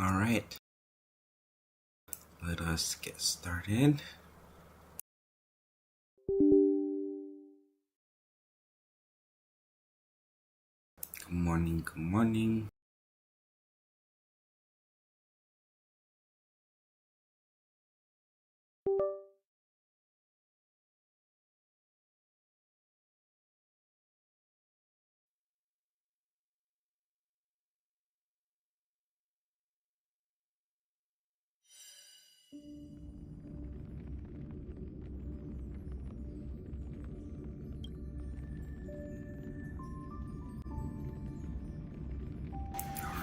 Alright, let us get started. Good morning, good morning.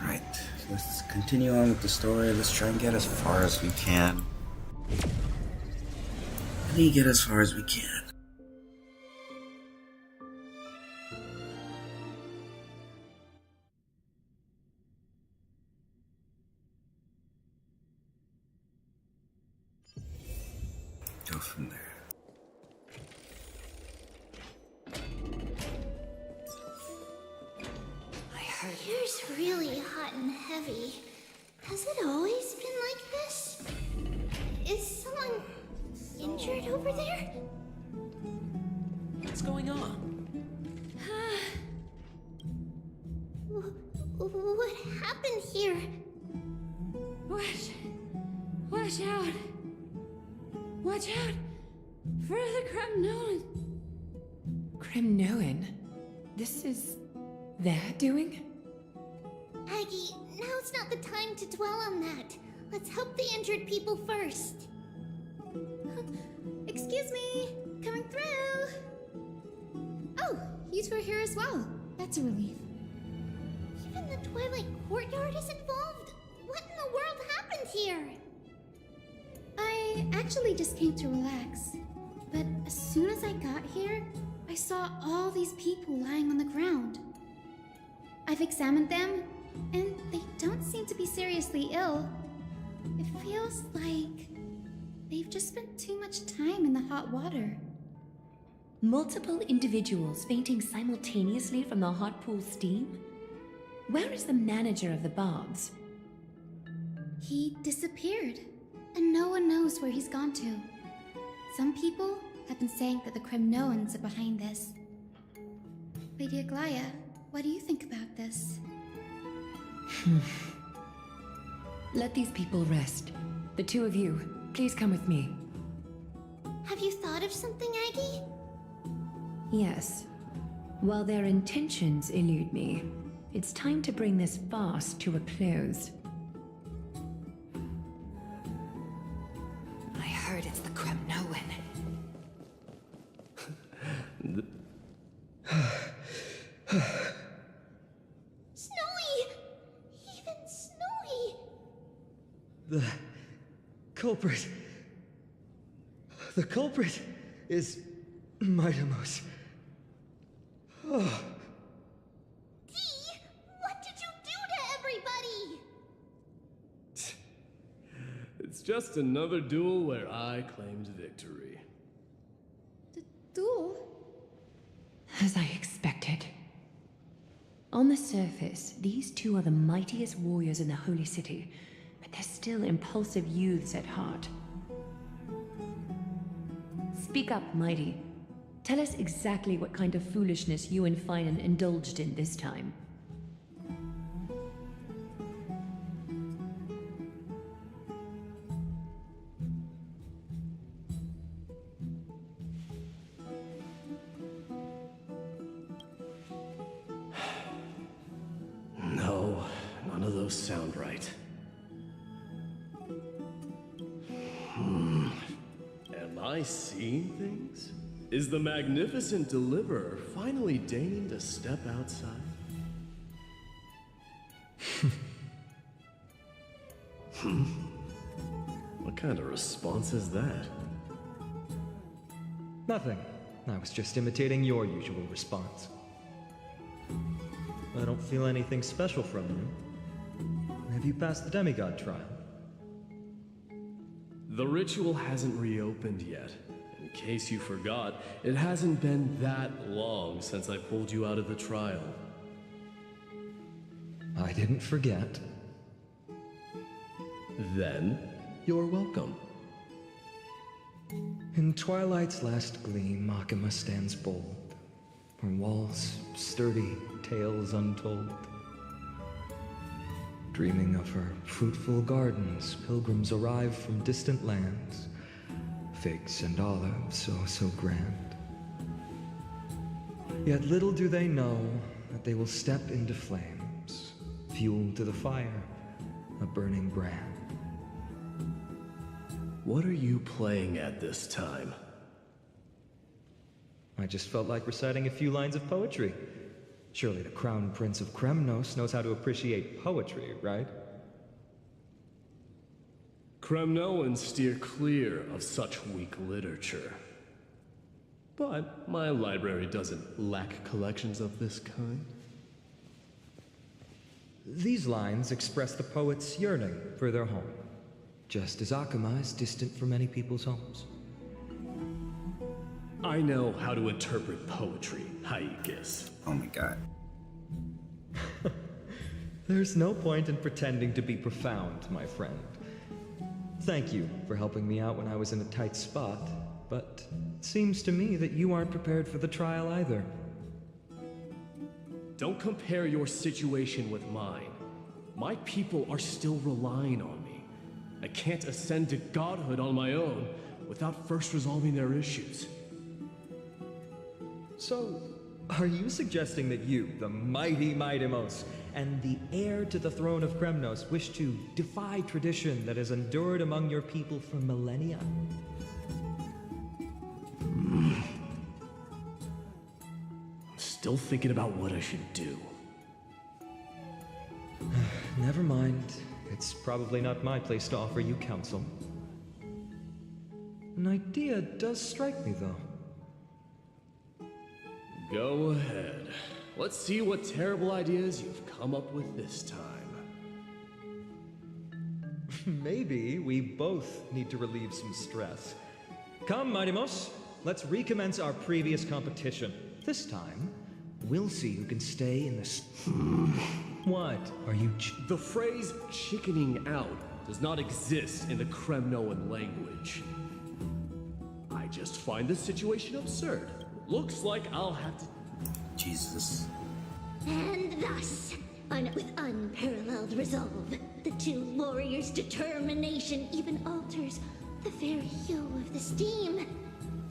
Alright, let's continue on with the story. Let's try and get as far as we can. Let me get as far as we can. Go from there. Here's really hot and heavy. Has it always been like this? Is someone injured over there? What's going on? What happened here? Watch out! Watch out! For the Kremnoan! Kremnoan? This is their doing? Aggie, now's not the time to dwell on that. Let's help the injured people first. Excuse me, coming through. Oh, you two are here as well. That's a relief. Even the Twilight Courtyard is involved? What in the world happened here? I actually just came to relax. But as soon as I got here, I saw all these people lying on the ground. I've examined them, and they don't seem to be seriously ill. It feels like they've just spent too much time in the hot water. Multiple individuals fainting simultaneously from the hot pool steam? Where is the manager of the baths? He disappeared, and no one knows where he's gone to. Some people have been saying that the Kremnoans are behind this. Lady Aglaya, what do you think about this? Let these people rest. The two of you, please come with me. Have you thought of something, Aggie? Yes. While their intentions elude me, it's time to bring this farce to a close. I heard it's the Kremnoan. Snowy! Even Snowy! The culprit is Midamos. Oh. Dee! What did you do to everybody? It's just another duel where I claimed victory. Duel? As I expected. On the surface, these two are the mightiest warriors in the Holy City, but they're still impulsive youths at heart. Speak up, Mighty. Tell us exactly what kind of foolishness you and Finan indulged in this time. No, none of those sound right. Am I seeing things? Is the magnificent deliverer finally deigning to step outside? What kind of response is that? Nothing. I was just imitating your usual response. I don't feel anything special from you. Have you passed the demigod trial? The ritual hasn't reopened yet. In case you forgot, it hasn't been that long since I pulled you out of the trial. I didn't forget. Then you're welcome. In twilight's last gleam, Makima stands bold. Her walls sturdy, tales untold. Dreaming of her fruitful gardens, pilgrims arrive from distant lands. Figs and olives, oh so grand. Yet little do they know that they will step into flames, fuel to the fire, a burning brand. What are you playing at this time? I just felt like reciting a few lines of poetry. Surely the Crown Prince of Kremnos knows how to appreciate poetry, right? Kremnoans steer clear of such weak literature. But my library doesn't lack collections of this kind. These lines express the poet's yearning for their home, just as Akama is distant from many people's homes. I know how to interpret poetry, Haikis. Oh my god. There's no point in pretending to be profound, my friend. Thank you for helping me out when I was in a tight spot, but it seems to me that you aren't prepared for the trial either. Don't compare your situation with mine. My people are still relying on me. I can't ascend to godhood on my own without first resolving their issues. So, are you suggesting that you, the mighty Mightimos, and the heir to the throne of Kremnos, wish to defy tradition that has endured among your people for millennia? I'm still thinking about what I should do. Never mind. It's probably not my place to offer you counsel. An idea does strike me, though. Go ahead. Let's see what terrible ideas you've come up with this time. Maybe we both need to relieve some stress. Come, Mightimos, let's recommence our previous competition. This time, we'll see who can stay in this. What are you? The phrase chickening out does not exist in the Kremnoan language. I just find this situation absurd. Looks like I'll have to. Jesus. And thus, with unparalleled resolve, the two warriors' determination even alters the very hue of the steam.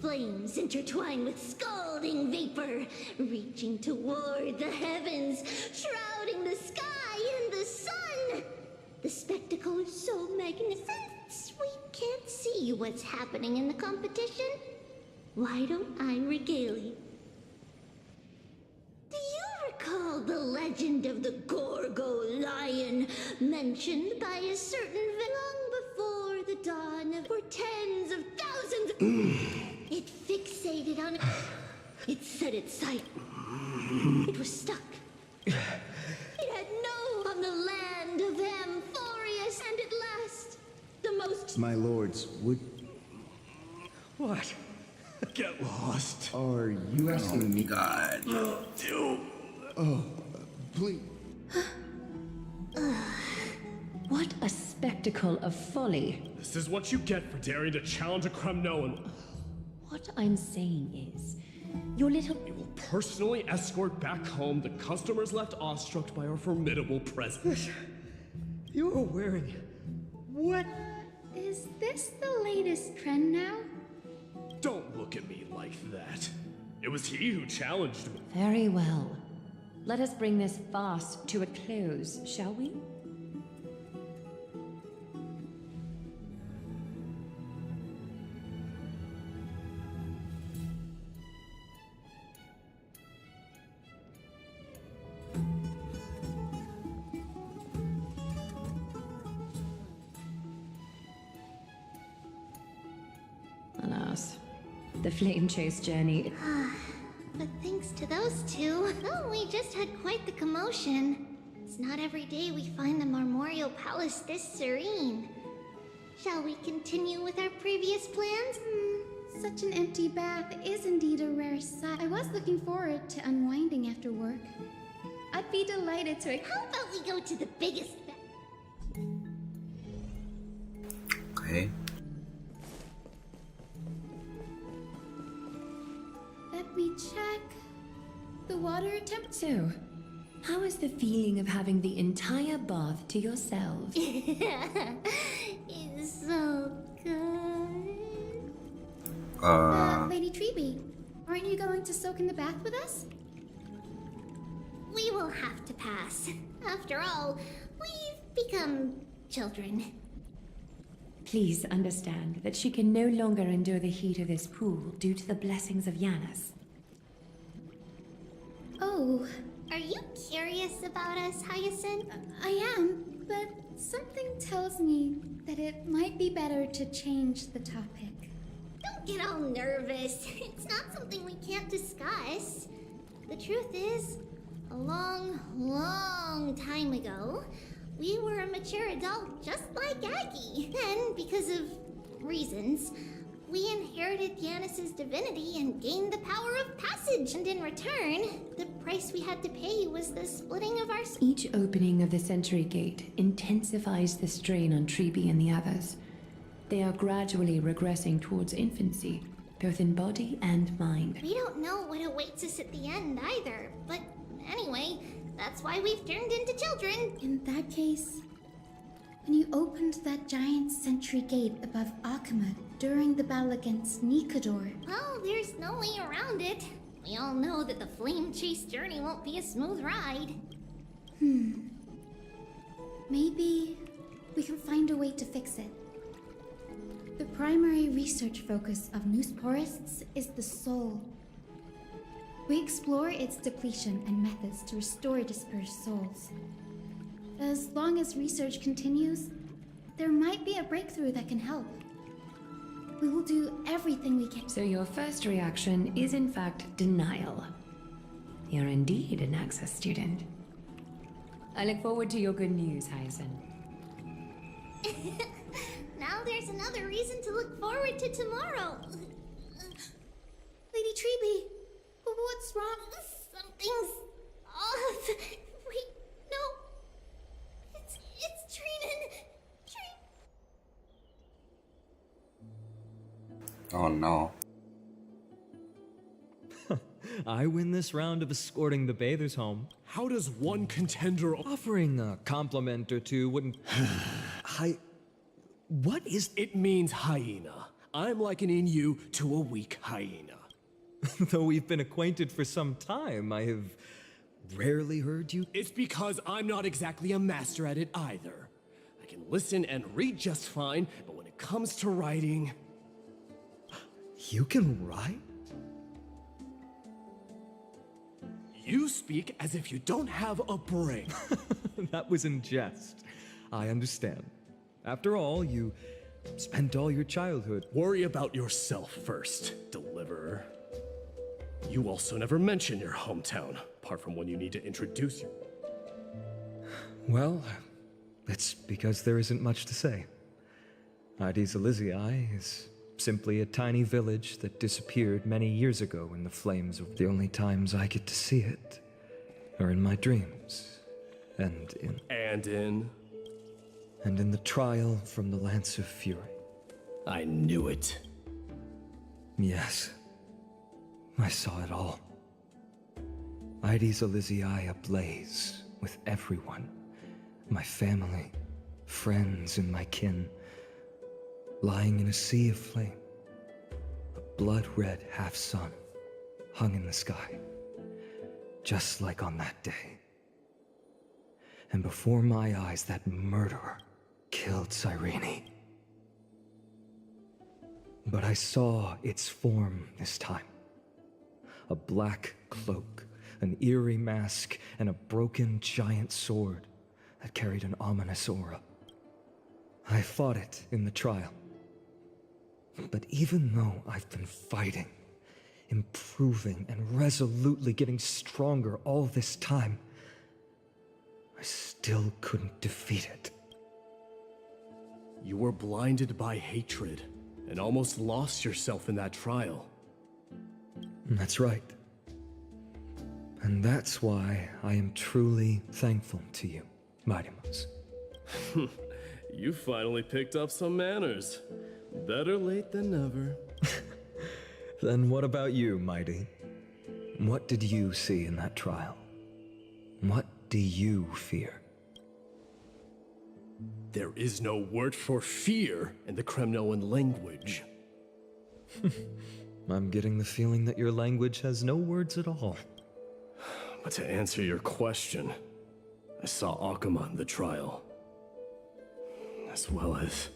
Flames intertwine with scalding vapor, reaching toward the heavens, shrouding the sky and the sun. The spectacle is so magnificent, we can't see what's happening in the competition. Why don't I regale you? Do you recall the legend of the Gorgo lion mentioned by a certain long before the dawn of for tens of thousands of... It fixated on it. It set its sight. It was stuck. It had no on the land of Amphoreus, and at last, the most... My lords, would... What? Get lost. Are you asking me? God. Dude. Please. What a spectacle of folly. This is what you get for daring to challenge a Kremnoan. What I'm saying is, your little... We will personally escort back home the customers left awestruck by our formidable presence. You're wearing... What? Is this the latest trend now? Don't look at me like that. It was he who challenged me. Very well. Let us bring this farce to a close, shall we? Alas, the flame chase journey... But thanks to those two, well, we just had quite the commotion. It's not every day we find the Marmoreal Palace this serene. Shall we continue with our previous plans? Such an empty bath is indeed a rare sight. I was looking forward to unwinding after work. I'd be delighted to... How about we go to the biggest Okay. Let me check. The water temp. So, how is the feeling of having the entire bath to yourselves? It's so good. Lady Treeby, aren't you going to soak in the bath with us? We will have to pass. After all, we've become children. Please understand that she can no longer endure the heat of this pool due to the blessings of Yanis. Oh, Are you curious about us, Hyacinth? I am, but something tells me that it might be better to change the topic. Don't get all nervous. It's not something we can't discuss. The truth is, a long, long time ago, we were a mature adult just like Aggie. Then, because of reasons, we inherited Yanis's divinity and gained the power of passage. And in return, the price we had to pay was the splitting of our Each opening of the Century Gate intensifies the strain on Treeby and the others. They are gradually regressing towards infancy, both in body and mind. We don't know what awaits us at the end either. But anyway, that's why we've turned into children. In that case, when you opened that giant sentry gate above Akama during the battle against Nikador, Well, there's no way around it. We all know that the flame chase journey won't be a smooth ride. maybe we can find a way to fix it. The primary research focus of Nooseporists is the soul. We explore its depletion and methods to restore dispersed souls. As long as research continues, there might be a breakthrough that can help. We will do everything we can. So your first reaction is in fact denial. You're indeed an Access student. I look forward to your good news, Hyacinth. Now there's another reason to look forward to tomorrow. Lady Treeby, what's wrong? Something's off. Wait, no. It's Trinan. Oh no. I win this round of escorting the bathers home. How does one contender... Offering a compliment or two wouldn't... What is... It means hyena. I'm likening you to a weak hyena. Though we've been acquainted for some time, I have rarely heard you... It's because I'm not exactly a master at it either. I can listen and read just fine, but when it comes to writing... You can write? You speak as if you don't have a brain. That was in jest. I understand. After all, you spent all your childhood... Worry about yourself first, deliverer. You also never mention your hometown, apart from when you need to introduce you. Well, it's because there isn't much to say. Aedes Elysiae is simply a tiny village that disappeared many years ago in the flames of... The only times I get to see it are in my dreams, and in the trial from the Lance of Fury. I knew it. Yes, I saw it all. Aedes Elysiae ablaze with everyone. My family, friends, and my kin. Lying in a sea of flame. A blood-red half-sun hung in the sky. Just like on that day. And before my eyes, that murderer killed Cyrene. But I saw its form this time. A black cloak, an eerie mask, and a broken giant sword that carried an ominous aura. I fought it in the trial. But even though I've been fighting, improving, and resolutely getting stronger all this time, I still couldn't defeat it. You were blinded by hatred, and almost lost yourself in that trial. That's right. And that's why I am truly thankful to you, Marimus. You finally picked up some manners. Better late than never. Then what about you, Mighty? What did you see in that trial? What do you fear? There is no word for fear in the Kremnoan language. I'm getting the feeling that your language has no words at all. But to answer your question, I saw Akuma in the trial. As well as...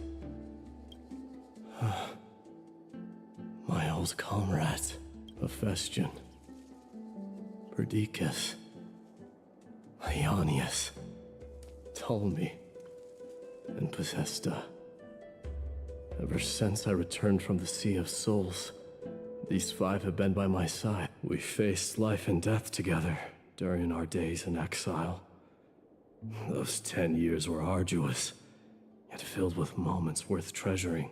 my old comrades, Hephaestion, Perdiccas, Ionius, Ptolemy, and Possesta. Ever since I returned from the Sea of Souls, these five have been by my side. We faced life and death together during our days in exile. Those 10 years were arduous, yet filled with moments worth treasuring.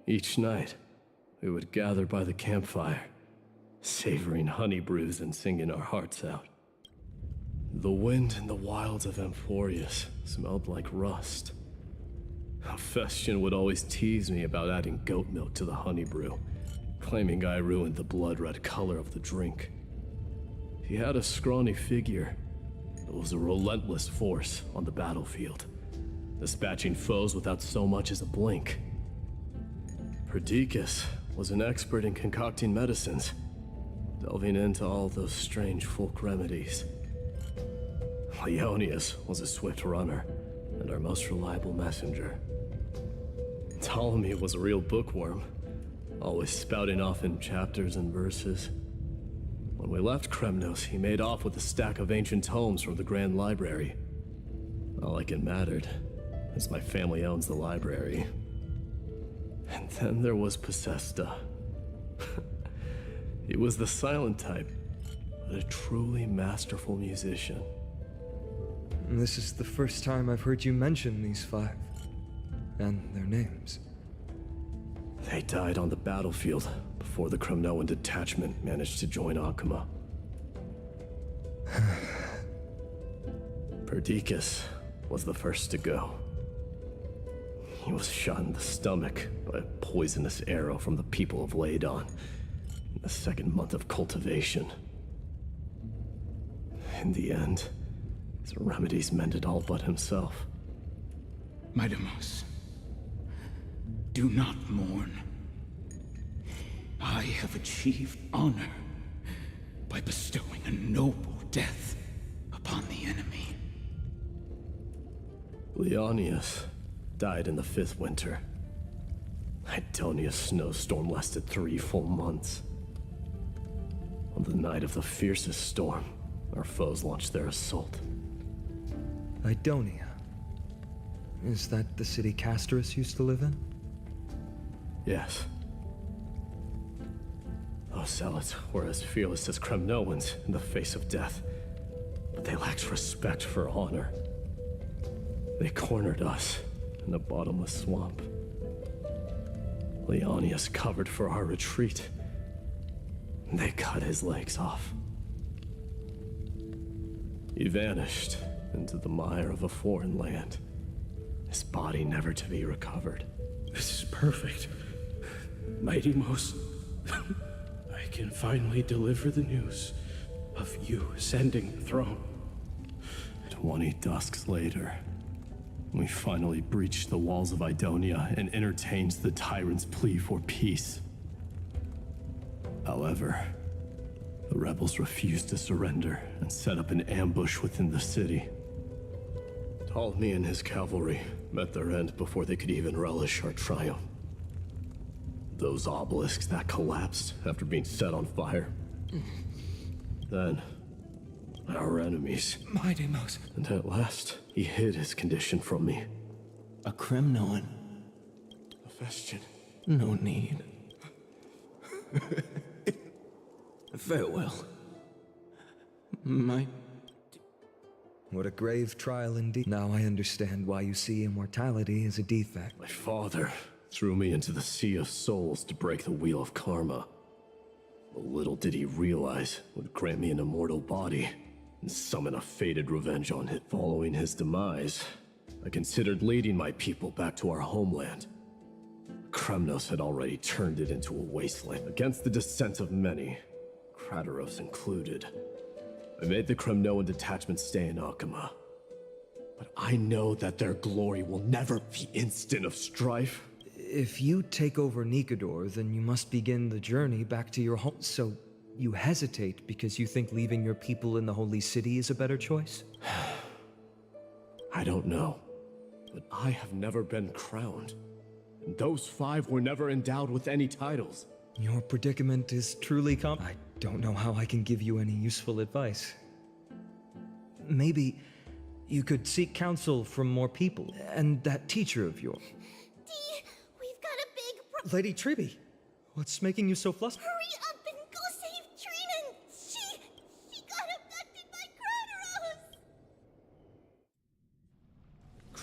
Each night, we would gather by the campfire, savoring honey brews and singing our hearts out. The wind in the wilds of Amphoreus smelled like rust. Hephaestion would always tease me about adding goat milk to the honey brew, claiming I ruined the blood-red color of the drink. He had a scrawny figure, but was a relentless force on the battlefield, dispatching foes without so much as a blink. Perdiccas was an expert in concocting medicines, delving into all those strange folk remedies. Ionius was a swift runner and our most reliable messenger. Ptolemy was a real bookworm, always spouting off in chapters and verses. When we left Kremnos, he made off with a stack of ancient tomes from the Grand Library. Not like it mattered, as my family owns the library. And then there was Possesta. He was the silent type, but a truly masterful musician. This is the first time I've heard you mention these five, and their names. They died on the battlefield before the Kremnoan detachment managed to join Akuma. Perdiccas was the first to go. He was shot in the stomach by a poisonous arrow from the people of Ladon in the second month of cultivation. In the end, his remedies mended all but himself. Midamos, do not mourn. I have achieved honor by bestowing a noble death upon the enemy. Leonius died in the 5th winter. Idonia's snowstorm lasted 3 full months. On the night of the fiercest storm, our foes launched their assault. Idonia. Is that the city Castorus used to live in? Yes. Those zealots were as fearless as Kremnoans in the face of death, but they lacked respect for honor. They cornered us in a bottomless swamp. Leonius covered for our retreat. They cut his legs off. He vanished into the mire of a foreign land, his body never to be recovered. This is perfect. Mighty Most, I can finally deliver the news of you ascending the throne. 20 dusks later, we finally breached the walls of Idonia and entertained the tyrant's plea for peace. However, the rebels refused to surrender and set up an ambush within the city. Ptolemy and his cavalry met their end before they could even relish our triumph. Those obelisks that collapsed after being set on fire. Then, our enemies. Mighty Most. And at last, he hid his condition from me. A Kremnoan. Hephaestion. No need. Farewell. What a grave trial indeed. Now I understand why you see immortality as a defect. My father threw me into the Sea of Souls to break the wheel of karma. But little did he realize it would grant me an immortal body and summon a fated revenge on him. Following his demise, I considered leading my people back to our homeland. Kremnos had already turned it into a wasteland, against the dissent of many, Krateros included. I made the Kremnoan detachment stay in Akama. But I know that their glory will never be instant of strife. If you take over Nikador, then you must begin the journey back to your home. So you hesitate because you think leaving your people in the Holy City is a better choice? I don't know, but I have never been crowned. And those 5 were never endowed with any titles. Your predicament is truly I don't know how I can give you any useful advice. Maybe you could seek counsel from more people, and that teacher of yours. Dee, we've got a big Lady Triby, what's making you so flustered? Hurry up and go save Trinan! She got abducted by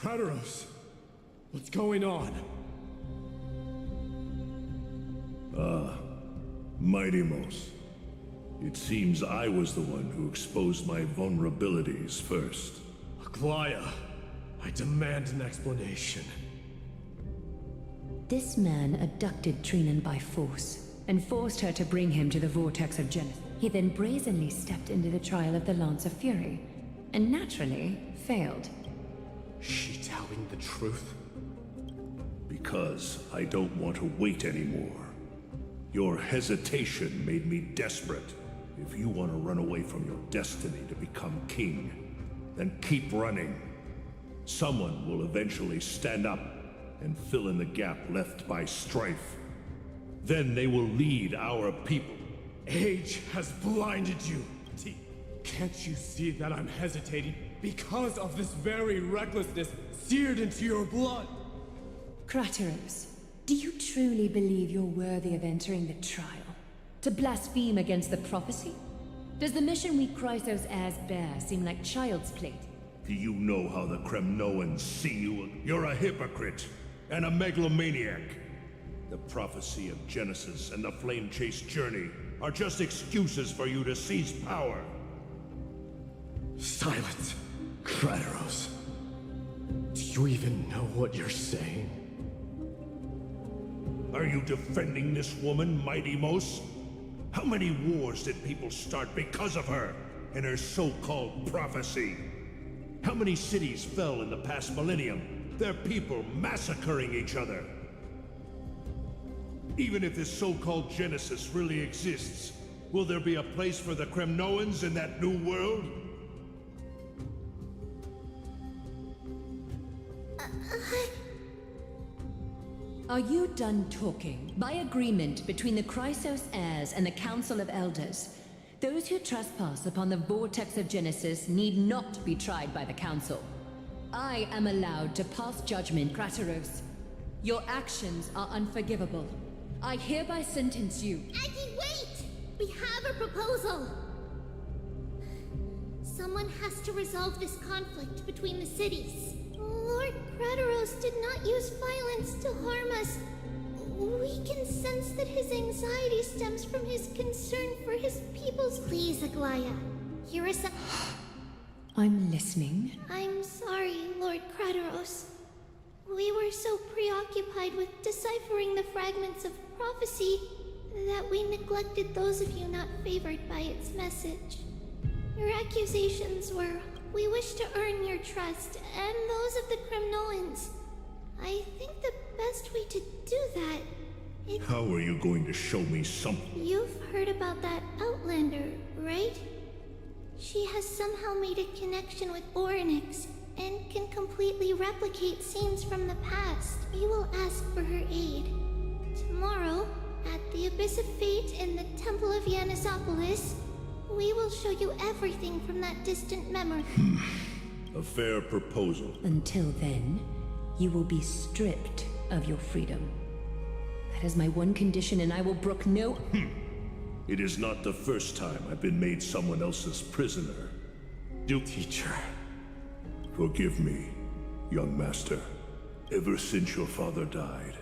Krateros! Krateros! What's going on? Mighty-Mos. It seems I was the one who exposed my vulnerabilities first. Aglaya, I demand an explanation. This man abducted Trinan by force and forced her to bring him to the vortex of Genesis. He then brazenly stepped into the trial of the Lance of Fury, and naturally failed. She telling the truth? Because I don't want to wait anymore. Your hesitation made me desperate. If you want to run away from your destiny to become king, then keep running. Someone will eventually stand up and fill in the gap left by strife. Then they will lead our people. Age has blinded you. Can't you see that I'm hesitating because of this very recklessness seared into your blood? Krateros, do you truly believe you're worthy of entering the trial? To blaspheme against the prophecy? Does the mission we Chrysos heirs bear seem like child's play? Do you know how the Kremnoans see you? You're a hypocrite and a megalomaniac. The prophecy of Genesis and the Flame Chase journey are just excuses for you to seize power. Silence, Krateros. Do you even know what you're saying? Are you defending this woman, Mighty-Mos? How many wars did people start because of her and her so-called prophecy? How many cities fell in the past millennium, their people massacring each other? Even if this so-called Genesis really exists, will there be a place for the Kremnoans in that new world? Are you done talking? By agreement between the Chrysos heirs and the Council of Elders, those who trespass upon the vortex of Genesis need not be tried by the Council. I am allowed to pass judgment, Krateros. Your actions are unforgivable. I hereby sentence you. Aggie, wait! We have a proposal! Someone has to resolve this conflict between the cities. Lord Krateros did not use violence to harm us. We can sense that his anxiety stems from his concern for his people's... Please, Aglaya. Here is some... I'm listening. I'm sorry, Lord Krateros. We were so preoccupied with deciphering the fragments of prophecy that we neglected those of you not favored by its message. Your accusations were... We wish to earn your trust, and those of the Kremnoans. I think the best way to do that... How are you going to show me something? You've heard about that Outlander, right? She has somehow made a connection with Orynyx, and can completely replicate scenes from the past. We will ask for her aid. Tomorrow, at the Abyss of Fate in the Temple of Yanisopolis, we will show you everything from that distant memory. A fair proposal. Until then, you will be stripped of your freedom. That is my one condition, and I will brook no... It is not the first time I've been made someone else's prisoner. Teacher. Forgive me, young master. Ever since your father died,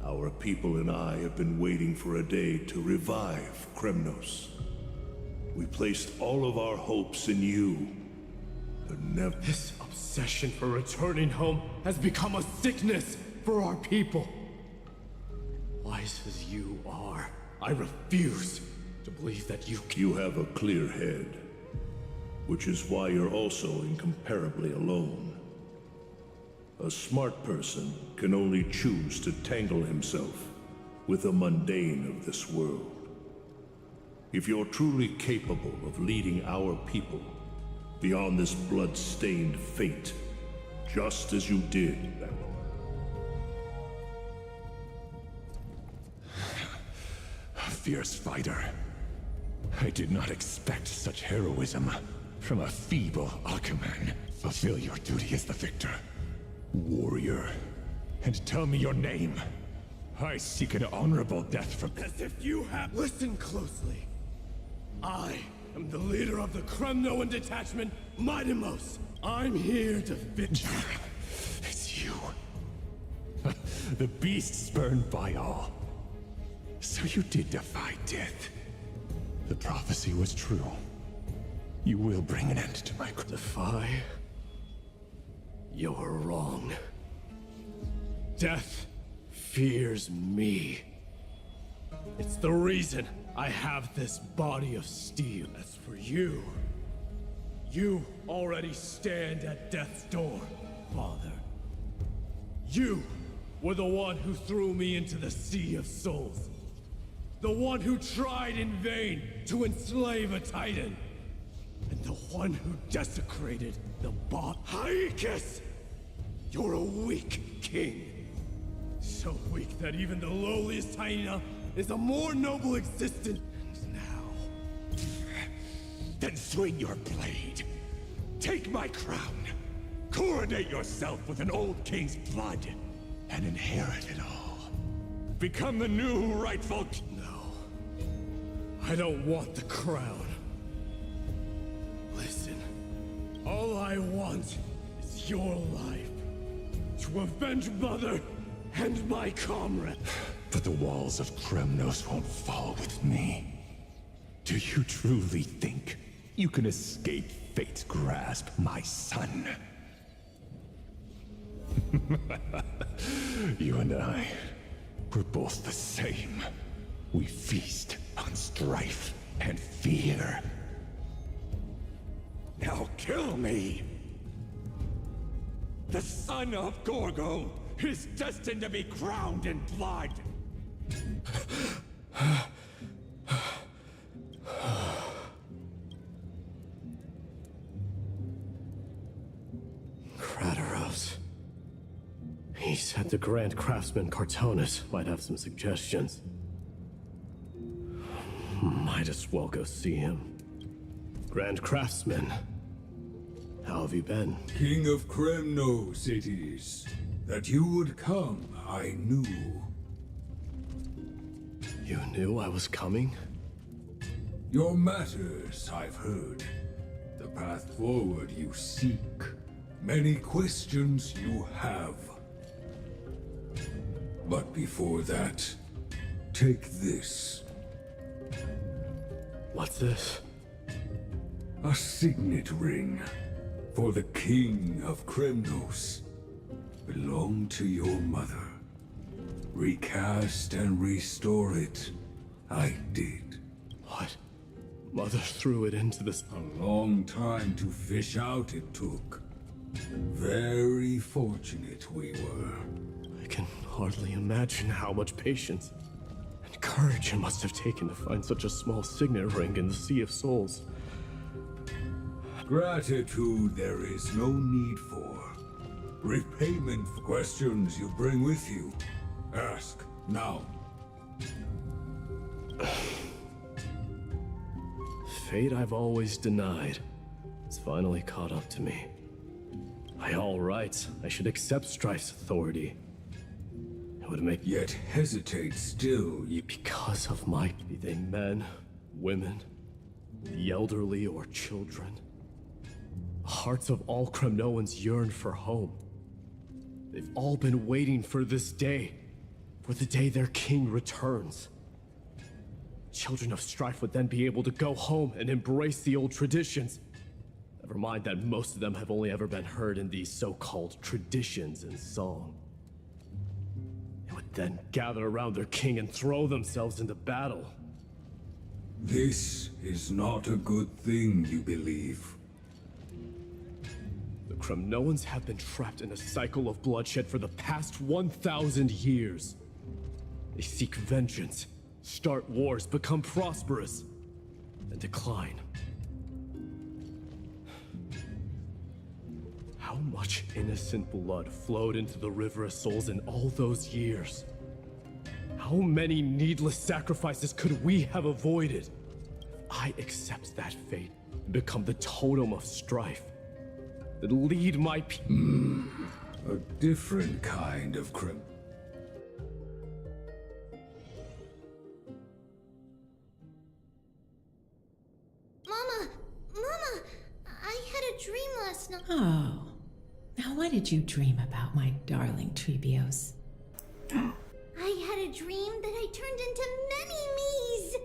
our people and I have been waiting for a day to revive Kremnos. We placed all of our hopes in you. but never... This obsession for returning home has become a sickness for our people. Wise as you are, I refuse to believe that you can... You have a clear head, which is why you're also incomparably alone. A smart person can only choose to tangle himself with the mundane of this world. If you're truly capable of leading our people beyond this blood-stained fate, just as you did that... A fierce fighter. I did not expect such heroism from a feeble Alchemist. Fulfill your duty as the victor, warrior, and tell me your name. I seek an honorable death from... As if you have... Listen closely. I am the leader of the Kremnoan detachment, Midimos. I'm here to fit... It's you. The beast spurned by all. So you did defy death. The prophecy was true. You will bring an end to my... Defy? You're wrong. Death fears me. It's the reason I have this body of steel. As for you, you already stand at death's door, Father. You were the one who threw me into the Sea of Souls. The one who tried in vain to enslave a Titan. And the one who desecrated the bot. Haikis! You're a weak king. So weak that even the lowliest hyena is a more noble existence. And now... Then swing your blade. Take my crown. Coronate yourself with an old king's blood. And inherit it all. Become the new rightful... No. I don't want the crown. Listen. All I want is your life. To avenge Mother and my comrade. But the walls of Kremnos won't fall with me. Do you truly think you can escape fate's grasp, my son? You and I, we're both the same. We feast on strife and fear. Now kill me! The son of Gorgo is destined to be crowned in blood! Kratos. He said the Grand Craftsman Cartonus might have some suggestions. Might as well go see him. Grand Craftsman, how have you been? King of Kremnos it is. That you would come, I knew. You knew I was coming? Your matters, I've heard. The path forward you seek. Many questions you have. But before that, take this. What's this? A signet ring for the King of Kremnos. Belonged to your mother. Recast and restore it. I did. What? Mother threw it into this... A long time to fish out it took. Very fortunate we were. I can hardly imagine how much patience and courage it must have taken to find such a small signet ring in the Sea of Souls. Gratitude there is no need for. Repayment for questions you bring with you. Ask now. Fate I've always denied. It's finally caught up to me. By all rights, I should accept Strife's authority. It would make... Yet hesitate still, Because of my... Be they men, women, the elderly or children. The hearts of all Kremnoans yearn for home. They've all been waiting for this day. For the day their king returns. Children of Strife would then be able to go home and embrace the old traditions. Never mind that most of them have only ever been heard in these so-called traditions and song. They would then gather around their king and throw themselves into battle. This is not a good thing, you believe. The Kremnoans have been trapped in a cycle of bloodshed for the past 1,000 years. They seek vengeance, start wars, become prosperous, and decline. How much innocent blood flowed into the River of Souls in all those years? How many needless sacrifices could we have avoided? If I accept that fate and become the totem of strife, then lead my A different kind of Mama! Mama! I had a dream last night. Oh. Now what did you dream about, my darling Trebios? I had a dream that I turned into many me's.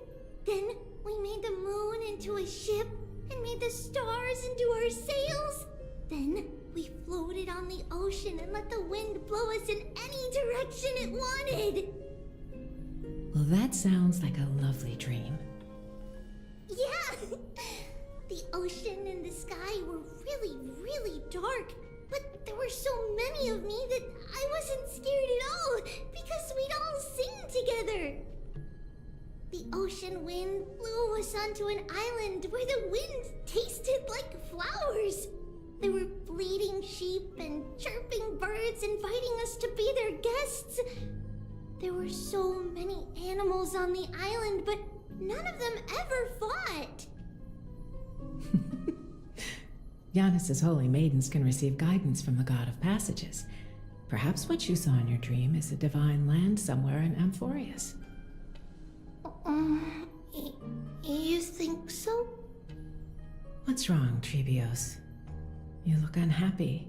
Then we made the moon into a ship and made the stars into our sails. Then we floated on the ocean and let the wind blow us in any direction it wanted. Well, that sounds like a lovely dream. Yeah! The ocean and the sky were really, really dark. But there were so many of me that I wasn't scared at all because we'd all sing together. The ocean wind blew us onto an island where the wind tasted like flowers. There were bleating sheep and chirping birds inviting us to be their guests. There were so many animals on the island, but none of them ever fought. Yanis's holy maidens can receive guidance from the god of passages. Perhaps what you saw in your dream is a divine land somewhere in Amphoreus. You think so? What's wrong, Trebios? You look unhappy.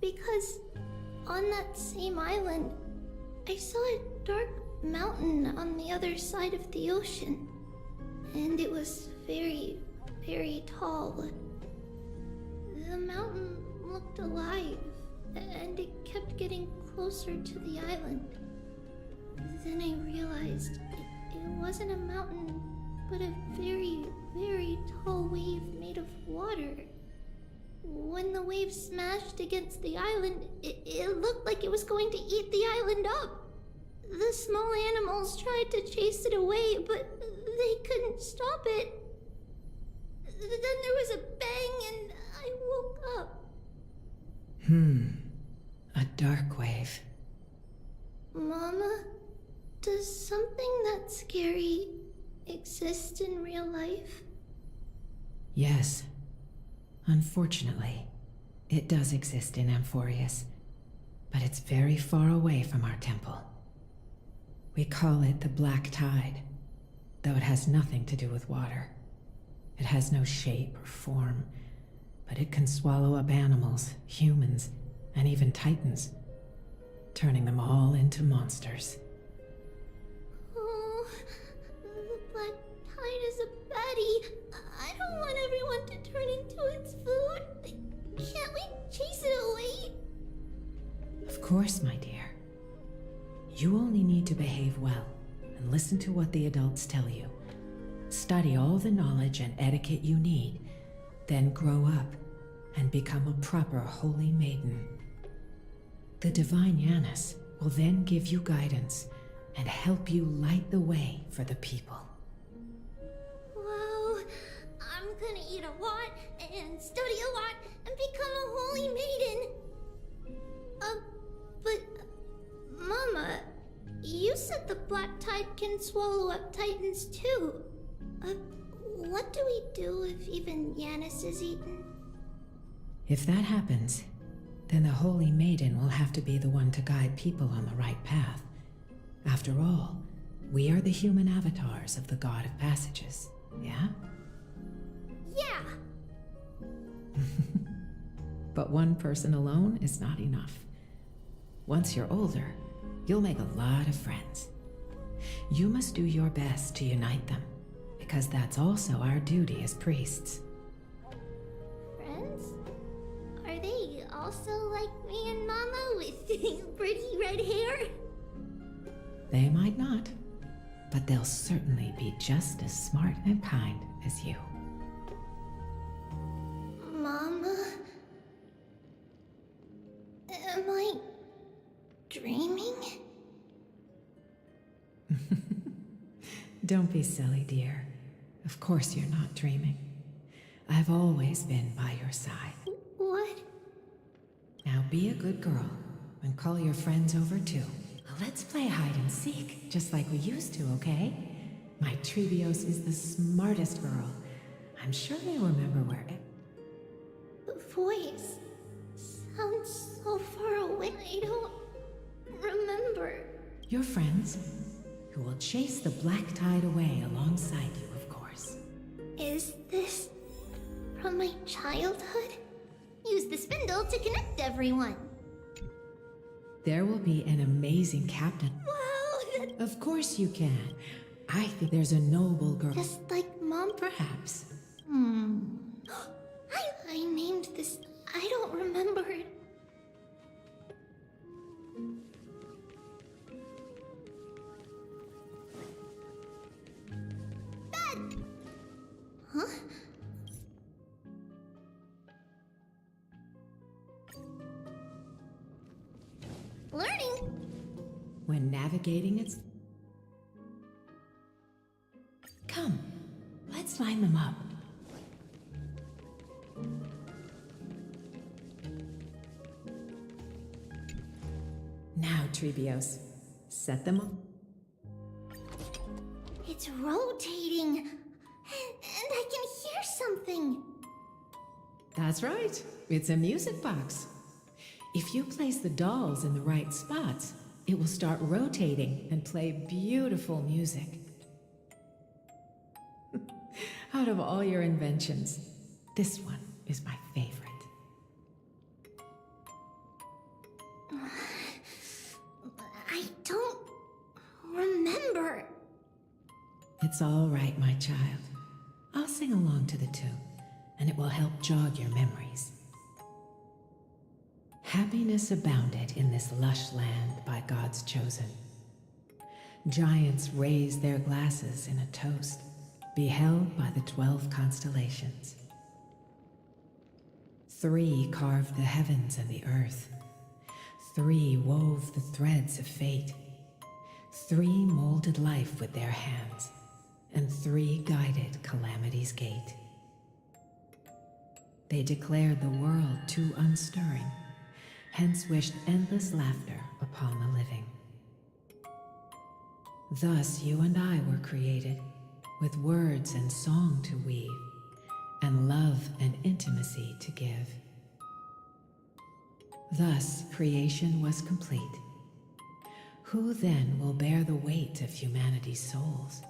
Because on that same island, I saw a dark mountain on the other side of the ocean. And it was very, very tall. The mountain looked alive, and it kept getting closer to the island. Then I realized it wasn't a mountain, but a very, very tall wave made of water. When the wave smashed against the island, it looked like it was going to eat the island up. The small animals tried to chase it away, but they couldn't stop it. Then there was a bang and I woke up. A dark wave. Mama, does something that scary exist in real life? Yes. Unfortunately, it does exist in Amphoreus, but it's very far away from our temple. We call it the Black Tide, though it has nothing to do with water. It has no shape or form, but it can swallow up animals, humans, and even titans, turning them all into monsters. Oh, the Black Tide is a baddie. I don't want everyone to turn into its food. Can't we chase it away? Of course, my dear. You only need to behave well and listen to what the adults tell you. Study all the knowledge and etiquette you need, then grow up and become a proper holy maiden. The divine Yanis will then give you guidance and help you light the way for the people. Wow, I'm gonna eat a lot and study a lot and become a holy maiden. But Mama, you said the Black Tide can swallow up titans too. What do we do if even Yanis is eaten? If that happens, then the Holy Maiden will have to be the one to guide people on the right path. After all, we are the human avatars of the God of Passages, yeah? Yeah! But one person alone is not enough. Once you're older, you'll make a lot of friends. You must do your best to unite them, because that's also our duty as priests. they also like me and Mama with pretty red hair? They might not, but they'll certainly be just as smart and kind as you. Mama? Am I dreaming? Don't be silly, dear. Of course you're not dreaming. I've always been by your side. What? Now be a good girl and call your friends over too. Let's play hide and seek, just like we used to, okay? My Trebios is the smartest girl. I'm sure they remember where... The voice sounds so far away. I don't remember. Your friends, who will chase the black tide away alongside you, of course. Is this from my childhood? Use the spindle to connect everyone. There will be an amazing captain. Wow! Of course you can. I think there's a noble girl. Just like Mom? Perhaps. I named this. I don't remember it. Dad! Huh? Learning. When navigating its... Come, let's line them up. Now, Trebios, set them up. It's rotating. And I can hear something. That's right, it's a music box. If you place the dolls in the right spots, it will start rotating and play beautiful music. Out of all your inventions, this one is my favorite. I don't remember. It's all right, my child. I'll sing along to the tune, and it will help jog your memories. Happiness abounded in this lush land by God's chosen. Giants raised their glasses in a toast, beheld by the 12 constellations. 3 carved the heavens and the earth. 3 wove the threads of fate. 3 molded life with their hands, and 3 guided calamity's gate. They declared the world too unstirring, hence wished endless laughter upon the living. Thus you and I were created, with words and song to weave, and love and intimacy to give. Thus creation was complete. Who then will bear the weight of humanity's souls,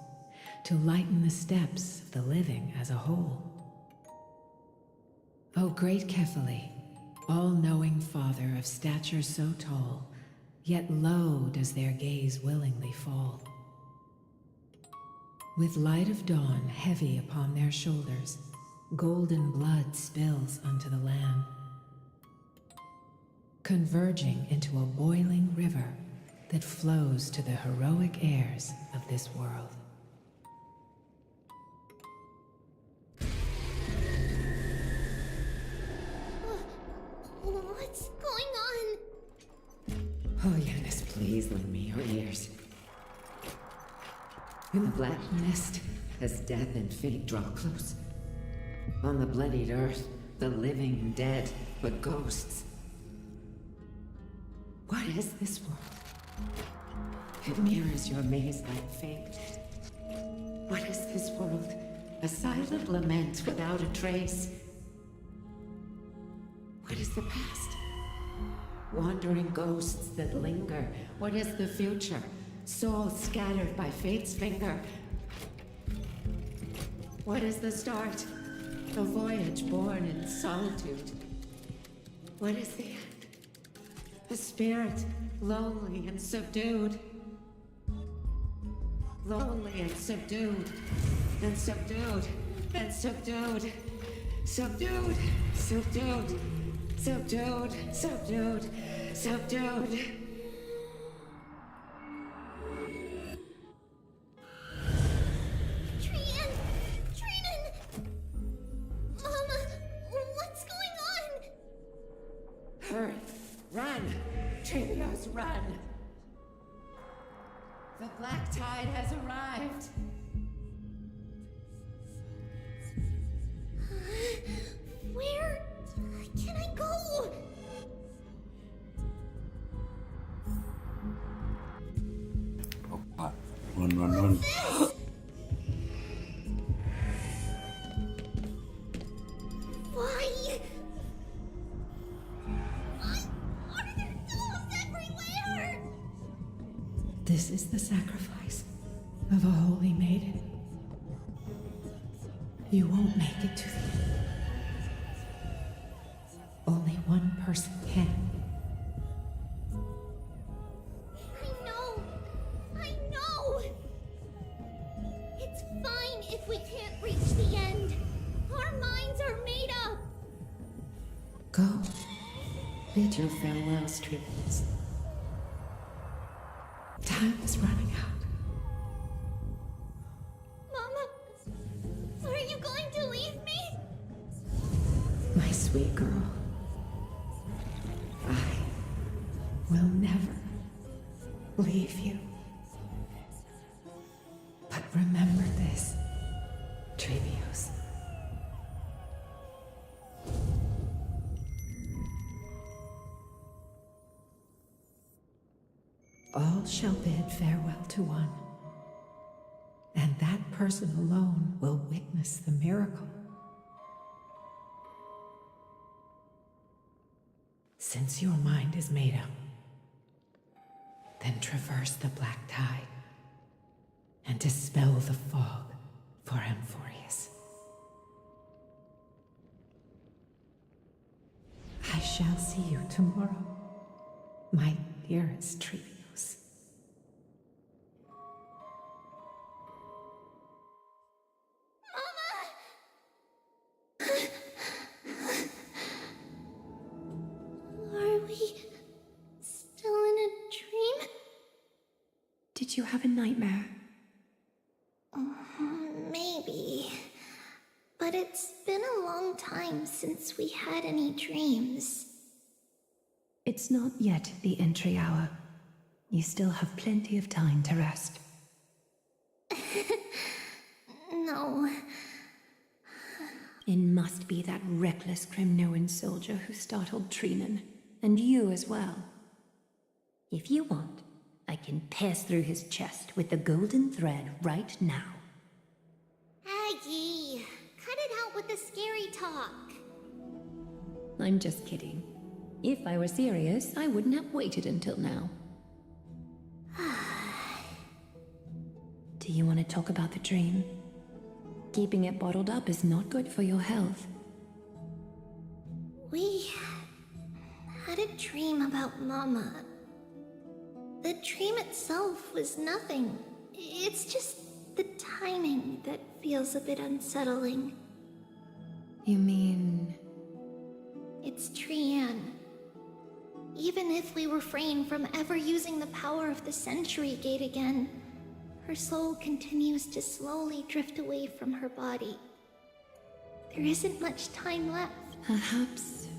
to lighten the steps of the living as a whole? O great Kephali, all-knowing Father of stature so tall, yet low does their gaze willingly fall. With light of dawn heavy upon their shoulders, golden blood spills unto the land, converging into a boiling river that flows to the heroic heirs of this world. What's going on? Oh, Yanis, please lend me your ears. In the black mist, as death and fate draw close, on the bloodied earth, the living and dead, but ghosts. What is this world? It mirrors your maze-like fate. What is this world? A silent lament without a trace. What is the past? Wandering ghosts that linger. What is the future? Souls scattered by fate's finger. What is the start? A voyage born in solitude. What is the end? A spirit, lonely and subdued. Lonely and subdued. And subdued. And subdued. Subdued. Subdued. Subdued, subdued, subdued. Trinan! Mama, what's going on? Hurry, run! Trivios, run! The black tide has arrived. Where can I go? Oh, God. Run. Why? Why are there dolls everywhere? This is the sacrifice of a holy maiden. You won't make it to the end. Only one person can. I know. It's fine if we can't reach the end. Our minds are made up. Go. Bid your farewells, Trivius. Time is running out. Mama, are you going to leave me? My sweet girl. I will never leave you. But remember this, Trevios. All shall bid farewell to one, and that person alone will witness the miracle. Since your mind is made up, then traverse the black tide and dispel the fog for Amphoreus. I shall see you tomorrow, my dearest Trevios. Are we still in a dream? Did you have a nightmare? Maybe. But it's been a long time since we had any dreams. It's not yet the entry hour. You still have plenty of time to rest. No. It must be that reckless Kremnoan soldier who startled Trinan, and you as well. If you want, I can pass through his chest with the golden thread right now. Aggie, cut it out with the scary talk. I'm just kidding. If I were serious, I wouldn't have waited until now. Do you want to talk about the dream? Keeping it bottled up is not good for your health. We had a dream about Mama. The dream itself was nothing. It's just the timing that feels a bit unsettling. You mean... It's Trian. Even if we refrain from ever using the power of the Century Gate again, her soul continues to slowly drift away from her body. There isn't much time left. Perhaps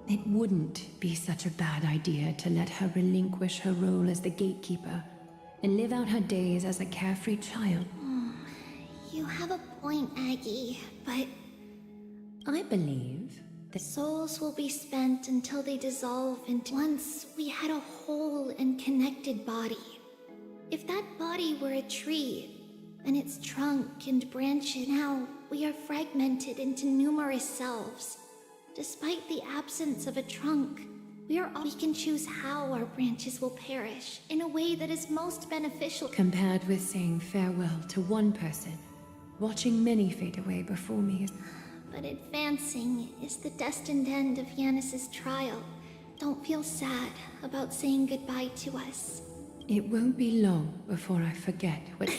it wouldn't be such a bad idea to let her relinquish her role as the gatekeeper and live out her days as a carefree child. You have a point, Aggie, but I believe the souls will be spent until they dissolve into... Once we had a whole and connected body. If that body were a tree, and its trunk and branches, now we are fragmented into numerous selves. Despite the absence of a trunk, we can choose how our branches will perish in a way that is most beneficial. compared with saying farewell to one person, watching many fade away before me is... But advancing is the destined end of Yanis's trial. Don't feel sad about saying goodbye to us. It won't be long before I forget what...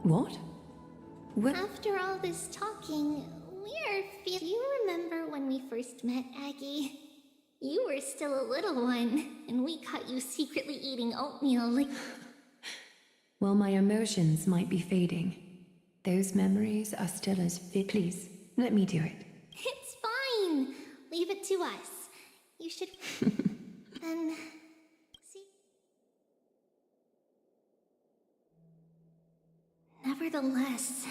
What? What? After all this talking, we're feeling... You first met Aggie. You were still a little one, and we caught you secretly eating oatmeal like... While my emotions might be fading, those memories are still as vivid. Please, let me do it. It's fine! Leave it to us. You should... then... see... Nevertheless,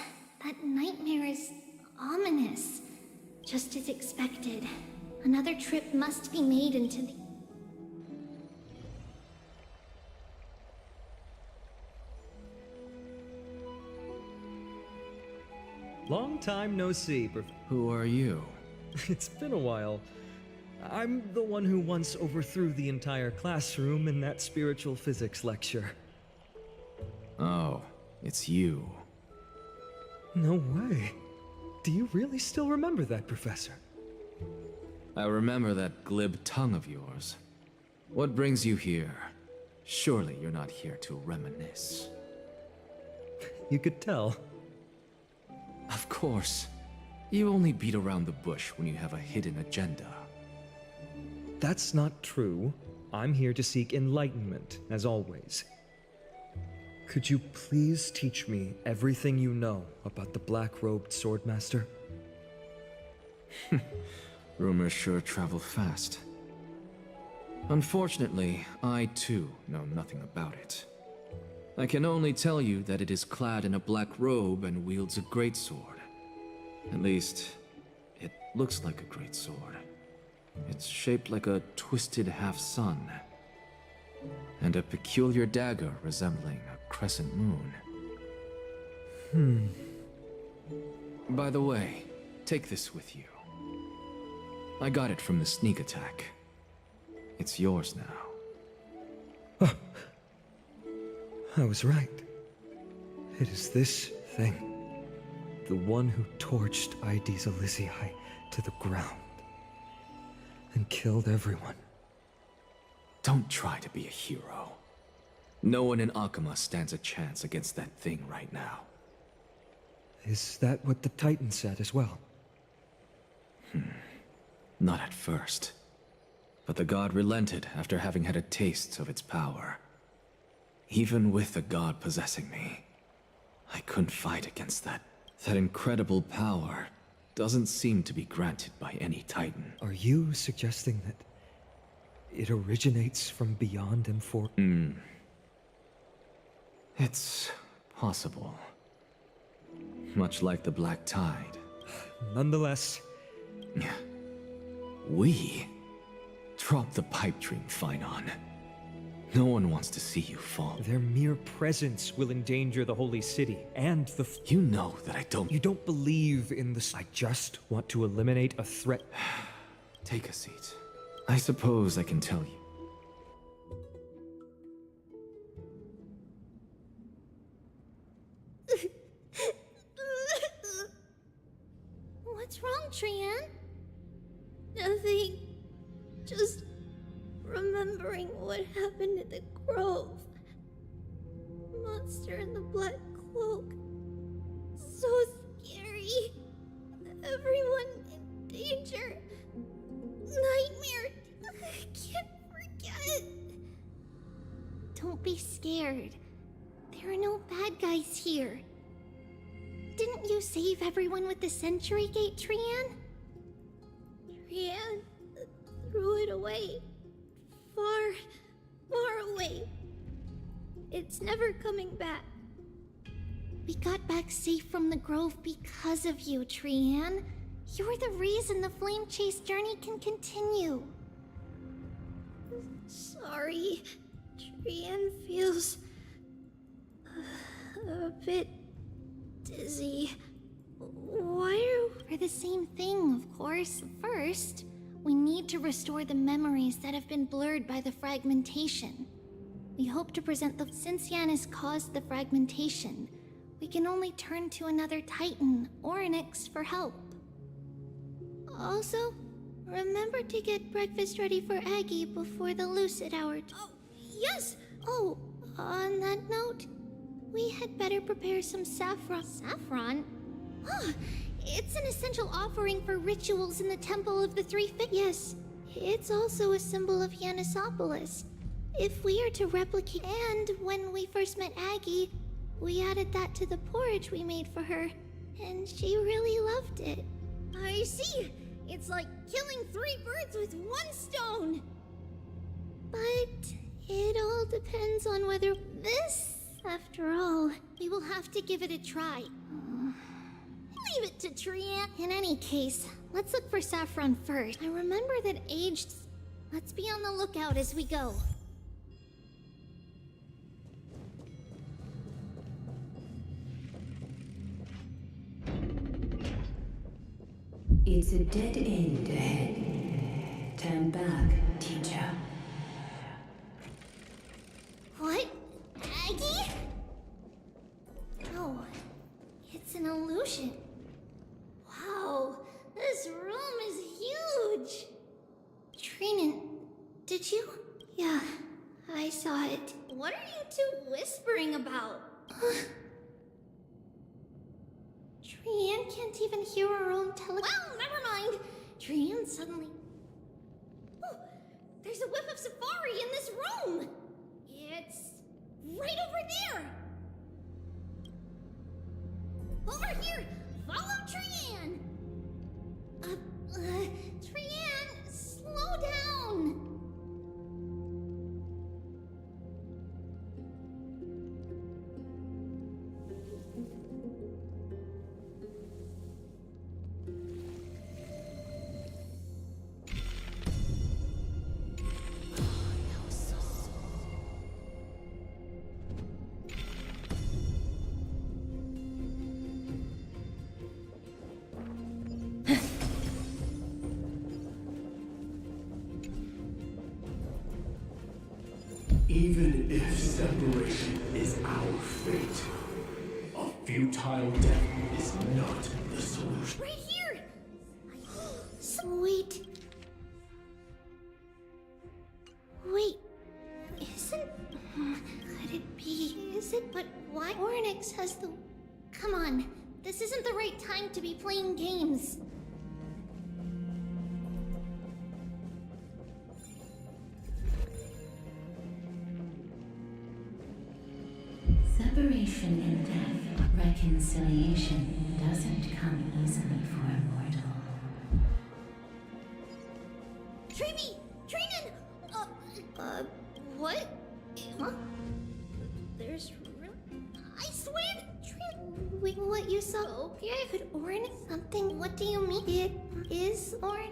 that nightmare is ominous. Just as expected. Another trip must be made into the... Long time no see, Who are you? It's been a while. I'm the one who once overthrew the entire classroom in that spiritual physics lecture. Oh, it's you. No way. Do you really still remember that, Professor? I remember that glib tongue of yours. What brings you here? Surely you're not here to reminisce. You could tell. Of course. You only beat around the bush when you have a hidden agenda. That's not true. I'm here to seek enlightenment, as always. Could you please teach me everything you know about the black-robed swordmaster? Rumors sure travel fast. Unfortunately, I too know nothing about it. I can only tell you that it is clad in a black robe and wields a greatsword. At least, it looks like a greatsword. It's shaped like a twisted half-sun, and a peculiar dagger resembling a crescent moon. By the way, take this with you. I got it from the sneak attack. It's yours now. I was right. It is this thing. The one who torched Aedes Elysiae to the ground. And killed everyone. Don't try to be a hero. No one in Akama stands a chance against that thing right now. Is that what the Titan said as well? Not at first. But the god relented after having had a taste of its power. Even with the god possessing me, I couldn't fight against that. That incredible power doesn't seem to be granted by any Titan. Are you suggesting that it originates from beyond Amphoreus? It's possible. Much like the Black Tide. Nonetheless... We? Drop the pipe dream, Phainon. No one wants to see you fall. Their mere presence will endanger the holy city and the... You know that I don't... You don't believe in the... I just want to eliminate a threat. Take a seat. I suppose I can tell you. What's wrong, Trian? Nothing. Just remembering what happened at the grove. Monster in the black cloak. So scary. Everyone in danger. Nightmare. I can't forget. Don't be scared. There are no bad guys here. Didn't you save everyone with the Century Gate, Trian? Trian threw it away. Far, far away. It's never coming back. We got back safe from the grove because of you, Trian. You're the reason the flame chase journey can continue. Sorry. Trian feels a bit dizzy. Why are For the same thing, of course. First, we need to restore the memories that have been blurred by the fragmentation. We hope to present the... Since Yanis caused the fragmentation, we can only turn to another Titan or Nyx for help. Also, remember to get breakfast ready for Aggie before the lucid hour. Oh, yes! Oh, on that note, we had better prepare some saffron. Saffron? It's an essential offering for rituals in the Temple of the Three Yes, it's also a symbol of Yanisopolis. If we are to replicate... And when we first met Aggie, we added that to the porridge we made for her, and she really loved it. I see! It's like killing 3 birds with 1 stone! But it all depends on whether this... After all, we will have to give it a try. Leave it to Trian. In any case, let's look for Saffron first. I remember that aged... Let's be on the lookout as we go. It's a dead end ahead. Turn back, teacher. What? Aggie? No, it's an illusion. Wow, this room is huge. Trinan, did you? Yeah, I saw it. What are you two whispering about? Trian can't even hear her own Well, never mind. Trian suddenly... Oh, there's a whiff of safari in this room. It's right over there. Over here. Follow Trian. Trian, slow down. Even if separation is our fate, a futile death is not the solution. Right here! Sweet. Wait, isn't... Could it be... Is it... But why Ornyx has the... Come on, this isn't the right time to be playing games. Separation and death, reconciliation doesn't come easily for a mortal. Treevee! Trinan! What? Huh? There's room? I swear! Wait, what you saw? Okay, could Ornyx something? What do you mean? It is Ornyx?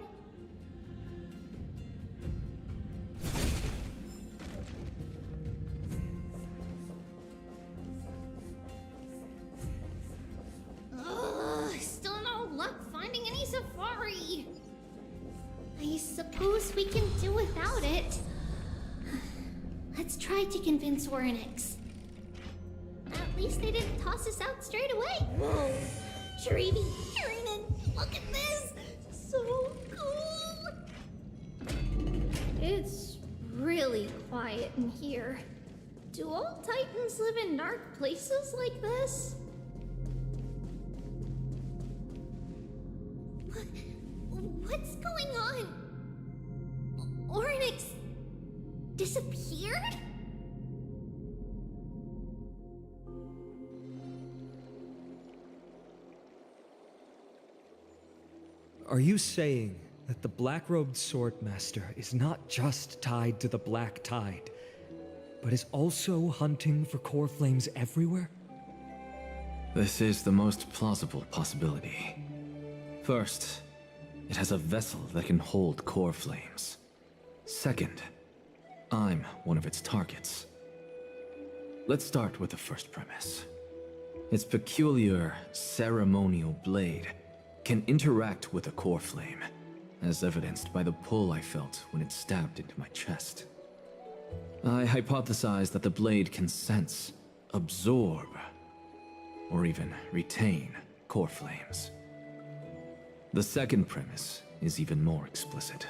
Still no luck finding any safari. I suppose we can do without it. Let's try to convince Ornyx. At least they didn't toss us out straight away. Whoa. Treevee, Trinan, look at this. So cool. It's really quiet in here. Do all Titans live in dark places like this? What's going on? Ornyx disappeared? Are you saying that the black-robed swordmaster is not just tied to the Black Tide, but is also hunting for core flames everywhere? This is the most plausible possibility. First, it has a vessel that can hold core flames. Second, I'm one of its targets. Let's start with the first premise. Its peculiar ceremonial blade can interact with a core flame, as evidenced by the pull I felt when it stabbed into my chest. I hypothesized that the blade can sense, absorb, or even retain core flames. The second premise is even more explicit.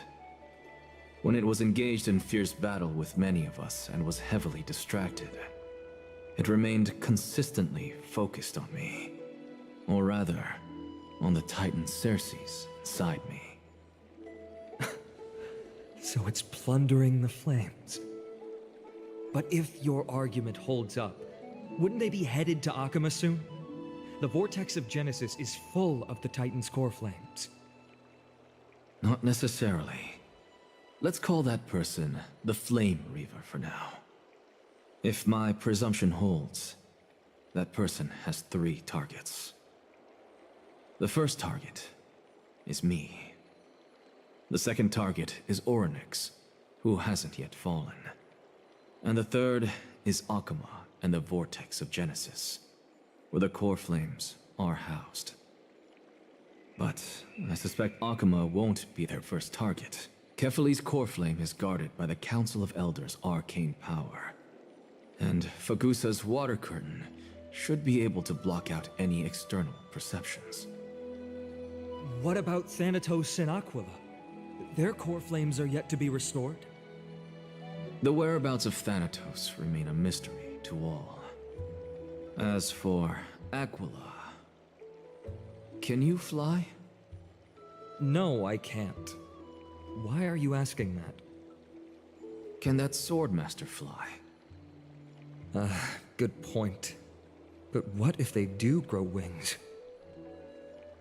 When it was engaged in fierce battle with many of us and was heavily distracted, it remained consistently focused on me. Or rather, on the Titan Ceres inside me. So it's plundering the flames. But if your argument holds up, wouldn't they be headed to Akama soon? The vortex of Genesis is full of the Titan's core flames. Not necessarily. Let's call that person the Flame Reaver for now. If my presumption holds, that person has 3 targets. The first target is me. The second target is Orynyx, who hasn't yet fallen. And the third is Akama and the Vortex of Genesis, where the core flames are housed. But I suspect Akama won't be their first target. Kefali's core flame is guarded by the Council of Elders' arcane power. And Fagusa's water curtain should be able to block out any external perceptions. What about Thanatos and Aquila? Their core flames are yet to be restored? The whereabouts of Thanatos remain a mystery to all. As for Aquila, can you fly? No, I can't. Why are you asking that? Can that Swordmaster fly? Good point. But what if they do grow wings?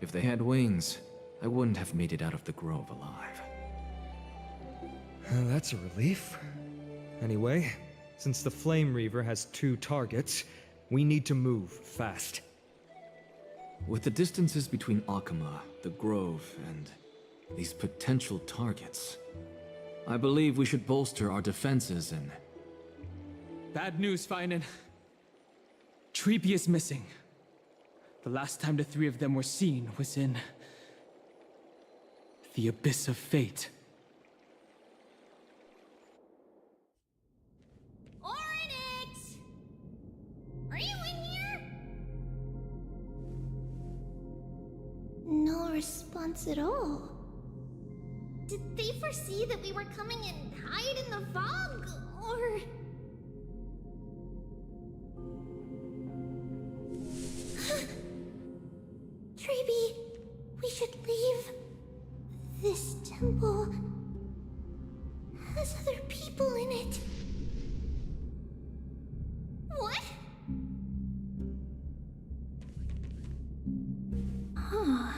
If they had wings, I wouldn't have made it out of the grove alive. That's a relief. Anyway, since the Flame Reaver has 2 targets, we need to move fast. With the distances between Akama, the grove, and these potential targets, I believe we should bolster our defenses and... Bad news, Finan. Treepy is missing. The last time the 3 of them were seen was in... the Abyss of Fate. Orynyx! Are you in here? No response at all. Did they foresee that we were coming and hide in the fog, or... Treeby, we should leave. This temple has other people in it. What? Oh.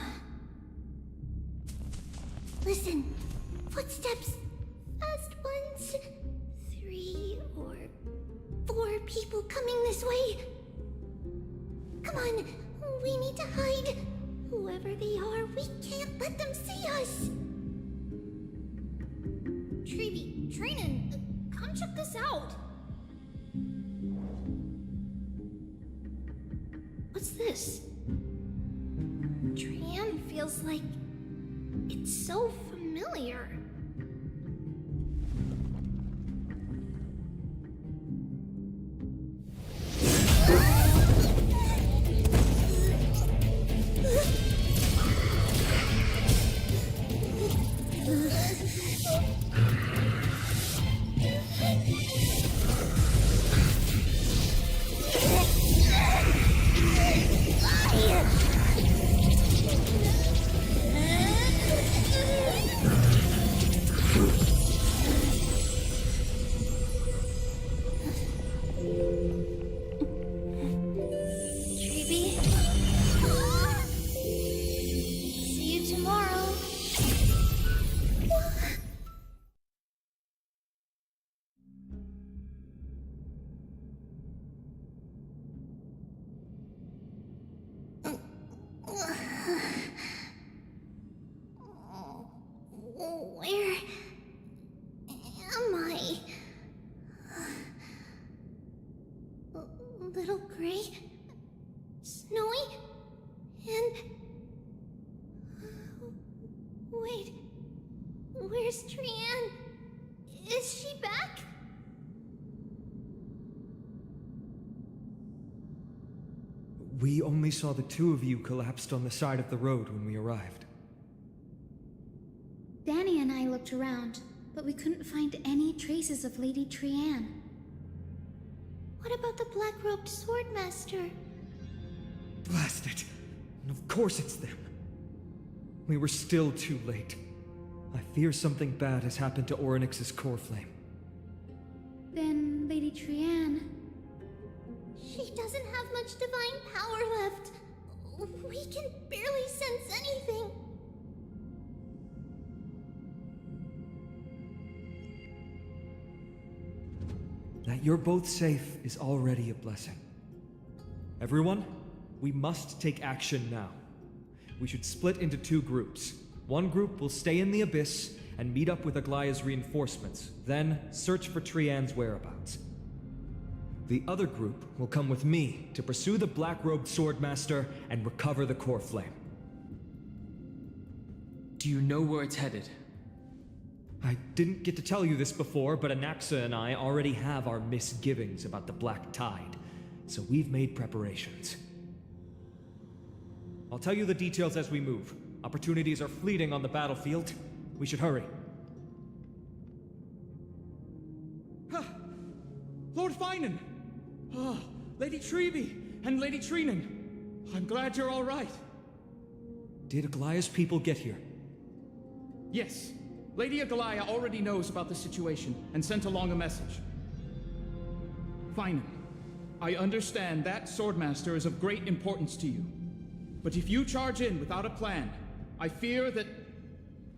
Listen, footsteps. Fast ones. 3 or 4 people coming this way. Come on, we need to hide. Whoever they are, we can't let them see us. Treeby, Trinan, come check this out. What's this? Trian feels like it's so familiar. Where am I? Little Gray, Snowy, and... Wait, where's Trian? Is she back? We only saw the 2 of you collapsed on the side of the road when we arrived. Danny and I looked around, but we couldn't find any traces of Lady Trian. What about the black-robed swordmaster? Blast it! Of course it's them. We were still too late. I fear something bad has happened to Orynyx's core flame. Then, Lady Trianne... She doesn't have much divine power left. We can barely sense anything. That you're both safe is already a blessing. Everyone, we must take action now. We should split into 2 groups. One group will stay in the Abyss and meet up with Aglaya's reinforcements, then search for Trianne's whereabouts. The other group will come with me to pursue the black-robed swordmaster and recover the core flame. Do you know where it's headed? I didn't get to tell you this before, but Anaxa and I already have our misgivings about the Black Tide, so we've made preparations. I'll tell you the details as we move. Opportunities are fleeting on the battlefield. We should hurry. Lord Finan! Lady Treby and Lady Trinan. I'm glad you're all right. Did Aglaya's people get here? Yes. Lady Aglaya already knows about the situation and sent along a message. Finan, I understand that Swordmaster is of great importance to you. But if you charge in without a plan, I fear that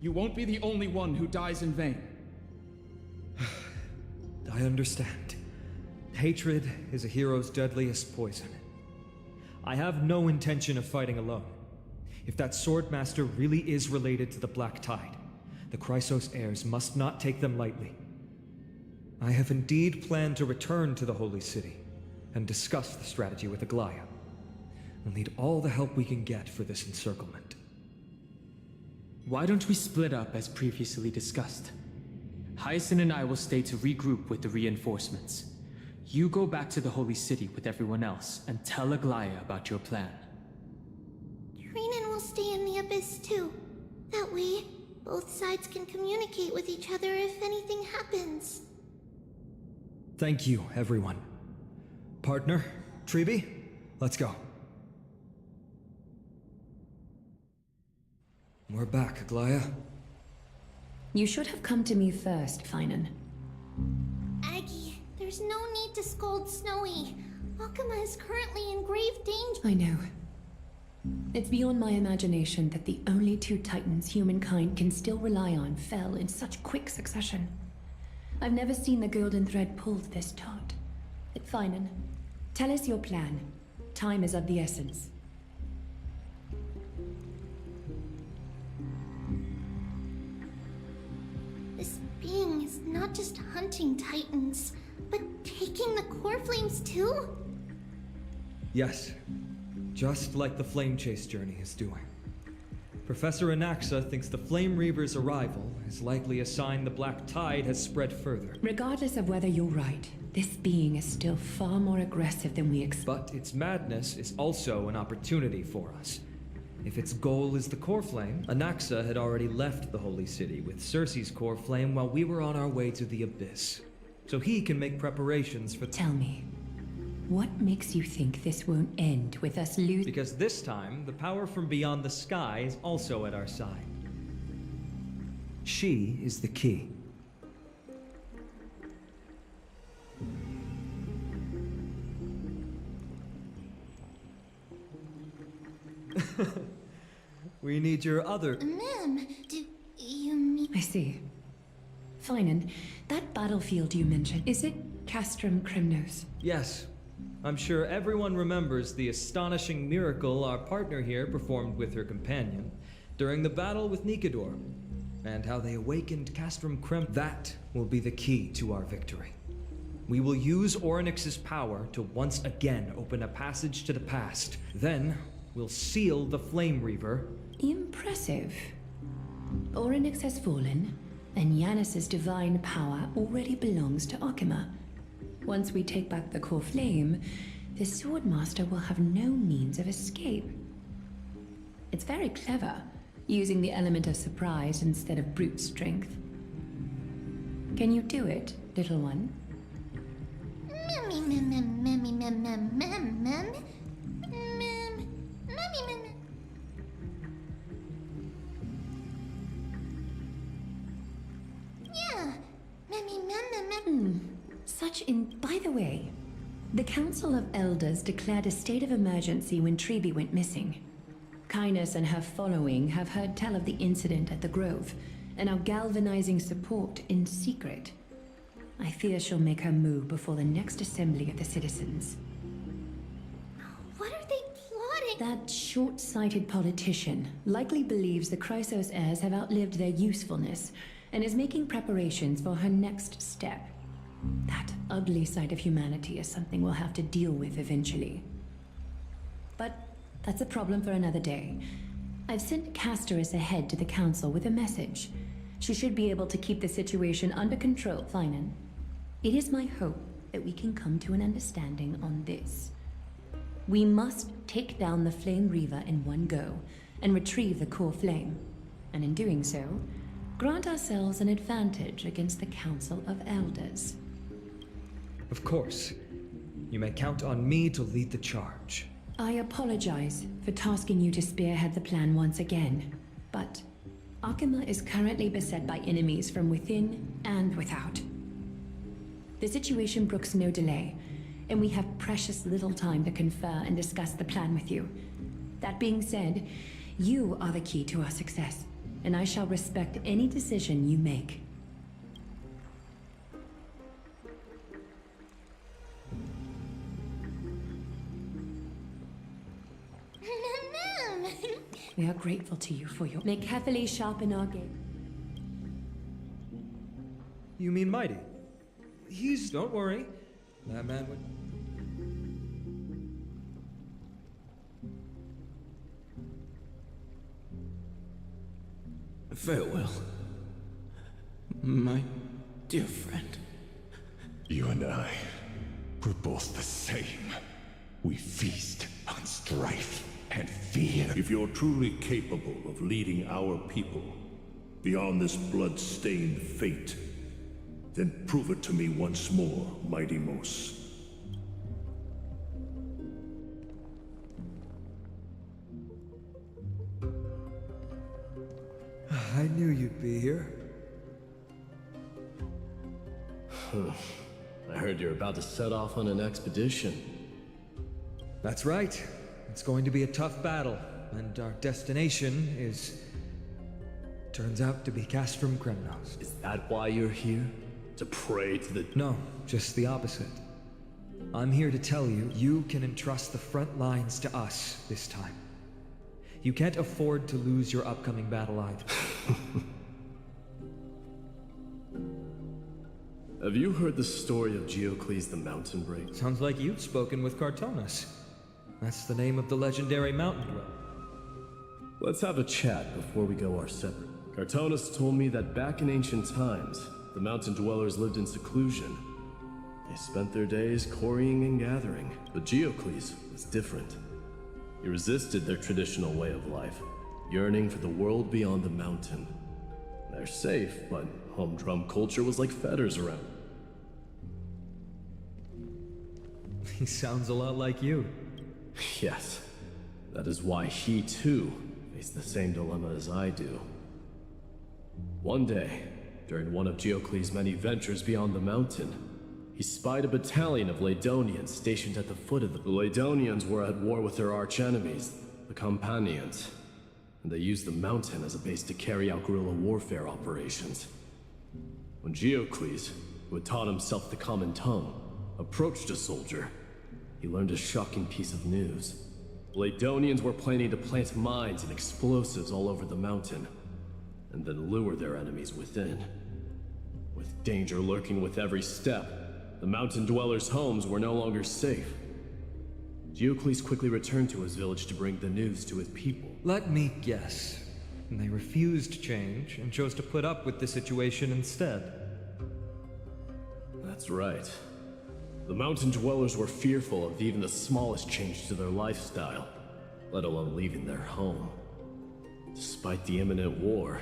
you won't be the only one who dies in vain. I understand. Hatred is a hero's deadliest poison. I have no intention of fighting alone. If that Swordmaster really is related to the Black Tide, the Chrysos heirs must not take them lightly. I have indeed planned to return to the Holy City and discuss the strategy with Aglaya. We'll need all the help we can get for this encirclement. Why don't we split up as previously discussed? Hyacinth and I will stay to regroup with the reinforcements. You go back to the Holy City with everyone else and tell Aglaya about your plan. Trinan will stay in the Abyss too. That way, both sides can communicate with each other if anything happens. Thank you, everyone. Partner, Treby, let's go. We're back, Aglaya. You should have come to me first, Finan. Aggie, there's no need to scold Snowy. Akuma is currently in grave danger. I know. It's beyond my imagination that the only 2 titans humankind can still rely on fell in such quick succession. I've never seen the golden thread pulled this taut. Finan, tell us your plan. Time is of the essence. This being is not just hunting titans, but taking the core flames too? Yes, just like the Flame Chase journey is doing. Professor Anaxa thinks the Flame Reaver's arrival is likely a sign the Black Tide has spread further. Regardless of whether you're right, this being is still far more aggressive than we expect. But its madness is also an opportunity for us. If its goal is the core flame, Anaxa had already left the Holy City with Circe's core flame while we were on our way to the Abyss. So he can make preparations for— Tell me, what makes you think this won't end with us losing? Because this time, the power from beyond the sky is also at our side. She is the key. We need your other— Ma'am, do you mean— I see. Finan, that battlefield you mentioned, is it Castrum Kremnos? Yes. I'm sure everyone remembers the astonishing miracle our partner here performed with her companion during the battle with Nikador, and how they awakened Castrum Krem. That will be the key to our victory. We will use Orynyx's power to once again open a passage to the past. Then, we'll seal the Flame Reaver. Impressive. Orynyx has fallen, and Yanis's divine power already belongs to Akuma. Once we take back the core flame, the Swordmaster will have no means of escape. It's very clever, using the element of surprise instead of brute strength. Can you do it, little one? By the way, the Council of Elders declared a state of emergency when Trevi went missing. Kynus and her following have heard tell of the incident at the Grove, and are galvanizing support in secret. I fear she'll make her move before the next assembly of the citizens. What are they plotting? That short-sighted politician likely believes the Chrysos heirs have outlived their usefulness, and is making preparations for her next step. That ugly side of humanity is something we'll have to deal with eventually. But that's a problem for another day. I've sent Castorus ahead to the council with a message. She should be able to keep the situation under control, Finan. It is my hope that we can come to an understanding on this. We must take down the Flame Reaver in one go, and retrieve the core flame. And in doing so, grant ourselves an advantage against the Council of Elders. Of course. You may count on me to lead the charge. I apologize for tasking you to spearhead the plan once again, but Akima is currently beset by enemies from within and without. The situation brooks no delay, and we have precious little time to confer and discuss the plan with you. That being said, you are the key to our success, and I shall respect any decision you make. We are grateful to you for your... May carefully sharpen our game. You mean Mighty? Don't worry. That man would... Farewell, my dear friend. You and I, we're both the same. We feast on strife and fear. If you're truly capable of leading our people beyond this blood-stained fate, then prove it to me once more, Mighty Mos. I knew you'd be here. I heard you're about to set off on an expedition. That's right. It's going to be a tough battle, and our destination turns out to be Castrum Kremnos. Is that why you're here? To pray to the... No, just the opposite. I'm here to tell you, you can entrust the front lines to us this time. You can't afford to lose your upcoming battle either. Have you heard the story of Geocles the Mountain Break? Sounds like you've spoken with Cartonus. That's the name of the legendary mountain dweller. Let's have a chat before we go our separate. Cartonus told me that back in ancient times, the mountain dwellers lived in seclusion. They spent their days quarrying and gathering, but Geocles was different. He resisted their traditional way of life, yearning for the world beyond the mountain. They're safe, but humdrum culture was like fetters around. He sounds a lot like you. Yes, that is why he too faced the same dilemma as I do. One day, during one of Geocles' many ventures beyond the mountain, he spied a battalion of Ladonians stationed at the foot of the... The Ladonians were at war with their arch-enemies, the Companions, and they used the mountain as a base to carry out guerrilla warfare operations. When Geocles, who had taught himself the common tongue, approached a soldier, he learned a shocking piece of news. The Ladonians were planning to plant mines and explosives all over the mountain, and then lure their enemies within. With danger lurking with every step, the mountain dwellers' homes were no longer safe. Geocles quickly returned to his village to bring the news to his people. Let me guess. They refused change and chose to put up with the situation instead. That's right. The mountain dwellers were fearful of even the smallest change to their lifestyle, let alone leaving their home. Despite the imminent war,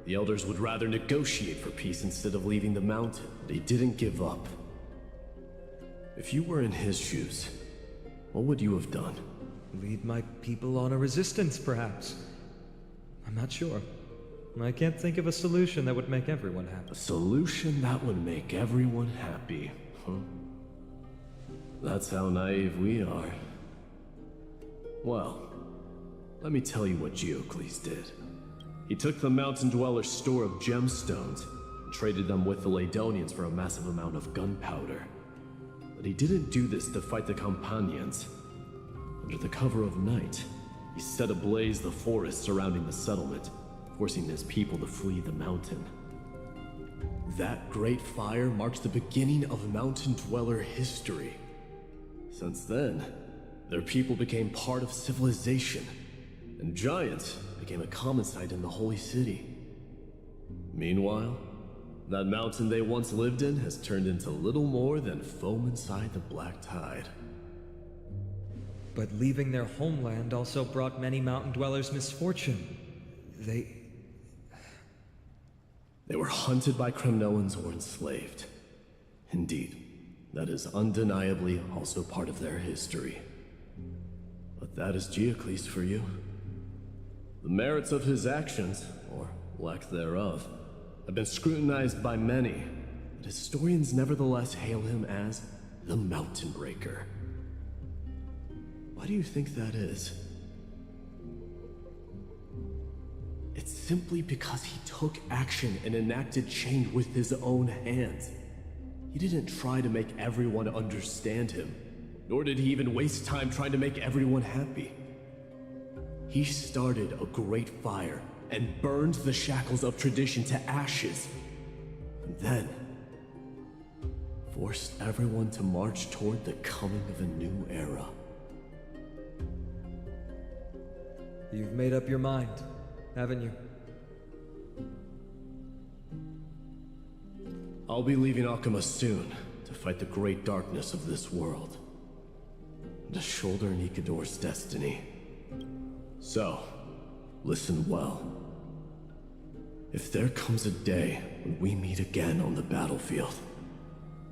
the elders would rather negotiate for peace instead of leaving the mountain. They didn't give up. If you were in his shoes, what would you have done? Lead my people on a resistance, perhaps. I'm not sure. I can't think of a solution that would make everyone happy. A solution that would make everyone happy, huh? That's how naive we are. Well, let me tell you what Geocles did. He took the Mountain Dweller's store of gemstones and traded them with the Ladonians for a massive amount of gunpowder. But he didn't do this to fight the Companions. Under the cover of night, he set ablaze the forest surrounding the settlement, forcing his people to flee the mountain. That great fire marks the beginning of Mountain Dweller history. Since then, their people became part of civilization, and giants became a common sight in the Holy City. Meanwhile, that mountain they once lived in has turned into little more than foam inside the black tide. But leaving their homeland also brought many Mountain Dwellers misfortune. They were hunted by Kremnoans or enslaved. Indeed, that is undeniably also part of their history. But that is Geocles for you. The merits of his actions, or lack thereof, have been scrutinized by many, but historians nevertheless hail him as the Mountain Breaker. Why do you think that is? It's simply because he took action and enacted change with his own hands. He didn't try to make everyone understand him, nor did he even waste time trying to make everyone happy. He started a great fire and burned the shackles of tradition to ashes, and then forced everyone to march toward the coming of a new era. You've made up your mind, haven't you? I'll be leaving Alchema soon to fight the great darkness of this world, to shoulder Nikador's destiny. So, listen well. If there comes a day when we meet again on the battlefield,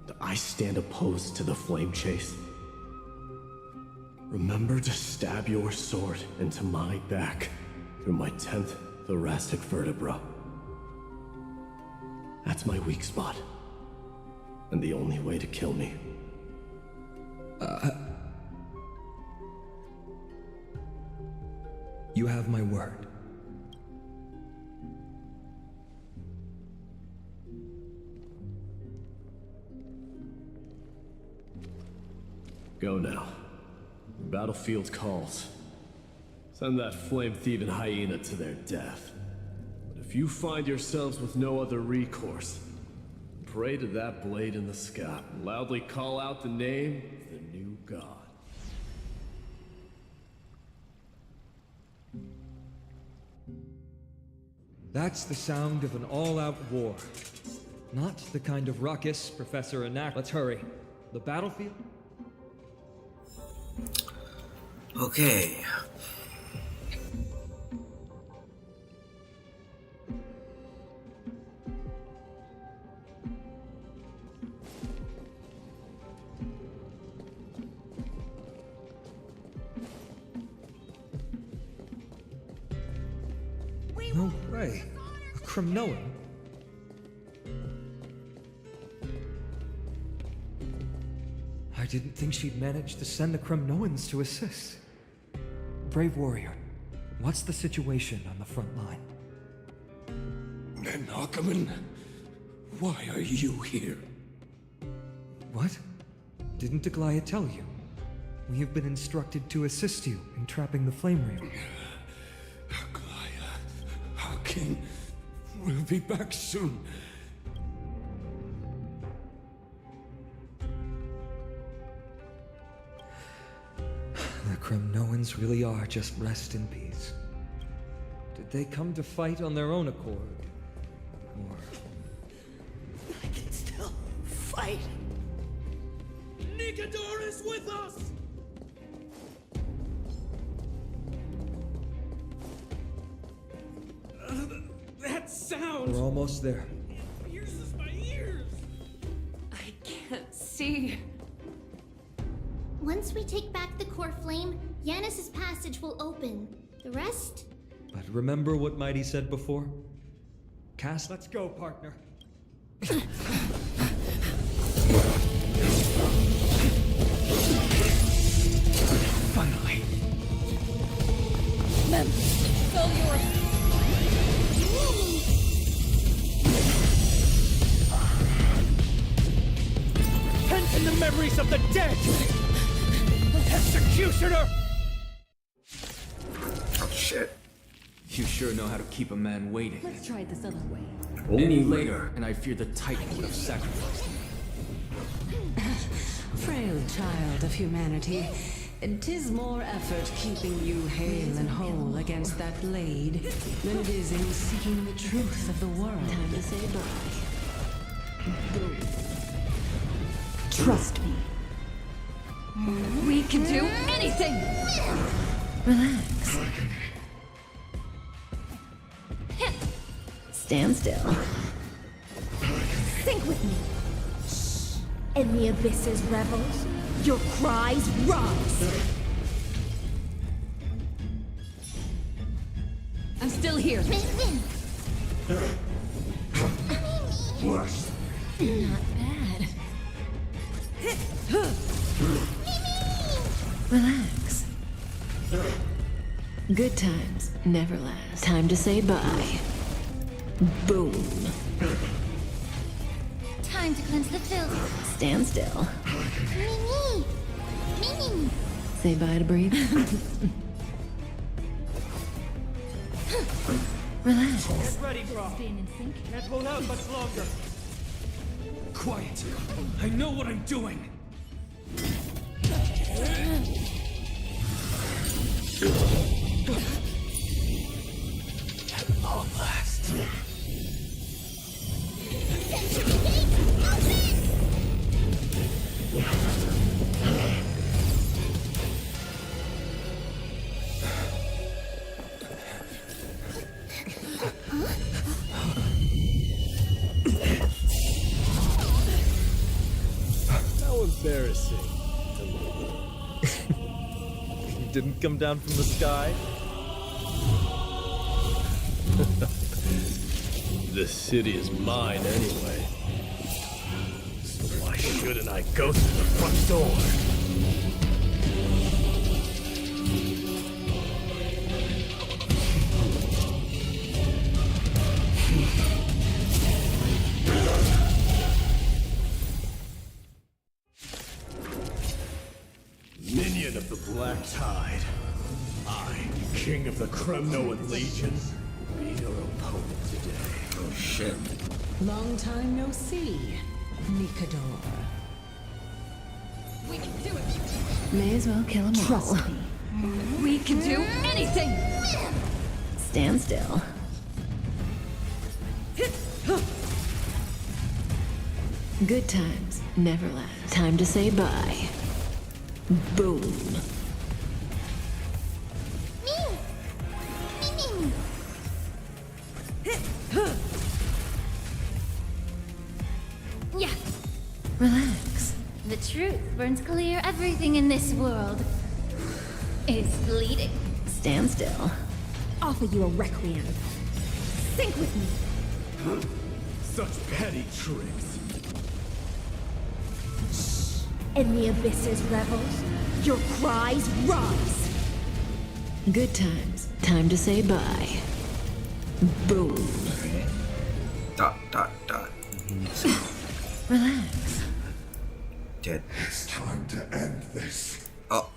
and I stand opposed to the flame chase, remember to stab your sword into my back through my 10th thoracic vertebra. That's my weak spot, and the only way to kill me. You have my word. Go now. The battlefield calls. Send that flame-thieving hyena to their death. But if you find yourselves with no other recourse, pray to that blade in the sky and loudly call out the name of the new god. That's the sound of an all-out war. Not the kind of ruckus Professor enact. Let's hurry. The battlefield? Okay. No way. A Kremnoan? I didn't think she'd manage to send the Kremnoans to assist. Brave warrior, what's the situation on the front line? And Ackerman, why are you here? What? Didn't Aglaya tell you? We have been instructed to assist you in trapping the Flame Raven. Our king will be back soon. The Kremnoans really are just rest in peace. Did they come to fight on their own accord? Or... I can still fight. Nikador is with us! That sound! We're almost there. It pierces my ears! I can't see. Once we take back the core flame, Yanis's passage will open. The rest? But remember what Mighty said before? Cast. Let's go, partner. Finally. Mem, it's all yours. In the memories of the dead! Executioner! Oh shit. You sure know how to keep a man waiting. Let's try it this other way. Any later, and I fear the Titan would have sacrificed me. Frail child of humanity, 'tis more effort keeping you hale and whole against that blade than it is in seeking the truth of the world. Time to say bye. Trust me. We can do anything! Relax. Stand still. Think with me. In the abyss's revels, your cries rise. I'm still here. Not bad. Relax. Good times never last. Time to say bye. Boom. Time to cleanse the filth. Stand still. Mimi! Mimi! Say bye to breathe. Relax. Get ready, bro. Can't hold out much longer. Quiet. I know what I'm doing. At long last. How embarrassing. Didn't come down from the sky? This city is mine anyway. So why shouldn't I go through the front door? Minion of the Black Tide. I, King of the Kremnoan Legion, will be your opponent today. Oh shit. Long time no see, Mikador. We can do it! May as well kill 'em all. Trust me. We can do anything! Stand still. Good times never last. Time to say bye. Boom. Yeah. Relax. The truth burns clear. Everything in this world is bleeding. Stand still. Offer you a requiem. Think with me. Such petty tricks. In the abyss's revels, your cries rise. Good times. Time to say bye. Boom. Dot, dot, dot. Relax. Dead. It's time to end this. Oh.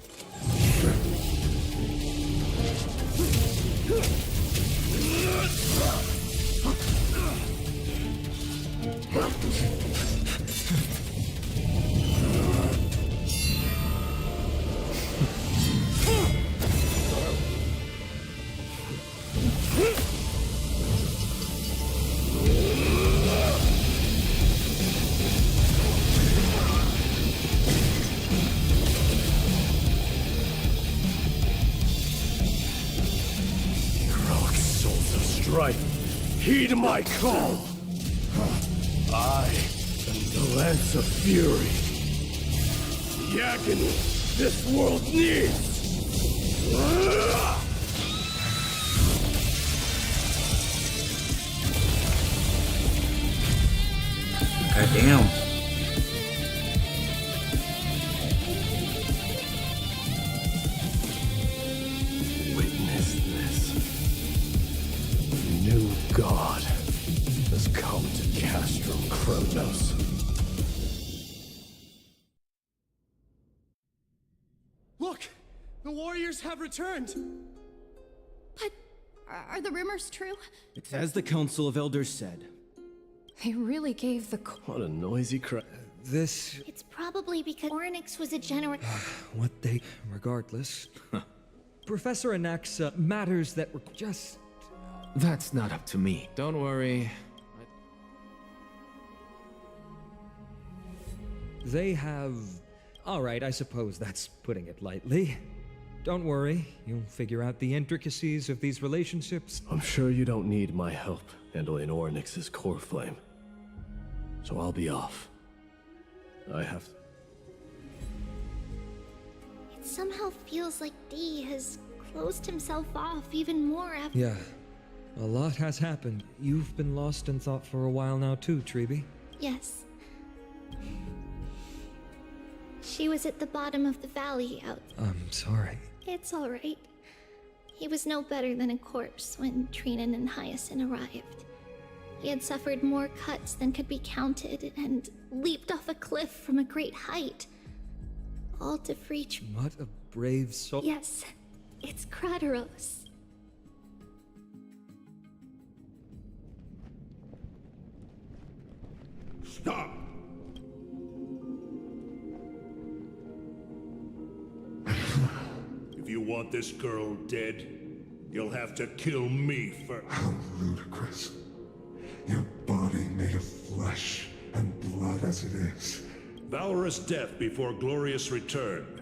Heroic souls of strife, heed my call. I am the Lance of Fury. The agony this world needs. God damn. Witness this. New god has come to Castrum Kronos. Look! The warriors have returned! But are the rumors true? It's as the Council of Elders said. They really gave the What a noisy crowd. This... It's probably because Ornix was a generous... what they... Regardless. Professor Anax, matters that were just... That's not up to me. Don't worry. They have... Alright, I suppose that's putting it lightly. Don't worry, you'll figure out the intricacies of these relationships. I'm sure you don't need my help handling Ornyx's core flame. So I'll be off. I have... It somehow feels like D has closed himself off even more after... Yeah, a lot has happened. You've been lost in thought for a while now too, Treeby. Yes. She was at the bottom of the valley out... I'm sorry. It's alright. He was no better than a corpse when Trinan and Hyacinth arrived. He had suffered more cuts than could be counted and leaped off a cliff from a great height. All to free What a brave soul. Yes, it's Krateros. Stop! If you want this girl dead, you'll have to kill me first. How ludicrous. Your body made of flesh and blood as it is. Valorous death before glorious return.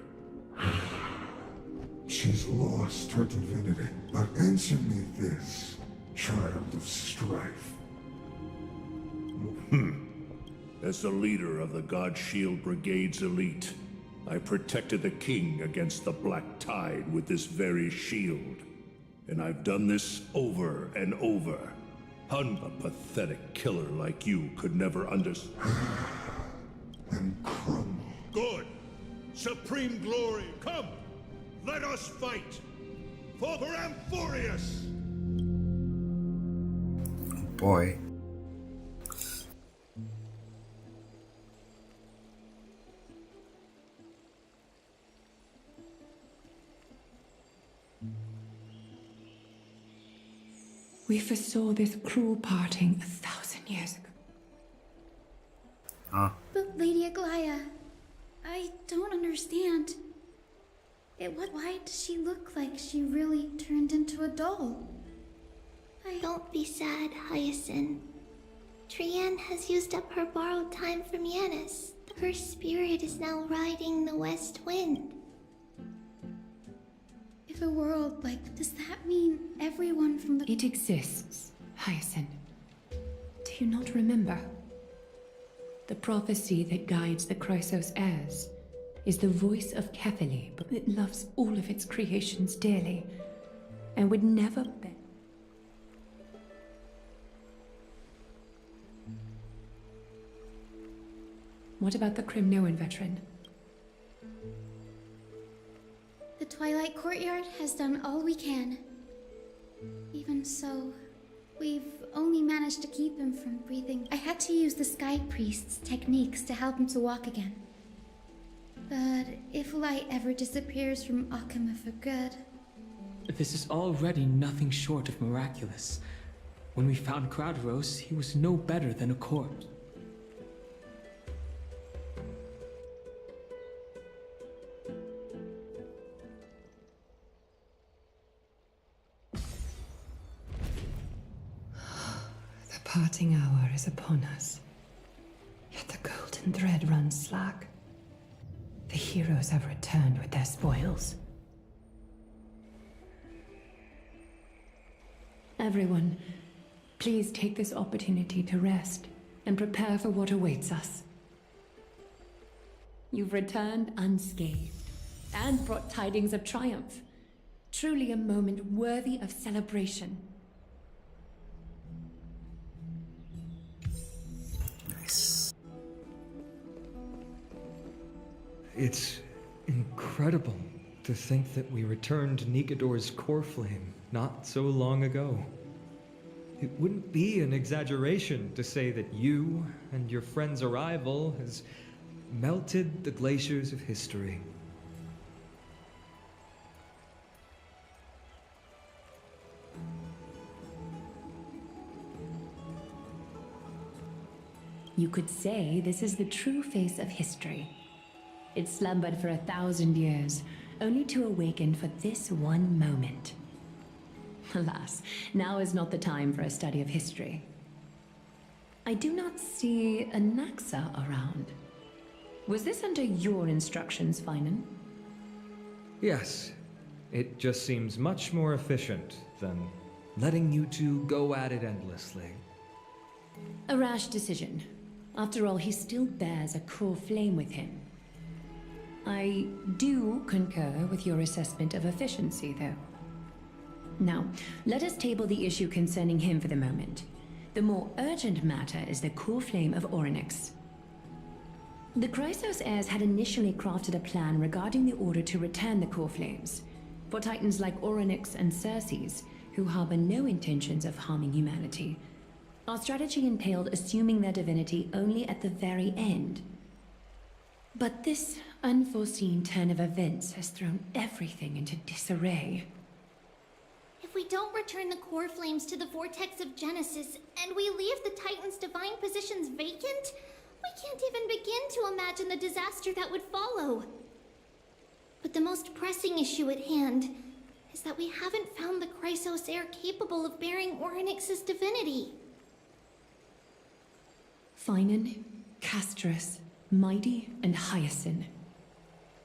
She's lost her divinity. But answer me this, child of strife. As the leader of the God Shield Brigade's elite, I protected the king against the Black Tide with this very shield. And I've done this over and over. A pathetic killer like you could never understand. And crumble. Good. Supreme glory, come! Let us fight! For Amphoreus! Oh boy. We foresaw this cruel parting 1,000 years ago. But Lady Aglaya, I don't understand. Why does she look like she really turned into a doll? Don't be sad, Hyacinth. Trian has used up her borrowed time from Yanis. Her spirit is now riding the west wind. If a world does that mean everyone from the... It exists, Hyacinth. Do you not remember? The prophecy that guides the Chrysos heirs is the voice of Kethely, but it loves all of its creations dearly, and would never bend. What about the Crimnoan veteran? The Twilight Courtyard has done all we can. Even so, we've only managed to keep him from breathing. I had to use the Sky Priest's techniques to help him to walk again. But if light ever disappears from Akama for good... This is already nothing short of miraculous. When we found Krateros, he was no better than a corpse. The parting hour is upon us. Yet the golden thread runs slack. The heroes have returned with their spoils. Everyone, please take this opportunity to rest and prepare for what awaits us. You've returned unscathed and brought tidings of triumph. Truly a moment worthy of celebration. Nice. It's incredible to think that we returned Nigador's core flame not so long ago. It wouldn't be an exaggeration to say that you and your friend's arrival has melted the glaciers of history. You could say this is the true face of history. It slumbered for 1,000 years, only to awaken for this one moment. Alas, now is not the time for a study of history. I do not see a Naxa around. Was this under your instructions, Finan? Yes, it just seems much more efficient than letting you two go at it endlessly. A rash decision. After all, he still bears a core flame with him. I do concur with your assessment of efficiency, though. Now, let us table the issue concerning him for the moment. The more urgent matter is the core flame of Orynyx. The Chrysos heirs had initially crafted a plan regarding the order to return the core flames. For titans like Orynyx and Circes, who harbor no intentions of harming humanity, our strategy entailed assuming their divinity only at the very end. But this unforeseen turn of events has thrown everything into disarray. If we don't return the core flames to the vortex of Genesis, and we leave the Titan's divine positions vacant, we can't even begin to imagine the disaster that would follow. But the most pressing issue at hand is that we haven't found the Chrysos heir capable of bearing Orynyx's divinity. Finan, Castrus, Mighty, and Hyacinth.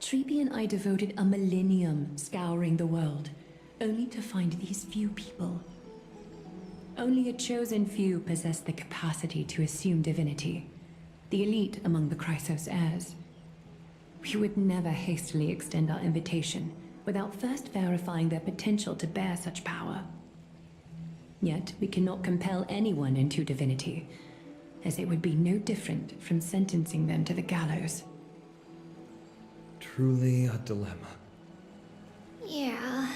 Treepy and I devoted a millennium scouring the world, only to find these few people. Only a chosen few possess the capacity to assume divinity, the elite among the Chrysos heirs. We would never hastily extend our invitation without first verifying their potential to bear such power. Yet we cannot compel anyone into divinity, as it would be no different from sentencing them to the gallows. Truly a dilemma. Yeah.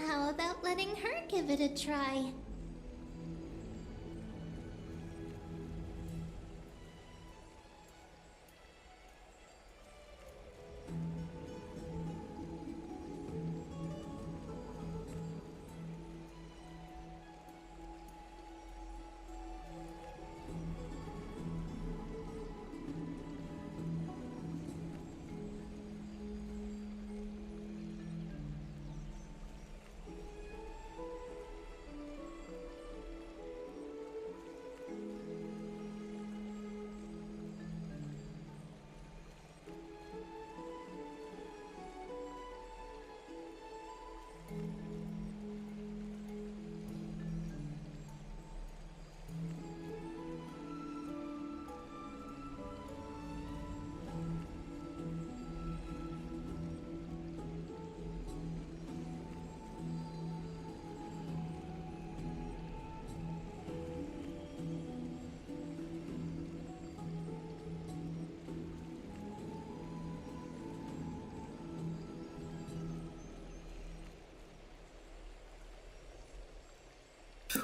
How about letting her give it a try?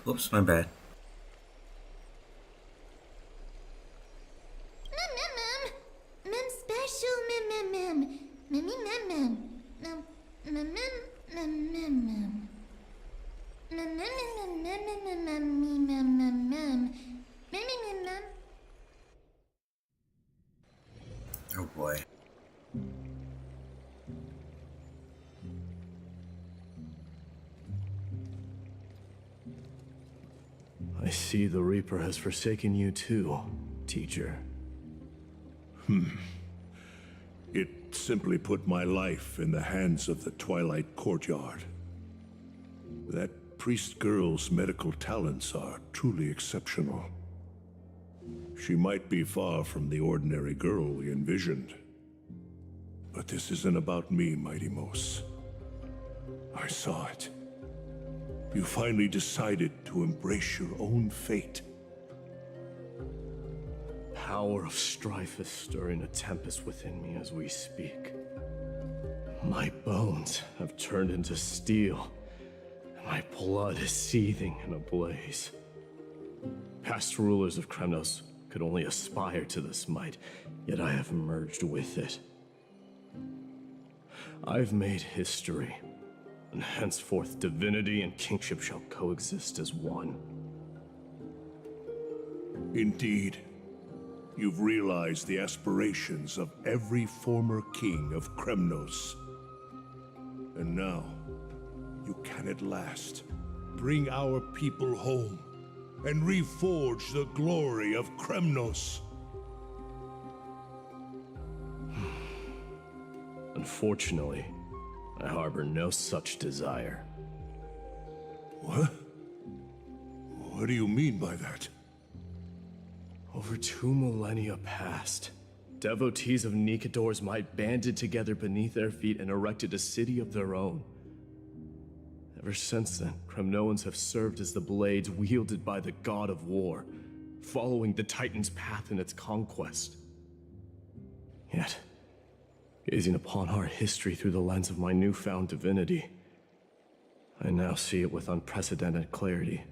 Oops, my bad. Mem special mem. Mem. Oh boy. I see the Reaper has forsaken you too, teacher. It simply put my life in the hands of the Twilight Courtyard. That priest girl's medical talents are truly exceptional. She might be far from the ordinary girl we envisioned. But this isn't about me, Mighty Mos. I saw it. You finally decided to embrace your own fate. power of strife is stirring a tempest within me as we speak. My bones have turned into steel, and my blood is seething in a blaze. Past rulers of Kremnos could only aspire to this might, yet I have merged with it. I've made history, and henceforth divinity and kingship shall coexist as one. Indeed, you've realized the aspirations of every former king of Kremnos. And now, you can at last bring our people home and reforge the glory of Kremnos. Unfortunately, I harbor no such desire. What? What do you mean by that? Over 2 millennia past, devotees of Nikador's might banded together beneath their feet and erected a city of their own. Ever since then, Kremnoans have served as the blades wielded by the god of war, following the Titan's path in its conquest. Yet, gazing upon our history through the lens of my newfound divinity, I now see it with unprecedented clarity.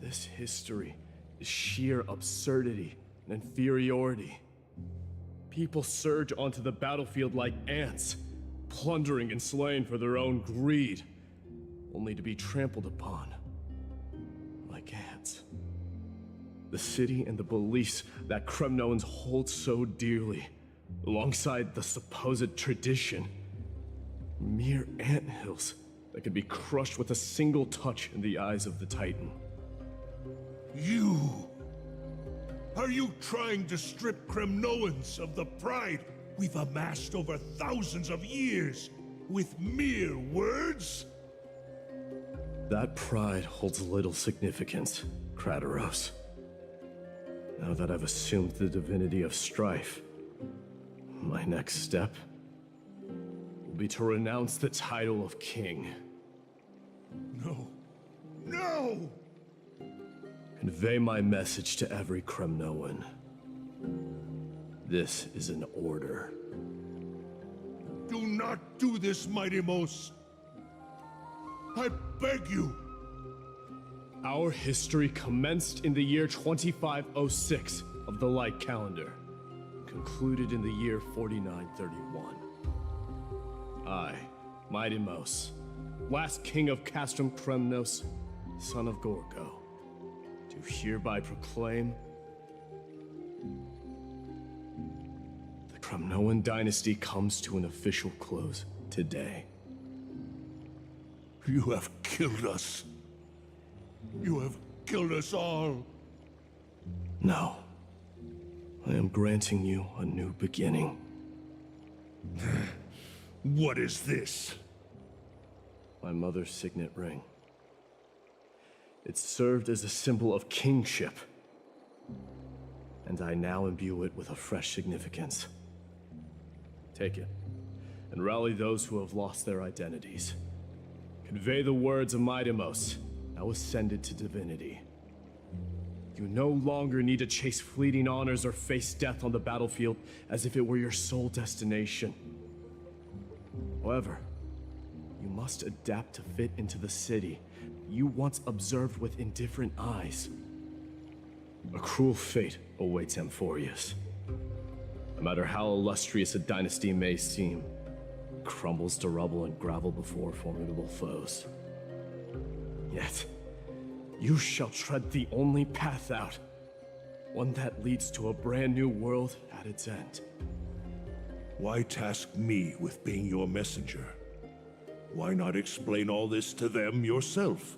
This history is sheer absurdity and inferiority. People surge onto the battlefield like ants, plundering and slaying for their own greed, only to be trampled upon like ants. The city and the beliefs that Kremnoans hold so dearly, alongside the supposed tradition, mere anthills that could be crushed with a single touch in the eyes of the Titan. You! Are you trying to strip Kremnoans of the pride we've amassed over thousands of years with mere words? That pride holds little significance, Krateros. Now that I've assumed the divinity of strife, my next step will be to renounce the title of king. No. No! Convey my message to every Kremnoan. This is an order. Do not do this, Mighty Mos. I beg you. Our history commenced in the year 2506 of the Light Calendar, concluded in the year 4931. I, Mighty Mos, last king of Castrum Kremnos, son of Gorgo, do hereby proclaim the Kremnoan dynasty comes to an official close today. You have killed us. You have killed us all. No. I am granting you a new beginning. What is this? My mother's signet ring. It served as a symbol of kingship, and I now imbue it with a fresh significance. Take it, and rally those who have lost their identities. Convey the words of Mighty Mos, now ascended to divinity. You no longer need to chase fleeting honors or face death on the battlefield as if it were your sole destination. However, you must adapt to fit into the city you once observed with indifferent eyes. A cruel fate awaits Amphoreus. No matter how illustrious a dynasty may seem, it crumbles to rubble and gravel before formidable foes. Yet, you shall tread the only path out, one that leads to a brand new world at its end. Why task me with being your messenger? Why not explain all this to them yourself?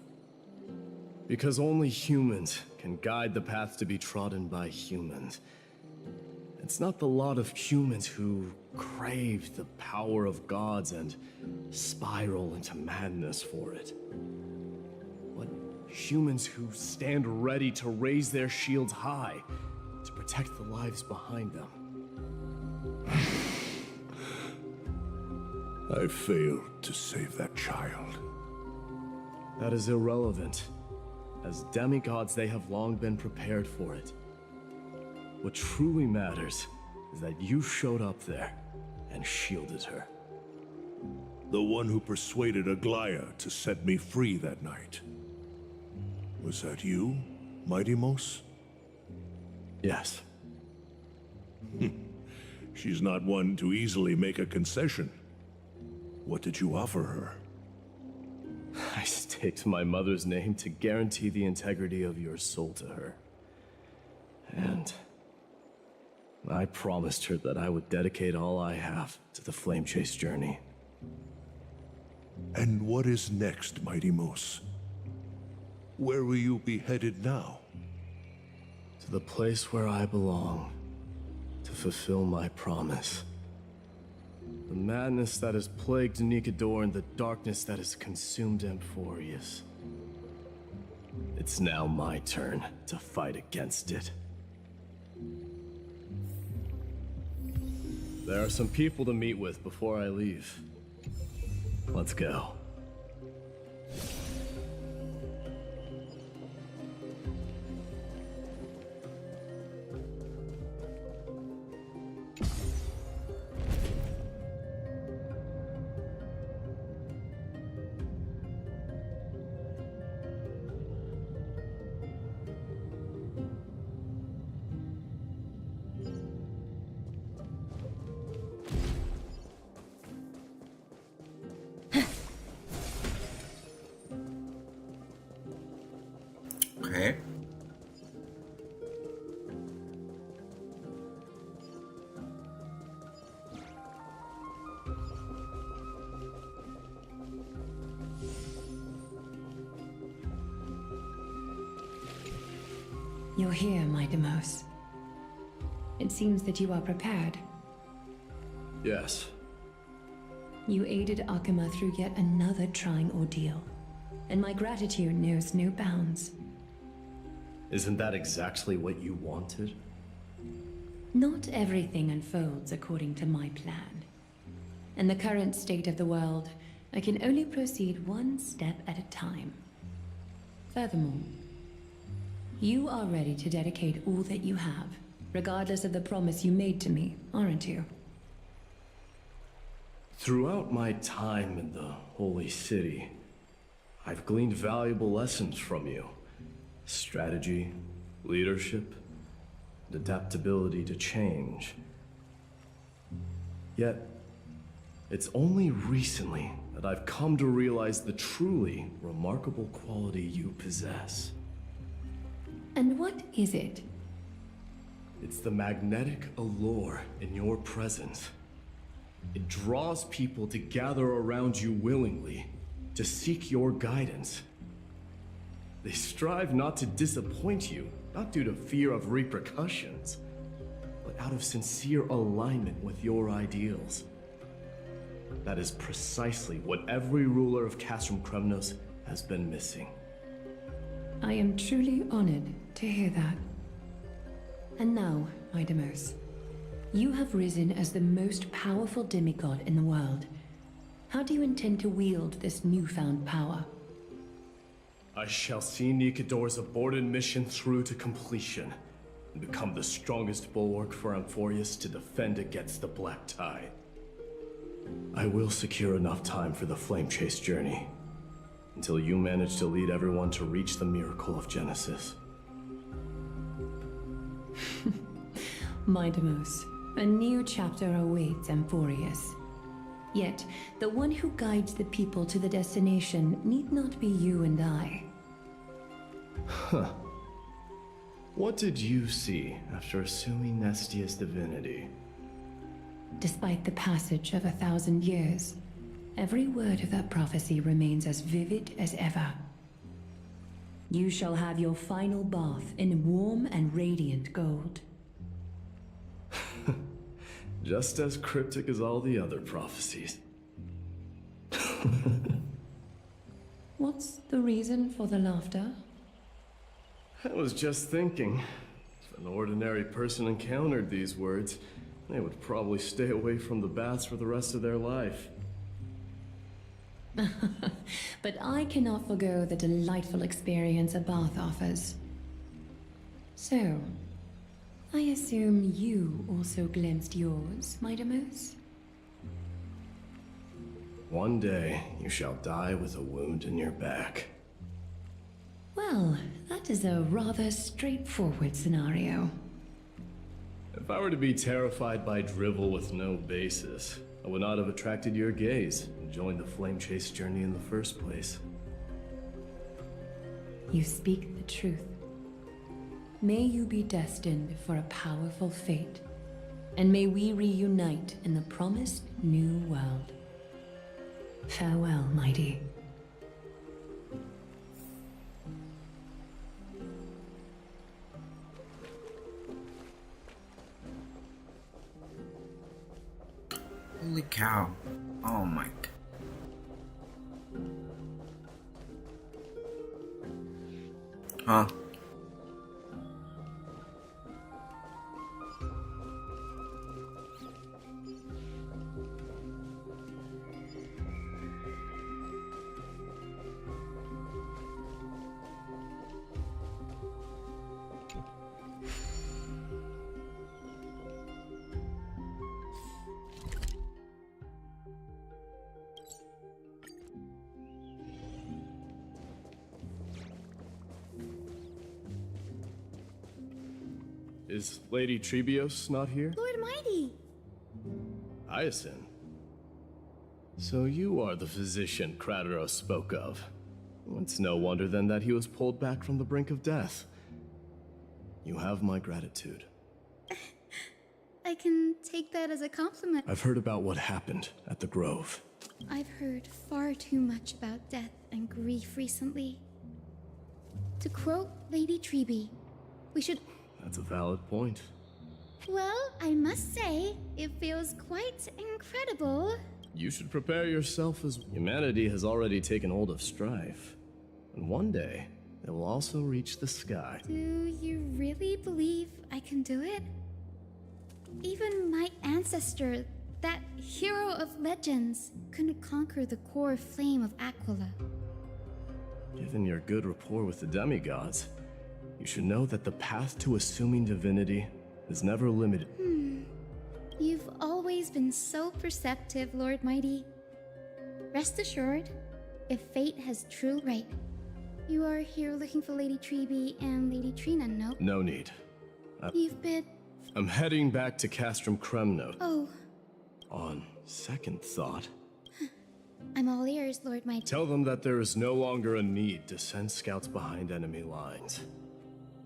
Because only humans can guide the path to be trodden by humans. It's not the lot of humans who crave the power of gods and spiral into madness for it. But humans who stand ready to raise their shields high to protect the lives behind them. I failed to save that child. That is irrelevant. As demigods, they have long been prepared for it. What truly matters is that you showed up there and shielded her. The one who persuaded Aglaya to set me free that night. Was that you, Mighty Mos? Yes. She's not one to easily make a concession. What did you offer her? I staked my mother's name to guarantee the integrity of your soul to her. And I promised her that I would dedicate all I have to the Flame Chase journey. And what is next, Mighty Mos? Where will you be headed now? To the place where I belong, to fulfill my promise. The madness that has plagued Nikador and the darkness that has consumed Amphoreus. It's now my turn to fight against it. There are some people to meet with before I leave. Let's go. Okay. You're here, my Demos. It seems that you are prepared. Yes. You aided Akuma through yet another trying ordeal, and my gratitude knows no bounds. Isn't that exactly what you wanted? Not everything unfolds according to my plan. In the current state of the world, I can only proceed one step at a time. Furthermore, you are ready to dedicate all that you have, regardless of the promise you made to me, aren't you? Throughout my time in the Holy City, I've gleaned valuable lessons from you. Strategy, leadership, and adaptability to change. Yet, it's only recently that I've come to realize the truly remarkable quality you possess. And what is it? It's the magnetic allure in your presence. It draws people to gather around you willingly, to seek your guidance. They strive not to disappoint you, not due to fear of repercussions, but out of sincere alignment with your ideals. That is precisely what every ruler of Castrum Kremnos has been missing. I am truly honored to hear that. And now, my Demos, you have risen as the most powerful demigod in the world. How do you intend to wield this newfound power? I shall see Nikador's aborted mission through to completion, and become the strongest bulwark for Amphoreus to defend against the Black Tide. I will secure enough time for the Flame Chase journey, until you manage to lead everyone to reach the miracle of Genesis. My Demos, a new chapter awaits Amphoreus. Yet, the one who guides the people to the destination need not be you and I. Huh. What did you see after assuming Nestia's divinity? Despite the passage of 1,000 years, every word of that prophecy remains as vivid as ever. You shall have your final bath in warm and radiant gold. Just as cryptic as all the other prophecies. What's the reason for the laughter? I was just thinking, if an ordinary person encountered these words, they would probably stay away from the baths for the rest of their life. But I cannot forgo the delightful experience a bath offers. So, I assume you also glimpsed yours, Mightimos? One day, you shall die with a wound in your back. Well, that is a rather straightforward scenario. If I were to be terrified by drivel with no basis, I would not have attracted your gaze and joined the flame chase journey in the first place. You speak the truth. May you be destined for a powerful fate, and may we reunite in the promised new world. Farewell, mighty. Holy cow. Oh my. Huh? Is Lady Trebios not here? Lord Mighty! Hyacinth. So you are the physician Krateros spoke of. It's no wonder then that he was pulled back from the brink of death. You have my gratitude. I can take that as a compliment. I've heard about what happened at the Grove. I've heard far too much about death and grief recently. To quote Lady Treeby, we should... That's a valid point. Well, I must say, it feels quite incredible. You should prepare yourself, as humanity has already taken hold of strife. And one day, it will also reach the sky. Do you really believe I can do it? Even my ancestor, that hero of legends, couldn't conquer the core flame of Aquila. Given your good rapport with the demigods, you should know that the path to assuming divinity is never limited. You've always been so perceptive, Lord Mighty. Rest assured, if fate has true right, you are here looking for Lady Treeby and Lady Trina, no? No need. You've been... I'm heading back to Castrum Kremno. Oh. On second thought, I'm all ears, Lord Mighty. tell them that there is no longer a need to send scouts behind enemy lines.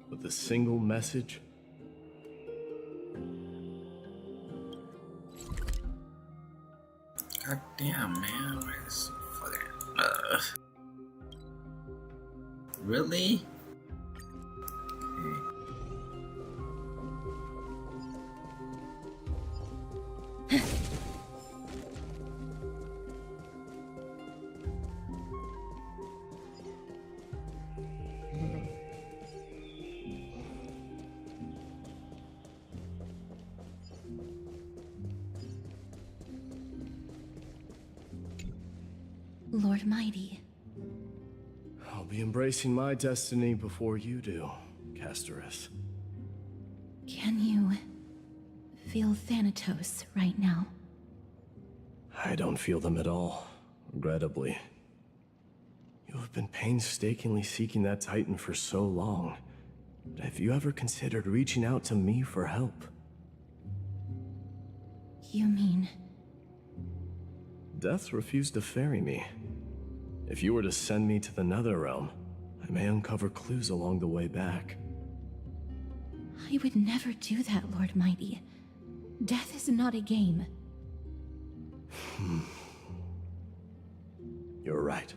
With a single message, God damn, man. Why is this so fucking... Really? Okay. Lord Mighty. I'll be embracing my destiny before you do, Castorus. Can you feel Thanatos right now? I don't feel them at all, regrettably. You have been painstakingly seeking that Titan for so long. But have you ever considered reaching out to me for help? You mean... Death refused to ferry me. If you were to send me to the Netherrealm, I may uncover clues along the way back. I would never do that, Lord Mighty. Death is not a game. You're right.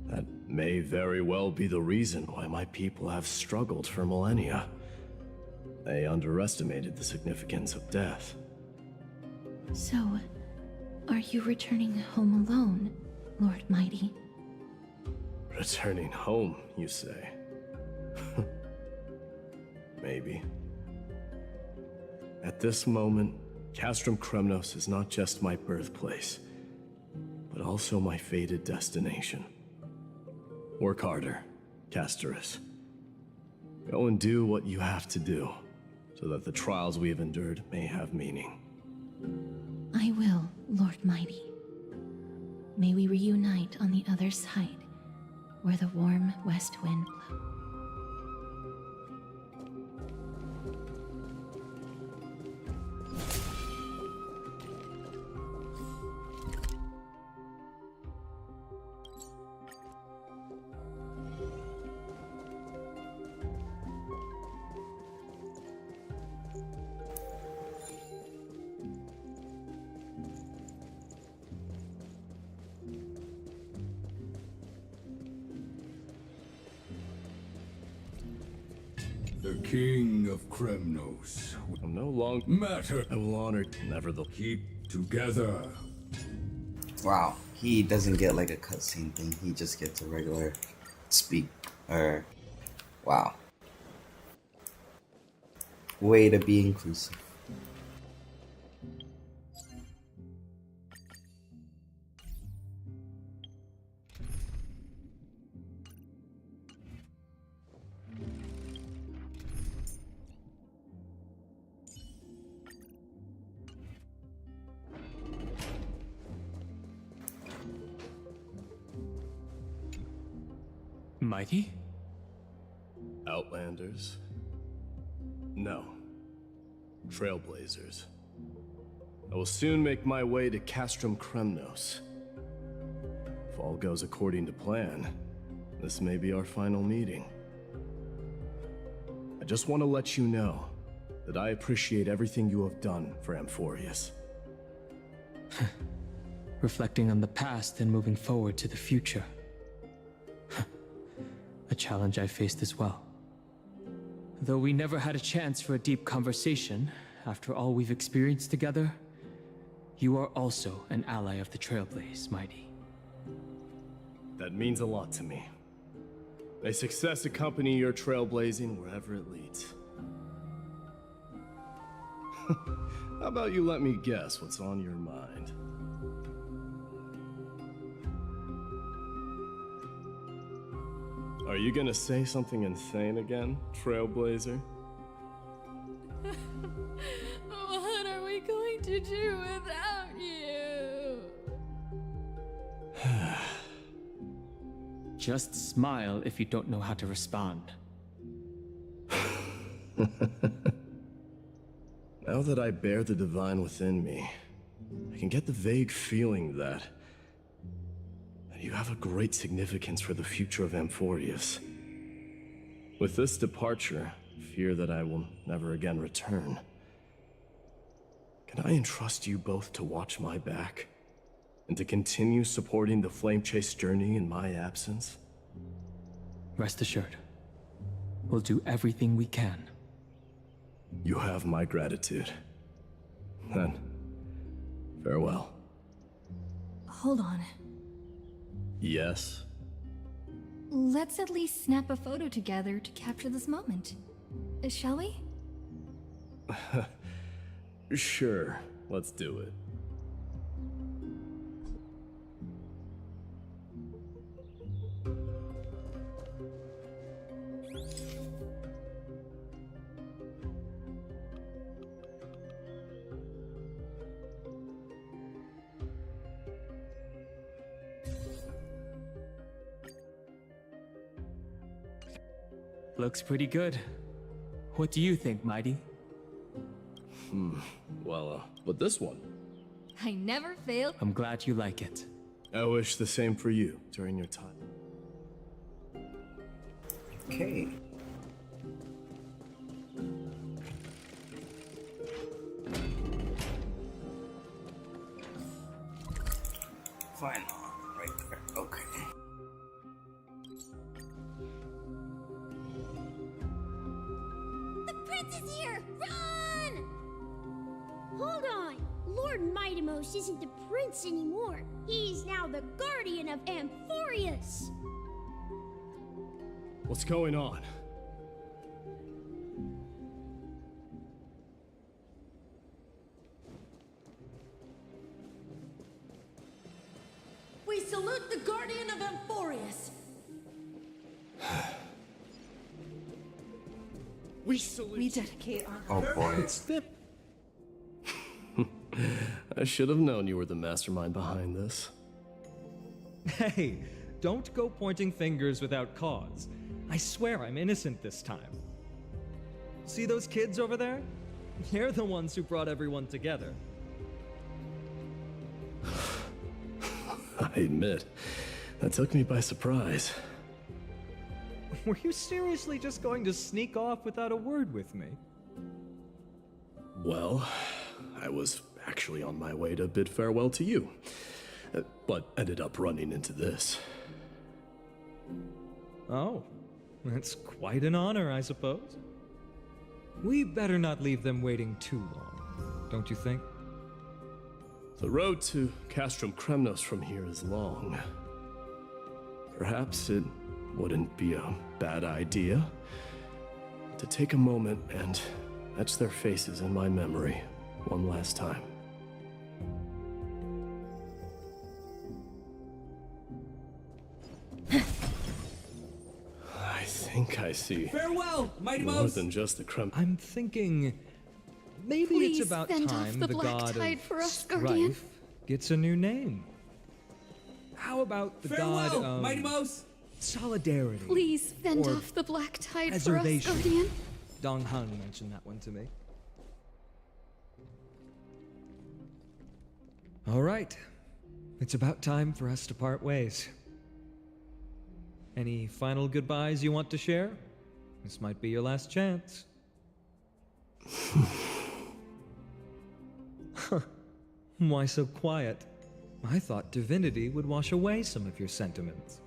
That may very well be the reason why my people have struggled for millennia. They underestimated the significance of death. So, are you returning home alone, Lord Mighty? Returning home, you say? Maybe. At this moment, Castrum Kremnos is not just my birthplace, but also my fated destination. Work harder, Castorus. Go and do what you have to do, so that the trials we have endured may have meaning. I will, Lord Mighty. May we reunite on the other side, where the warm west wind blows. The King of Kremnos. I'm no longer matter. I will honor never the Keep together. Wow, he doesn't get like a cutscene thing. He just gets a regular speak. Or wow, way to be inclusive. Mighty? Outlanders? No. Trailblazers. I will soon make my way to Castrum Kremnos. If all goes according to plan, this may be our final meeting. I just want to let you know that I appreciate everything you have done for Amphoreus. Reflecting on the past and moving forward to the future. A challenge I faced as well. Though we never had a chance for a deep conversation, after all we've experienced together, you are also an ally of the Trailblaze, Mighty. That means a lot to me. May success accompany your trailblazing wherever it leads. How about you let me guess what's on your mind? Are you gonna say something insane again, Trailblazer? What are we going to do without you? Just smile if you don't know how to respond. Now that I bear the divine within me, I can get the vague feeling that you have a great significance for the future of Amphoreus. With this departure, I fear that I will never again return. Can I entrust you both to watch my back? And to continue supporting the Flame Chase journey in my absence? Rest assured, we'll do everything we can. You have my gratitude. Then, farewell. Hold on. Yes? Let's at least snap a photo together to capture this moment. Shall we? Sure, let's do it. Looks pretty good. What do you think, Mighty? Well, but this one? I never fail. I'm glad you like it. I wish the same for you during your time. Okay. Fine. Right there. Okay. The prince is here! Run! Hold on! Lord Mightimos isn't the prince anymore. He's now the guardian of Amphoreus. What's going on? We salute the guardian of Amphoreus. We salute. We dedicate our. Oh boy. I should have known you were the mastermind behind this. Hey, don't go pointing fingers without cause. I swear I'm innocent this time. See those kids over there? They're the ones who brought everyone together. I admit, that took me by surprise. Were you seriously just going to sneak off without a word with me? Well, I was actually on my way to bid farewell to you, but ended up running into this. Oh, that's quite an honor, I suppose. We better not leave them waiting too long, don't you think? The road to Castrum Kremnos from here is long. Perhaps it wouldn't be a bad idea to take a moment and etch their faces in my memory one last time. I think I see Farewell, Mighty more Mouse! than just the Krem. I'm thinking maybe Please it's about fend time off the the black god tide of for us, Guardian. strife gets a new name. How about the god Farewell, of Mighty Mouse! solidarity? Please fend or off the black tide for us, preservation? Guardian. Dong Hung mentioned that one to me. All right. It's about time for us to part ways. Any final goodbyes you want to share? This might be your last chance. Why so quiet? I thought divinity would wash away some of your sentiments.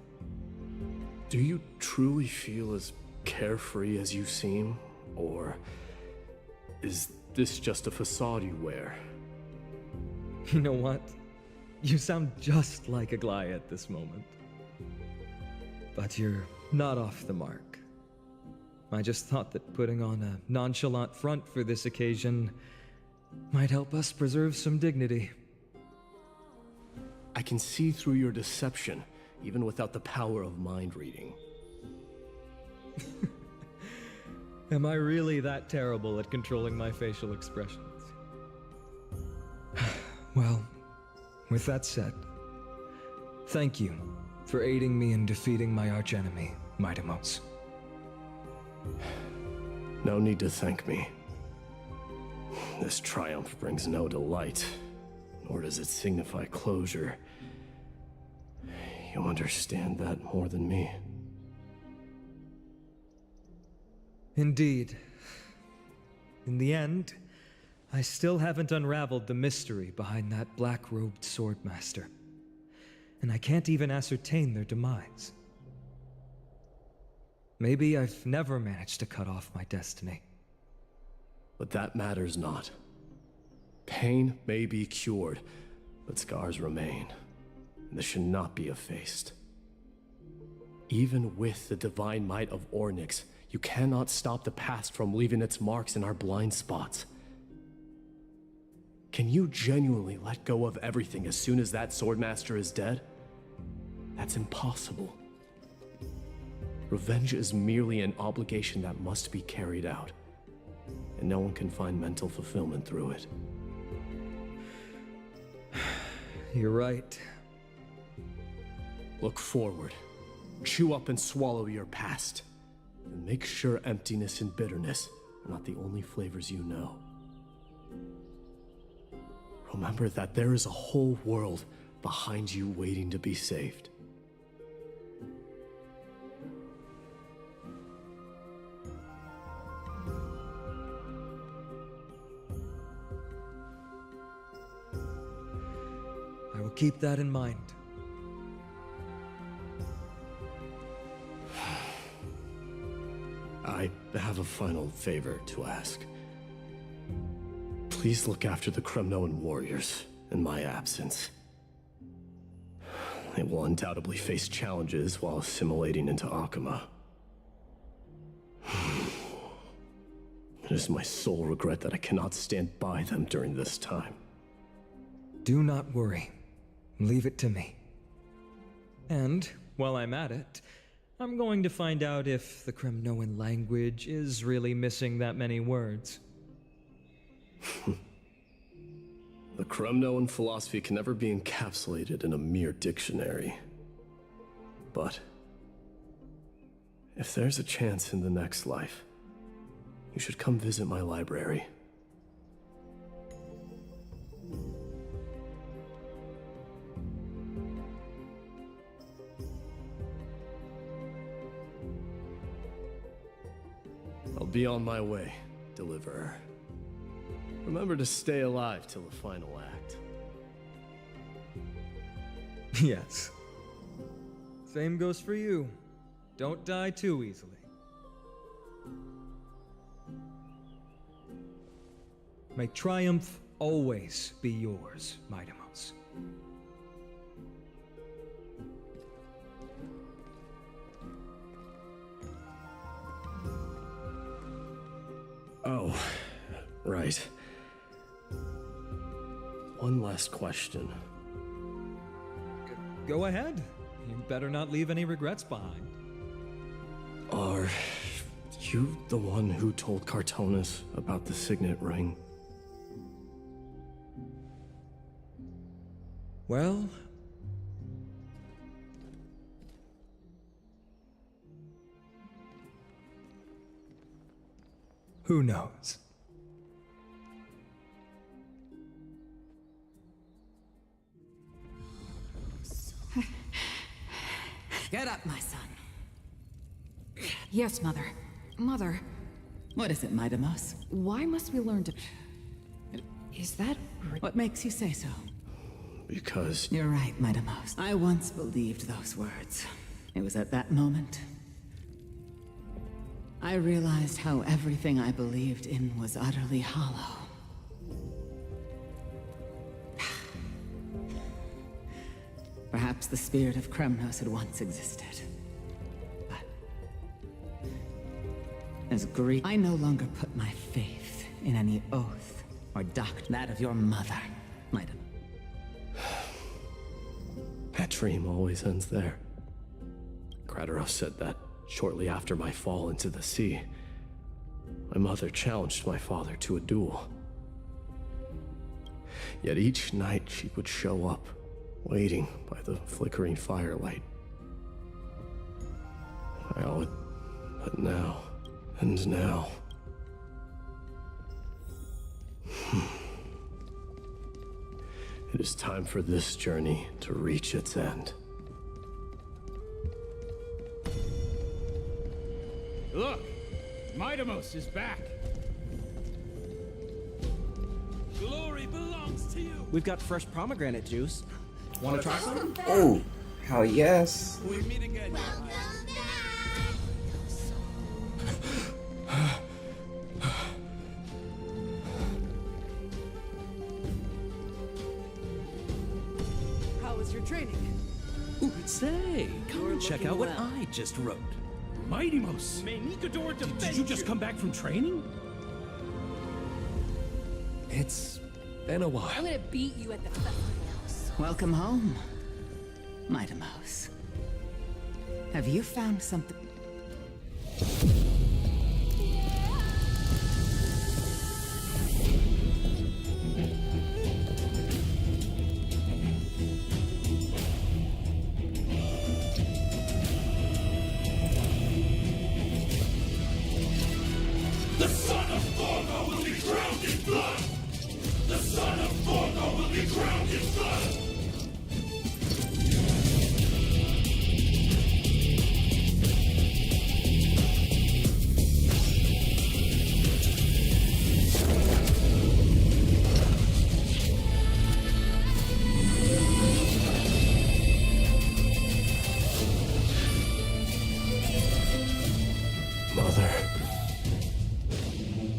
Do you truly feel as carefree as you seem? Or is this just a facade you wear? You know what? You sound just like Aglaia at this moment. But you're not off the mark. I just thought that putting on a nonchalant front for this occasion might help us preserve some dignity. I can see through your deception, even without the power of mind reading. Am I really that terrible at controlling my facial expressions? Well, with that said, thank you for aiding me in defeating my archenemy, Mightimos. No need to thank me. This triumph brings no delight, nor does it signify closure. You understand that more than me. Indeed. In the end, I still haven't unraveled the mystery behind that black-robed swordmaster. And I can't even ascertain their demise. Maybe I've never managed to cut off my destiny. But that matters not. Pain may be cured, but scars remain. And this should not be effaced. Even with the divine might of Ornyx, you cannot stop the past from leaving its marks in our blind spots. Can you genuinely let go of everything as soon as that swordmaster is dead? That's impossible. Revenge is merely an obligation that must be carried out, and no one can find mental fulfillment through it. You're right. Look forward. Chew up and swallow your past. And make sure emptiness and bitterness are not the only flavors you know. Remember that there is a whole world behind you waiting to be saved. I will keep that in mind. I have a final favor to ask. Please look after the Kremnoan warriors in my absence. They will undoubtedly face challenges while assimilating into Akama. It is my sole regret that I cannot stand by them during this time. Do not worry. Leave it to me. And, while I'm at it, I'm going to find out if the Kremnoan language is really missing that many words. The Kremnoan philosophy can never be encapsulated in a mere dictionary. But if there's a chance in the next life, you should come visit my library. I'll be on my way, Deliverer. Remember to stay alive till the final act. Yes. Same goes for you. Don't die too easily. May triumph always be yours, Mightimos. Oh, right. One last question. Go ahead. You better not leave any regrets behind. Are you the one who told Cartonis about the signet ring? Well, who knows? Get up, my son. Yes, Mother. Mother. What is it, Mightimos? Why must we learn to... Is that... What makes you say so? Because... You're right, Mightimos. I once believed those words. It was at that moment I realized how everything I believed in was utterly hollow. Perhaps the spirit of Kremnos had once existed. But as Greek, I no longer put my faith in any oath or doctrine. That of your mother, Mightimos. That dream always ends there. Krateros said that shortly after my fall into the sea. My mother challenged my father to a duel. Yet each night she would show up, waiting by the flickering firelight. But now, and now... It is time for this journey to reach its end. Look! Mightimos is back! Glory belongs to you! We've got fresh pomegranate juice. Want to try some? Oh, hell yes. We meet again. How was your training? Ooh, say, come and check out what I just wrote. Mightimos! Did you just come back from training? It's been a while. I'm gonna beat you at the festival. Welcome home, Mightimos. Have you found something? The son of Thorgo will be drowned in blood! The son of Thorgo will be drowned in blood! Mother,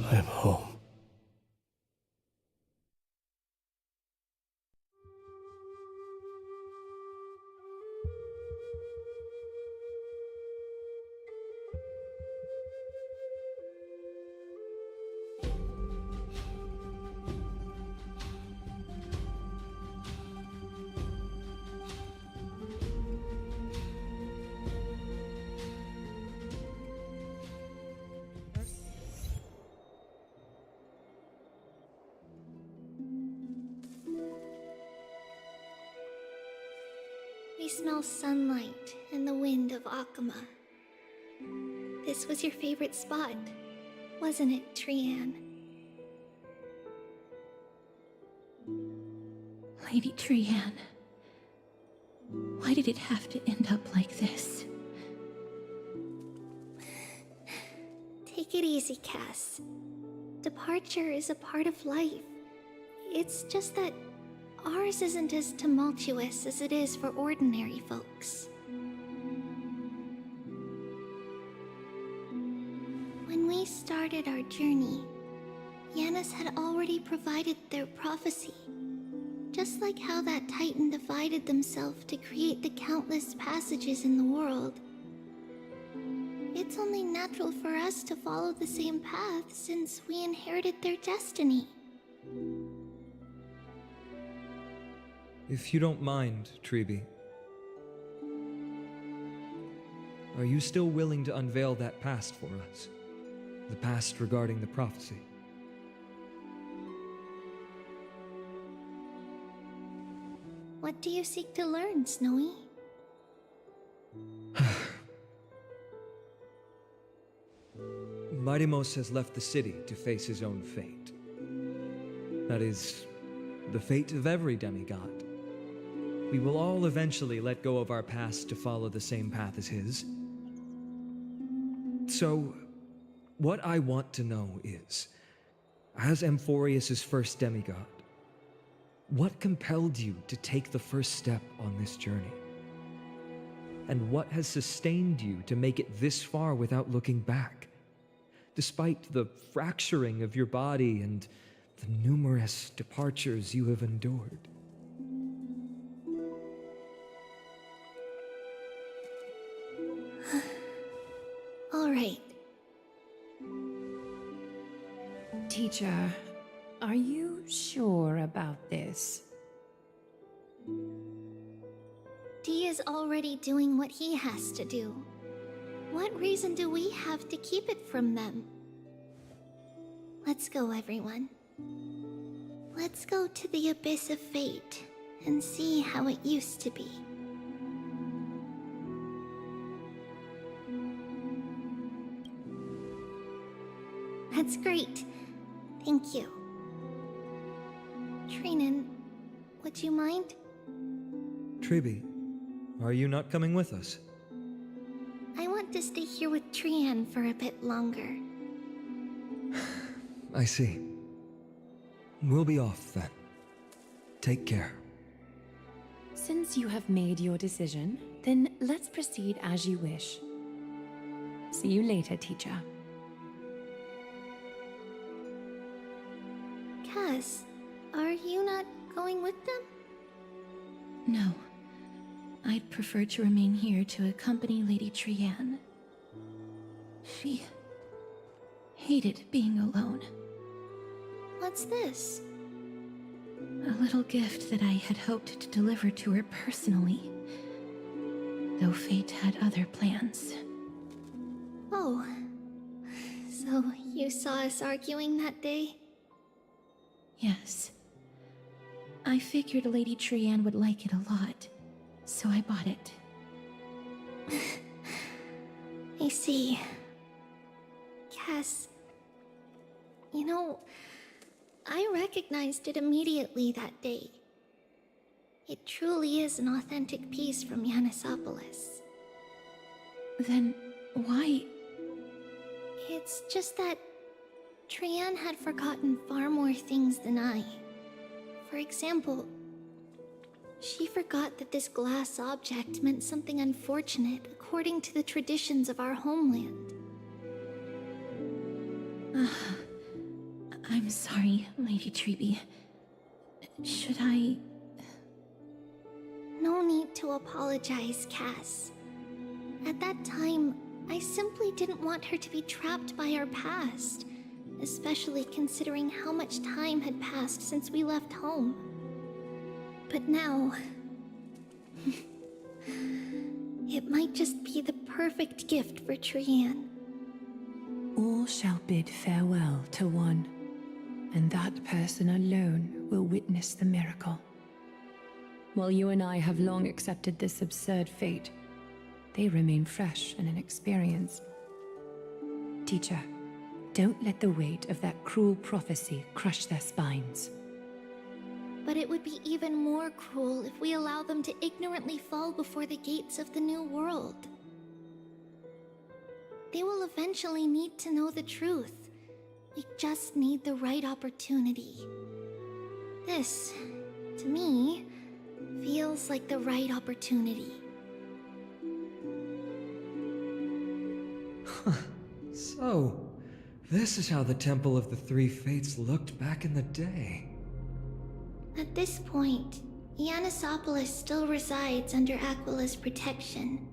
I am home. smell sunlight and the wind of Akama. This was your favorite spot, wasn't it, Trian? Lady Trian, why did it have to end up like this? Take it easy, Cass. Departure is a part of life. It's just that ours isn't as tumultuous as it is for ordinary folks. When we started our journey, Yanis had already provided their prophecy. Just like how that Titan divided themselves to create the countless passages in the world. It's only natural for us to follow the same path since we inherited their destiny. If you don't mind, Treeby, are you still willing to unveil that past for us? The past regarding the prophecy? What do you seek to learn, Snowy? Mighty-Mos has left the city to face his own fate. That is, the fate of every demigod. We will all eventually let go of our past to follow the same path as his. So, what I want to know is, as Amphoreus' first demigod, what compelled you to take the first step on this journey? And what has sustained you to make it this far without looking back? Despite the fracturing of your body and the numerous departures you have endured. All right. Teacher, are you sure about this? Dee is already doing what he has to do. What reason do we have to keep it from them? Let's go, everyone. Let's go to the Abyss of Fate and see how it used to be. That's great. Thank you. Trinan, would you mind? Treeby, are you not coming with us? I want to stay here with Trian for a bit longer. I see. We'll be off then. Take care. Since you have made your decision, then let's proceed as you wish. See you later, teacher. Cass, are you not going with them? No. I'd prefer to remain here to accompany Lady Trian. She hated being alone. What's this? A little gift that I had hoped to deliver to her personally, though fate had other plans. Oh. So you saw us arguing that day? Yes. I figured Lady Trian would like it a lot, so I bought it. I see. Cass, you know, I recognized it immediately that day. It truly is an authentic piece from Yanisopolis. Then why? It's just that Trian had forgotten far more things than I. For example, she forgot that this glass object meant something unfortunate according to the traditions of our homeland. I'm sorry, Lady Treeby. Should I... No need to apologize, Cass. At that time, I simply didn't want her to be trapped by our past, especially considering how much time had passed since we left home. But now... it might just be the perfect gift for Trian. All shall bid farewell to one, and that person alone will witness the miracle. While you and I have long accepted this absurd fate, they remain fresh and inexperienced. Teacher, don't let the weight of that cruel prophecy crush their spines. But it would be even more cruel if we allow them to ignorantly fall before the gates of the new world. They will eventually need to know the truth. We just need the right opportunity. This, to me, feels like the right opportunity. So, this is how the Temple of the Three Fates looked back in the day. At this point, Yannisopolis still resides under Aquila's protection,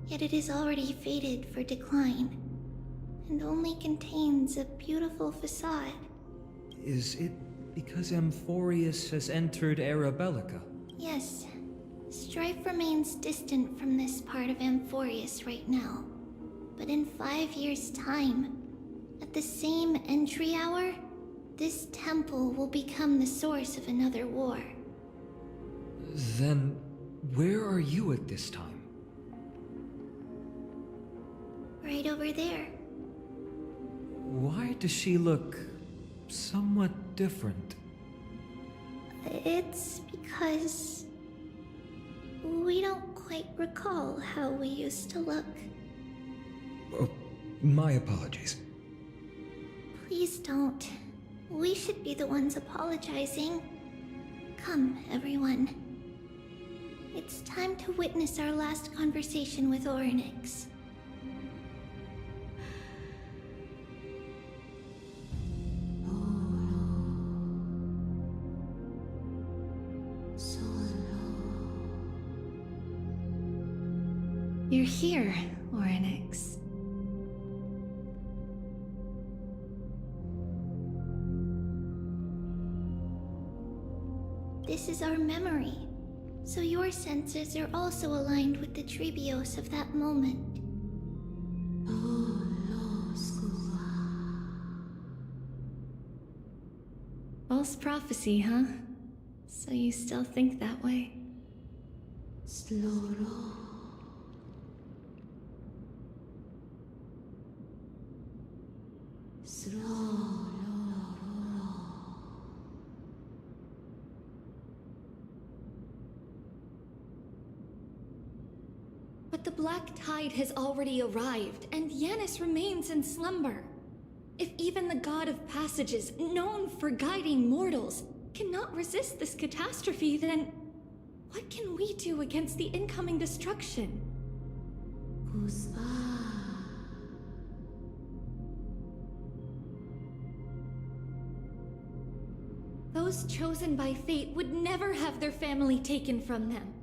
yet it is already fated for decline, and only contains a beautiful facade. Is it because Amphoreus has entered Era Bellica? Yes, strife remains distant from this part of Amphoreus right now, but in 5 years' time, at the same entry hour, this temple will become the source of another war. Then, where are you at this time? Right over there. Why does she look somewhat different? It's because we don't quite recall how we used to look. Oh, my apologies. Please don't. We should be the ones apologizing. Come, everyone. It's time to witness our last conversation with Orynyx. You're here, Orynyx. This is our memory, so your senses are also aligned with the Trebios of that moment. False prophecy, huh? So you still think that way? But the Black Tide has already arrived, and Yanis remains in slumber. If even the God of Passages, known for guiding mortals, cannot resist this catastrophe, then what can we do against the incoming destruction? Those chosen by fate would never have their family taken from them.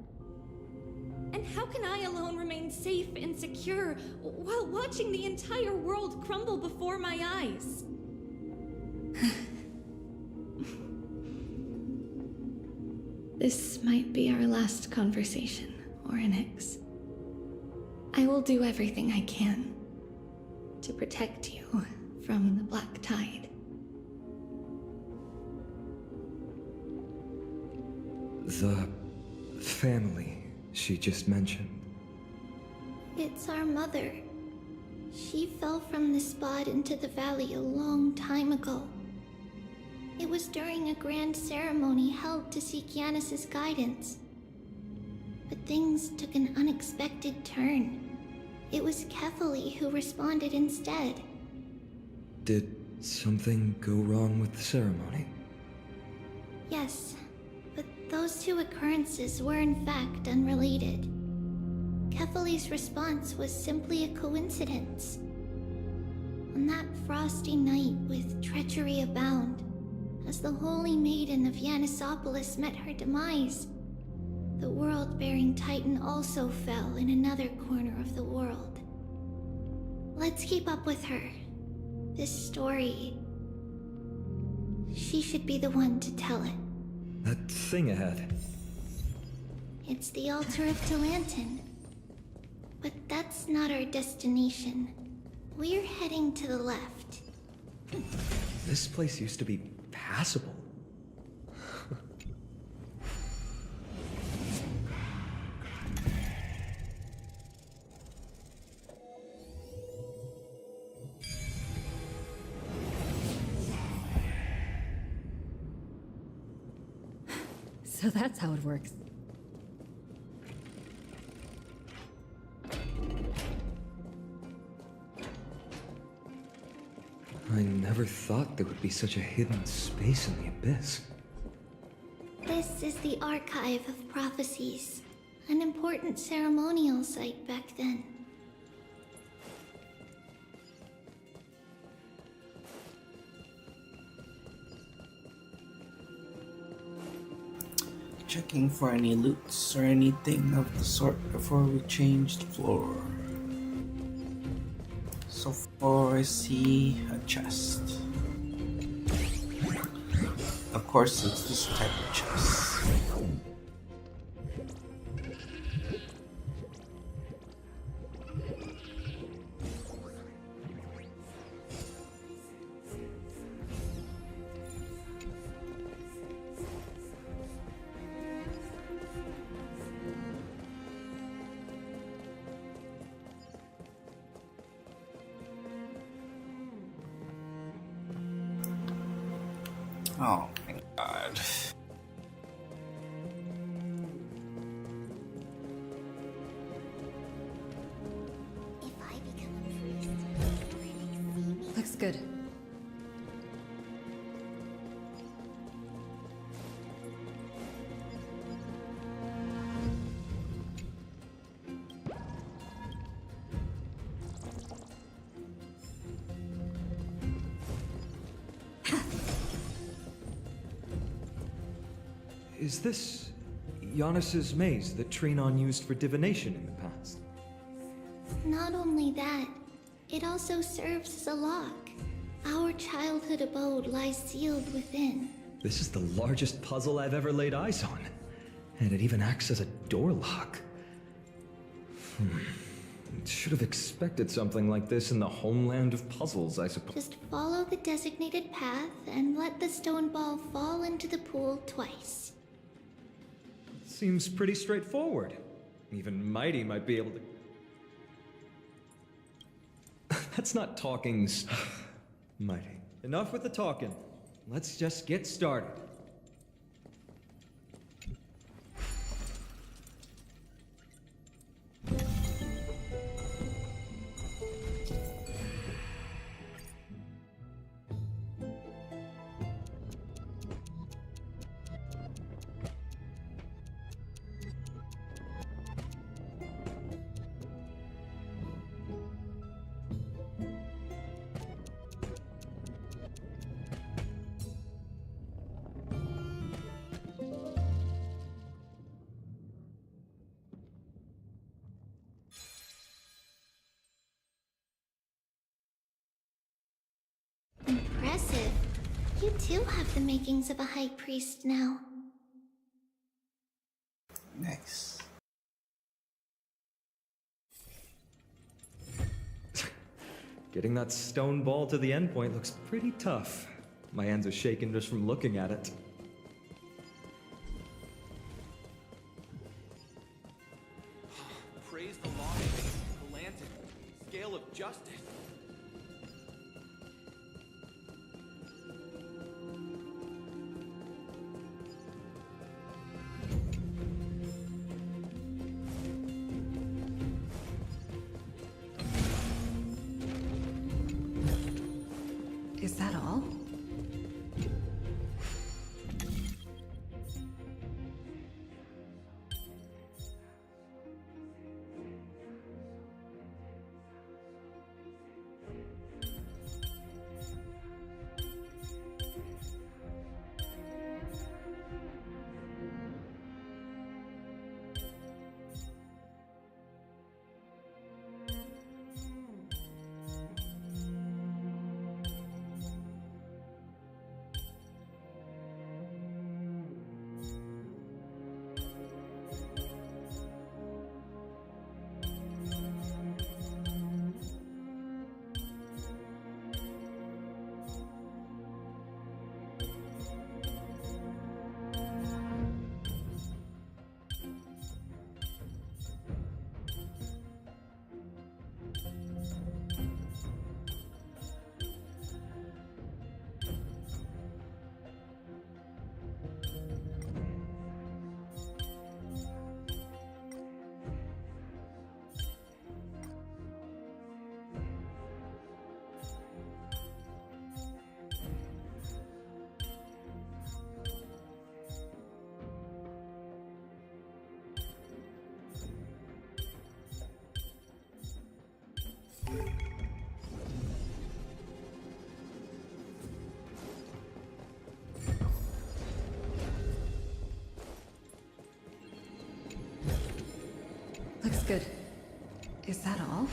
And how can I alone remain safe and secure while watching the entire world crumble before my eyes? This might be our last conversation, Orynyx. I will do everything I can to protect you from the Black Tide. The family she just mentioned. It's our mother. She fell from the spot into the valley a long time ago. It was during a grand ceremony held to seek Yanis's guidance. But things took an unexpected turn. It was Kefali who responded instead. Did something go wrong with the ceremony? Yes, but those two occurrences were in fact unrelated. Kefali's response was simply a coincidence. On that frosty night with treachery abound, as the Holy Maiden of Yannisopolis met her demise, the world-bearing Titan also fell in another corner of the world. Let's keep up with her. This story... she should be the one to tell it. That thing ahead. It's the altar of Talantin. But that's not our destination. We're heading to the left. This place used to be passable. So that's how it works. I never thought there would be such a hidden space in the Abyss. This is the Archive of Prophecies, an important ceremonial site back then. Checking for any loots or anything of the sort before we changed floor. So far I see a chest. Of course it's this type of chest. Oh, thank God. Looks good. Is this Giannis's maze that Trinon used for divination in the past? Not only that, it also serves as a lock. Our childhood abode lies sealed within. This is the largest puzzle I've ever laid eyes on. And it even acts as a door lock. Should have expected something like this in the homeland of puzzles, I suppose. Just follow the designated path and let the stone ball fall into the pool twice. Seems pretty straightforward. Even Mighty might be able to... That's not talking... Mighty. Enough with the talking. Let's just get started. Impressive. You too have the makings of a high priest now. Nice. Getting that stone ball to the endpoint looks pretty tough. My hands are shaking just from looking at it. Praise the law, the lantern, scale of justice. Is that all? good. Is that all?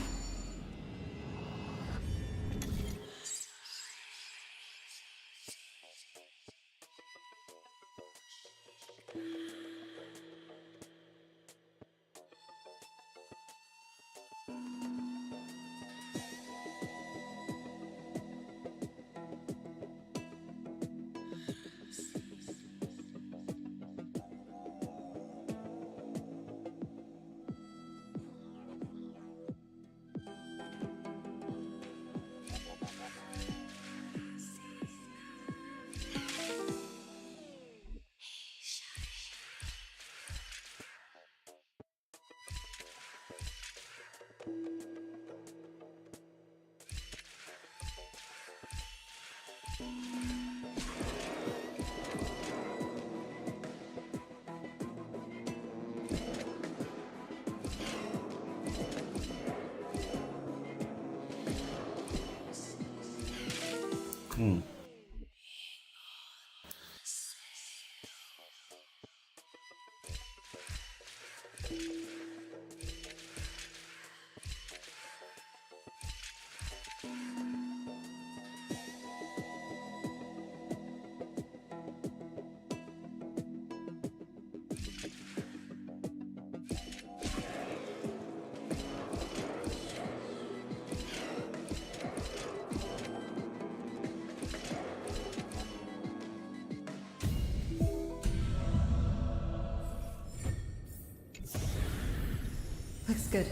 Looks good.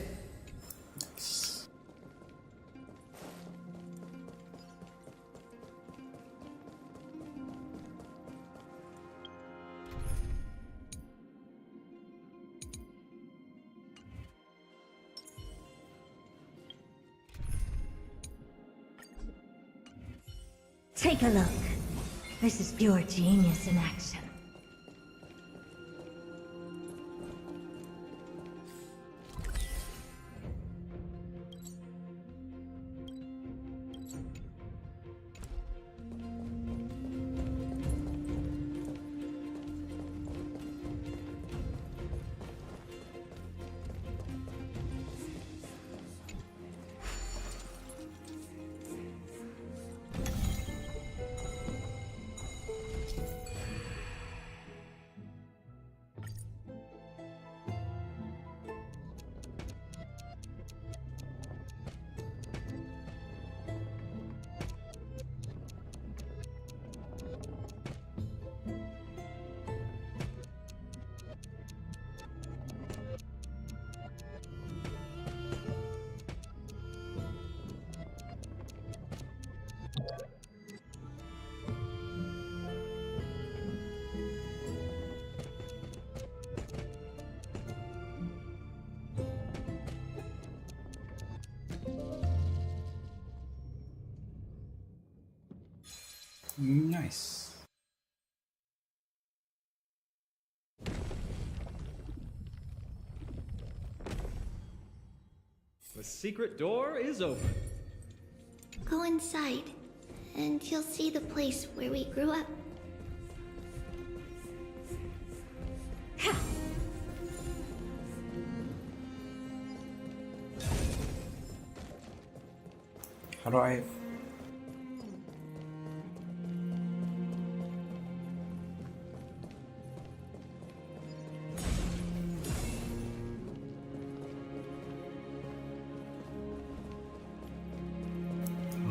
Take a look. This is pure genius in action. Nice. The secret door is open. Go inside, and you'll see the place where we grew up. How do I...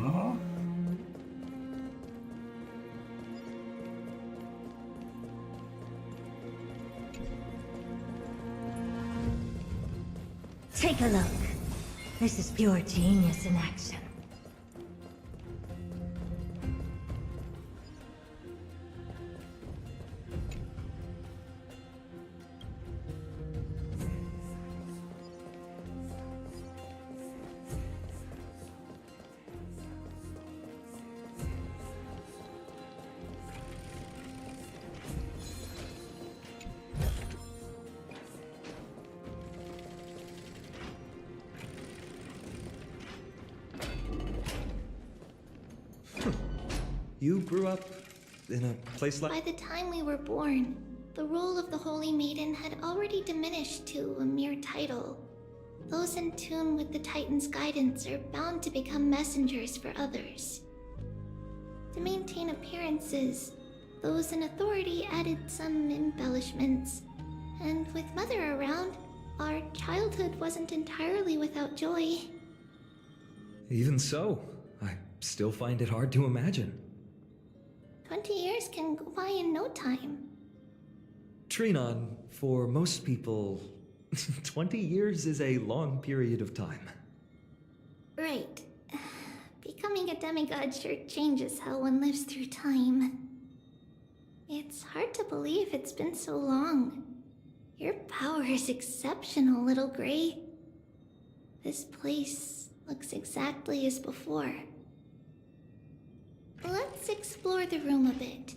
Huh? Take a look. This is pure genius in action. You grew up in a place like... By the time we were born, the role of the Holy Maiden had already diminished to a mere title. Those in tune with the Titan's guidance are bound to become messengers for others. To maintain appearances, those in authority added some embellishments. And with Mother around, our childhood wasn't entirely without joy. Even so, I still find it hard to imagine. 20 years can go by in no time. Trinon, for most people, 20 years is a long period of time. Right. Becoming a demigod sure changes how one lives through time. It's hard to believe it's been so long. Your power is exceptional, Little Gray. This place looks exactly as before. Let's explore the room a bit.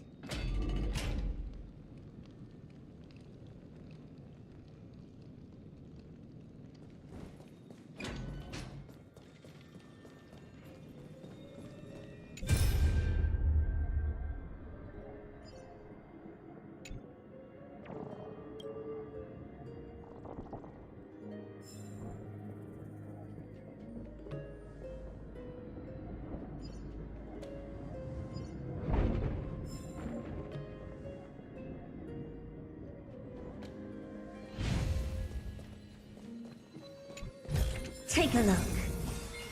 Take a look.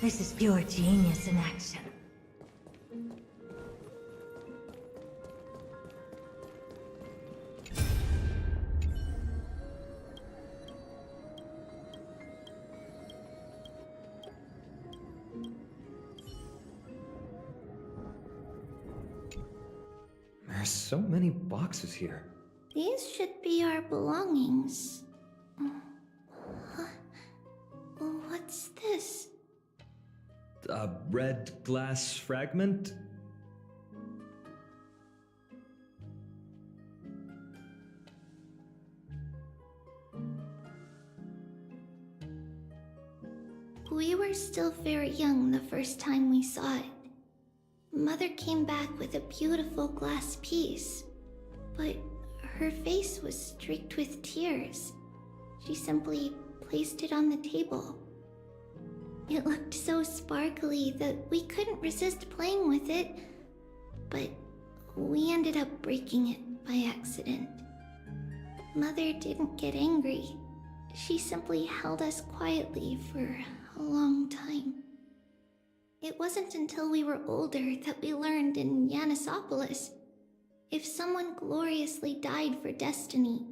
This is pure genius in action. There's so many boxes here. These should be our belongings. What's this? A red glass fragment? We were still very young the first time we saw it. Mother came back with a beautiful glass piece, but her face was streaked with tears. She simply placed it on the table. It looked so sparkly that we couldn't resist playing with it, but we ended up breaking it by accident. Mother didn't get angry. She simply held us quietly for a long time. It wasn't until we were older that we learned in Yanisopolis, if someone gloriously died for destiny,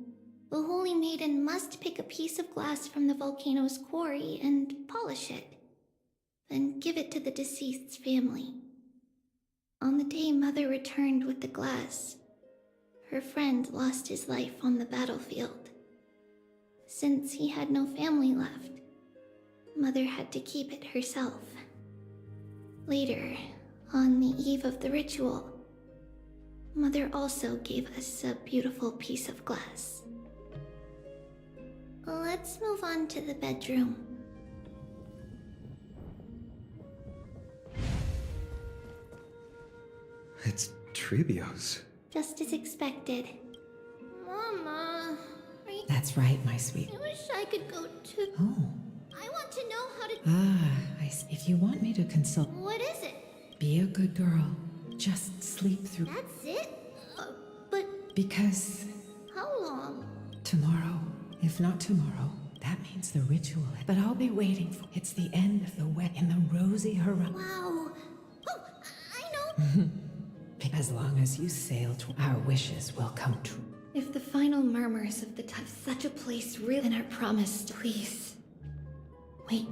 the Holy Maiden must pick a piece of glass from the volcano's quarry and polish it, then give it to the deceased's family. On the day Mother returned with the glass, her friend lost his life on the battlefield. Since he had no family left, Mother had to keep it herself. Later, on the eve of the ritual, Mother also gave us a beautiful piece of glass. Let's move on to the bedroom. It's Trebio's. Just as expected. Mama, That's right, my sweet. I wish I could go too. Oh. I want to know how to... I see. If you want me to consult... What is it? Be a good girl. Just sleep through... That's it? But... Because... How long? Tomorrow. If not tomorrow, that means the ritual. But I'll be waiting for... It's the end of the wet in the rosy horizon. Wow. Oh, I know. As long as you sail to... Our wishes will come true. If the final murmurs of such a place really... Then our promise, please. Wait.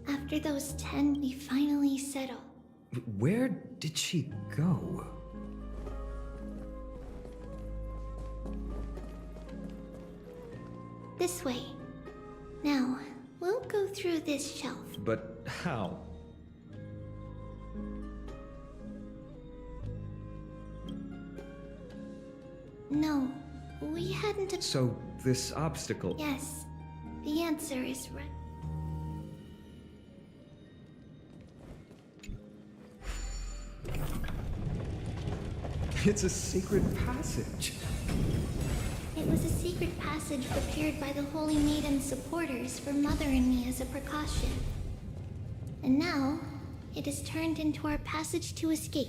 After those 10, we finally settled. Where did she go? This way. Now, we'll go through this shelf. But how? No, we hadn't... So, this obstacle... Yes, the answer is right. It's a secret passage. It was a secret passage prepared by the Holy Maiden's supporters for Mother and me as a precaution. And now, it has turned into our passage to escape,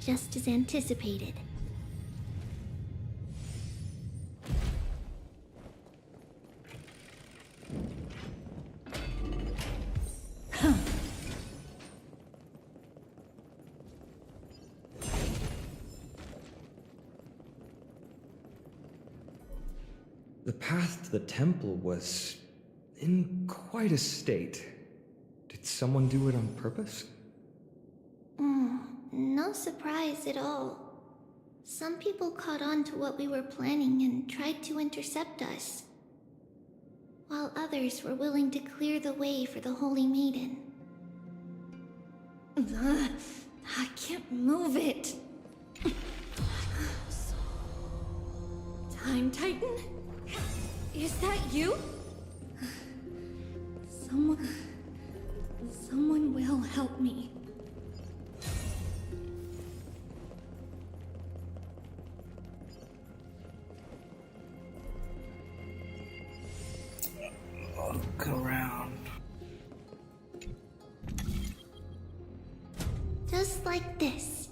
just as anticipated. The path to the temple was in quite a state. Did someone do it on purpose? No surprise at all. Some people caught on to what we were planning and tried to intercept us, while others were willing to clear the way for the Holy Maiden. I can't move it. Time Titan? Is that you? Someone will help me. Look around. Just like this.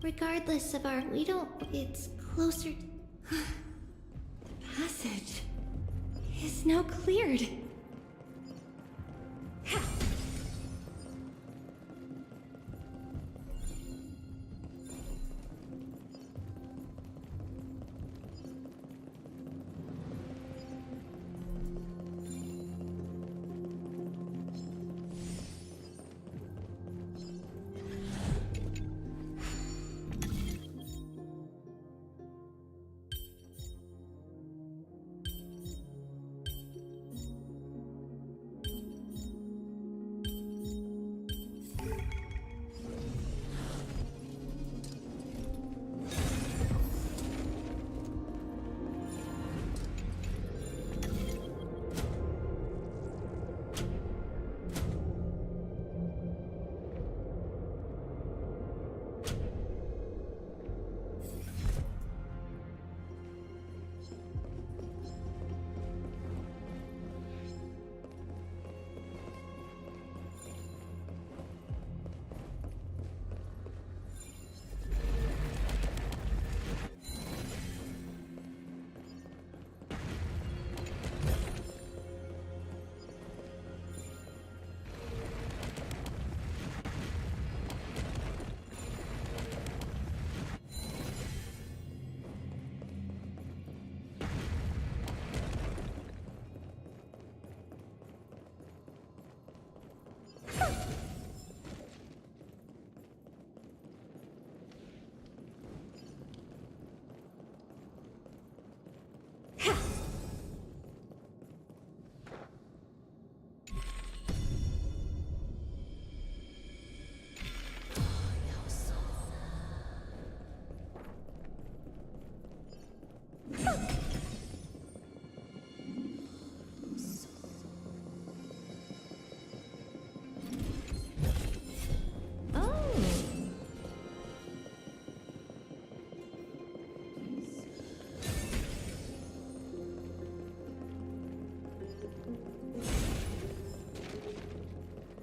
Regardless of our... it's closer... The passage is now cleared.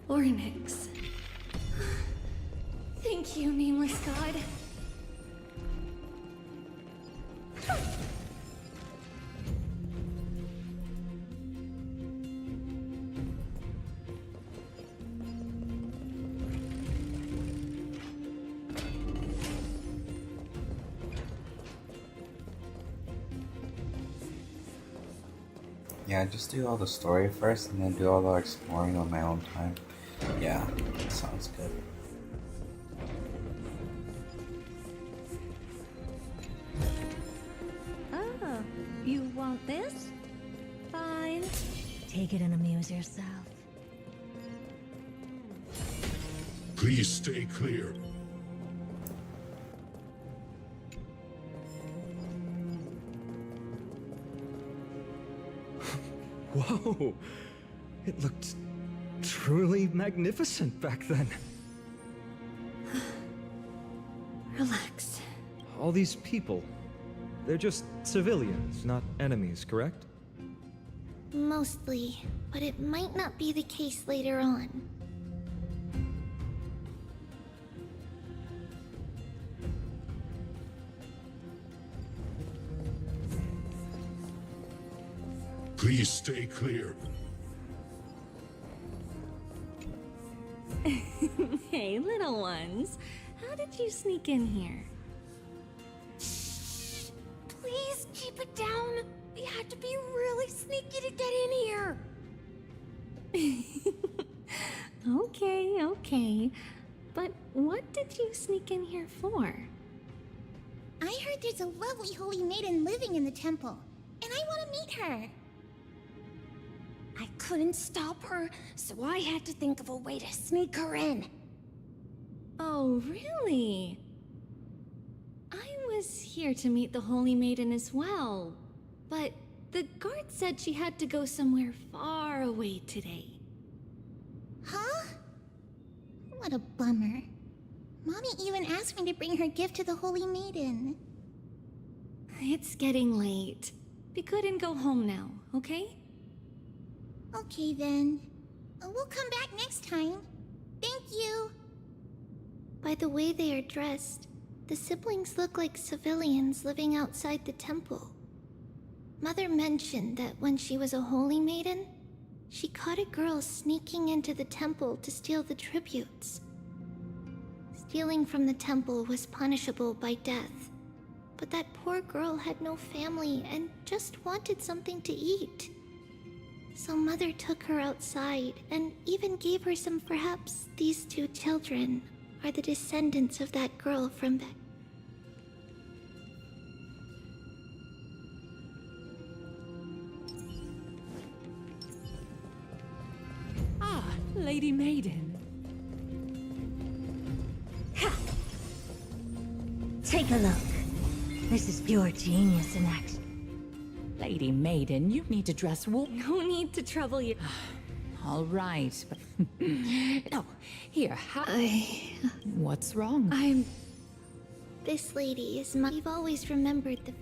Ornyx. Thank you, nameless god. Yeah, just do all the story first and then do all the exploring on my own time. Yeah, sounds good. Oh, you want this? Fine. Take it and amuse yourself. Please stay clear. Whoa! It looked truly magnificent back then. Relax. All All these people, they're just civilians, not enemies, correct? Mostly, but it might not be the case later on. Please stay clear. Hey, little ones. How did you sneak in here? Please keep it down. We had to be really sneaky to get in here. Okay. But what did you sneak in here for? I heard there's a lovely holy maiden living in the temple, and I want to meet her. I couldn't stop her, so I had to think of a way to sneak her in. Oh, really? I was here to meet the Holy Maiden as well, but the guard said she had to go somewhere far away today. Huh? What a bummer. Mommy even asked me to bring her gift to the Holy Maiden. It's getting late. Be good and go home now, okay? Okay then. We'll come back next time. Thank you. By the way they are dressed, the siblings look like civilians living outside the temple. Mother mentioned that when she was a holy maiden, she caught a girl sneaking into the temple to steal the tributes. Stealing from the temple was punishable by death, but that poor girl had no family and just wanted something to eat. So Mother took her outside and even gave her some. Perhaps these two children are the descendants of that girl from back. Ah, Lady Maiden. Ha! Take a look. This is pure genius in action. Lady Maiden, you need to dress warm. No need to trouble you. All right, but... no, here, What's wrong? This lady is my... We've always remembered the...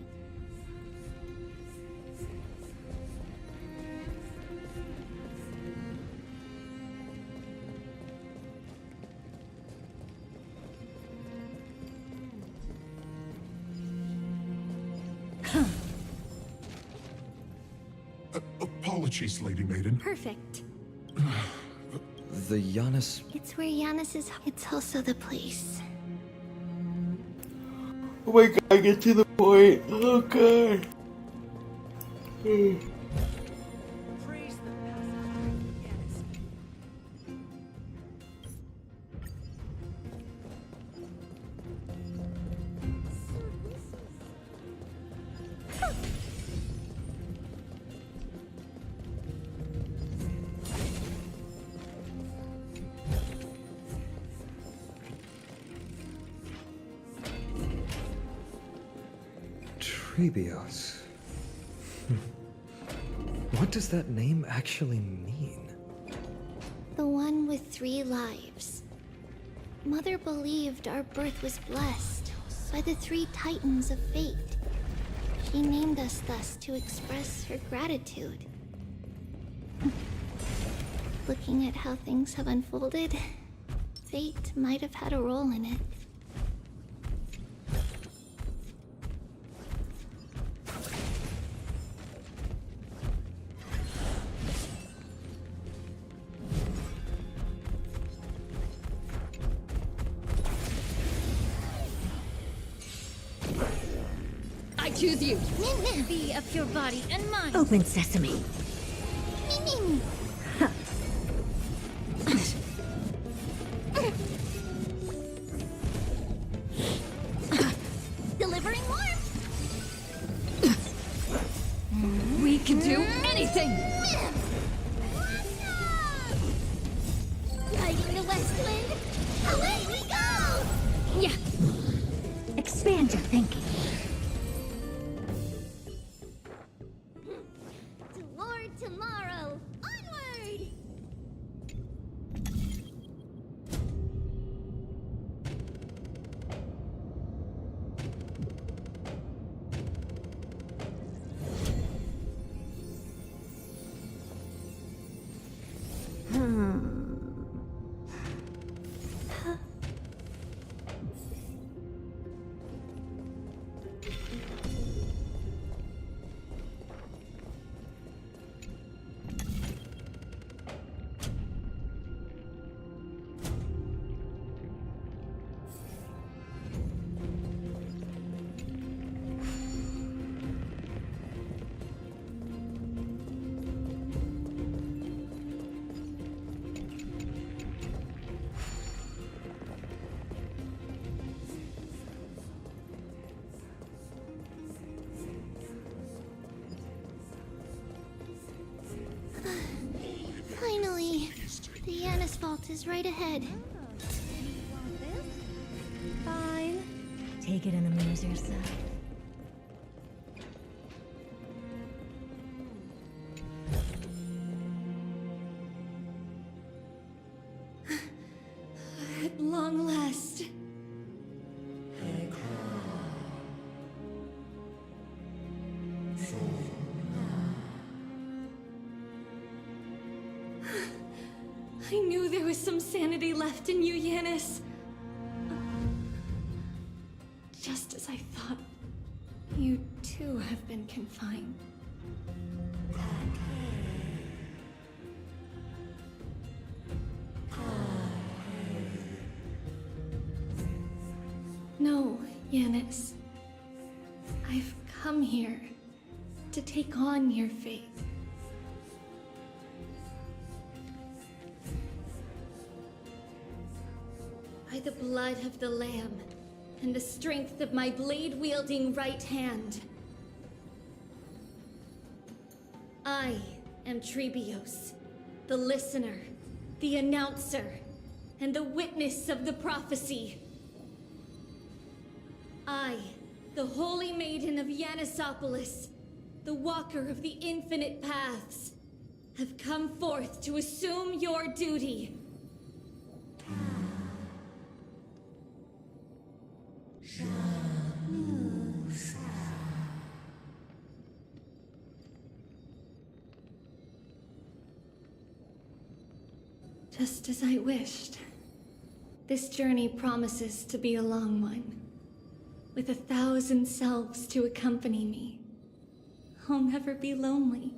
Apologies, Lady Maiden. Perfect. The Janus... It's where Janus is. It's also the place. Oh my god, get to the point. Oh god. Trebios. What does that name actually mean? The one with 3 lives. Mother believed our birth was blessed by the 3 titans of fate. She named us thus to express her gratitude. Looking at how things have unfolded, fate might have had a role in it. I choose you. Be of your body and mind. Open sesame. Delivering warmth. We can do anything. Lighting the west wind. Away we go. Yeah. Expand your thinking. Toward tomorrow. Onward. vault is right ahead. Fine. Take it and amuse yourself. At long last. I knew there was some sanity left in you, Yanis. Just as I thought, you too have been confined. No, Yanis. I've come here to take on your fate. By the blood of the Lamb and the strength of my blade-wielding right hand, I am Trebios, the listener, the announcer, and the witness of the prophecy. I, the Holy Maiden of Yanisopolis, the Walker of the Infinite Paths, have come forth to assume your duty. Just as I wished. This journey promises to be a long one, with 1,000 selves to accompany me. I'll never be lonely.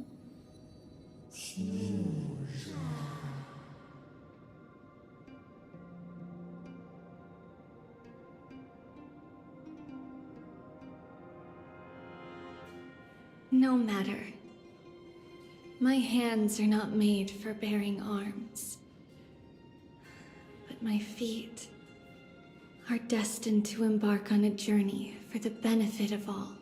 No matter. My hands are not made for bearing arms. But my feet are destined to embark on a journey for the benefit of all.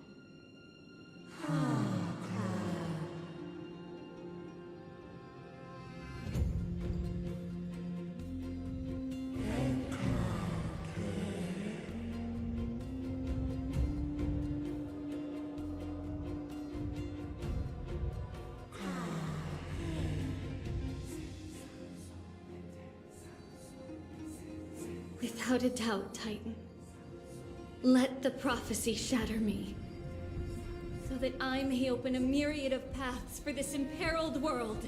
Without a doubt, Titan. Let the prophecy shatter me, so that I may open a myriad of paths for this imperiled world.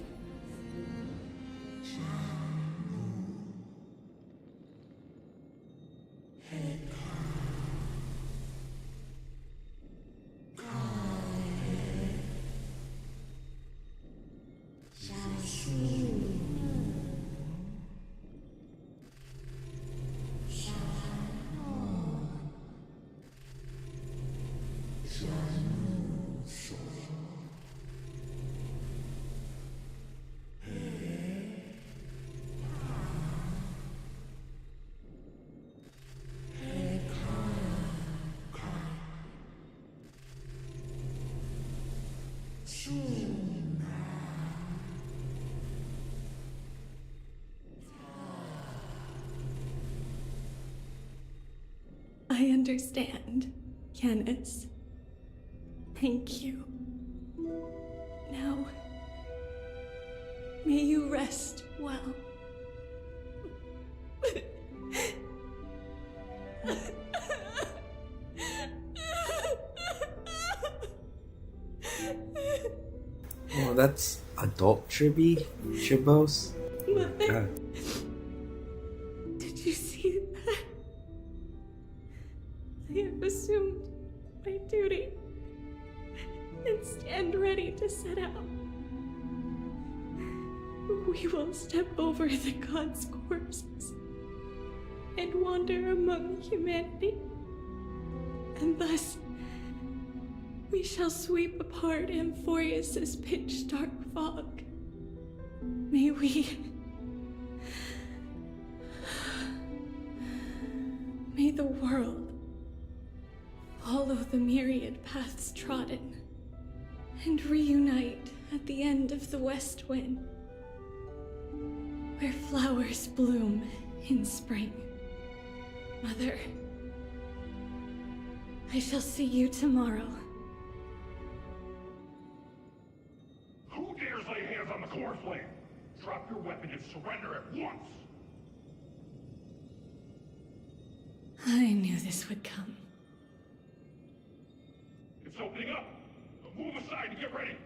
I understand, Yanis. Thank you. Now, may you rest well. Oh, that's adult Tribos? Mother, did you see that? I have assumed my duty and stand ready to set out. We will step over the gods' corpses and wander among humanity, and thus we shall sweep apart Amphoreus' pitch-dark fog. May the world follow the myriad paths trodden and reunite at the end of the West Wind, where flowers bloom in spring. Mother, I shall see you tomorrow. Who dares lay hands on the core flame? Drop your weapon and surrender at once! I knew this would come. It's opening up! Move aside and get ready!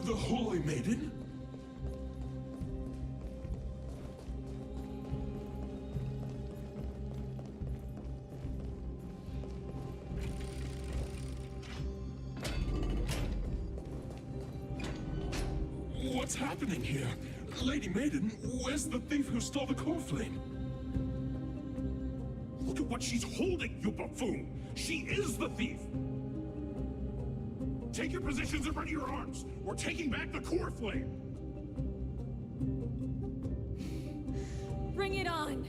The Holy Maiden? What's happening here? Lady Maiden, where's the thief who stole the core flame? Look at what she's holding, you buffoon! She is the thief! Take your positions and ready your arms! We're taking back the core flame! Bring it on!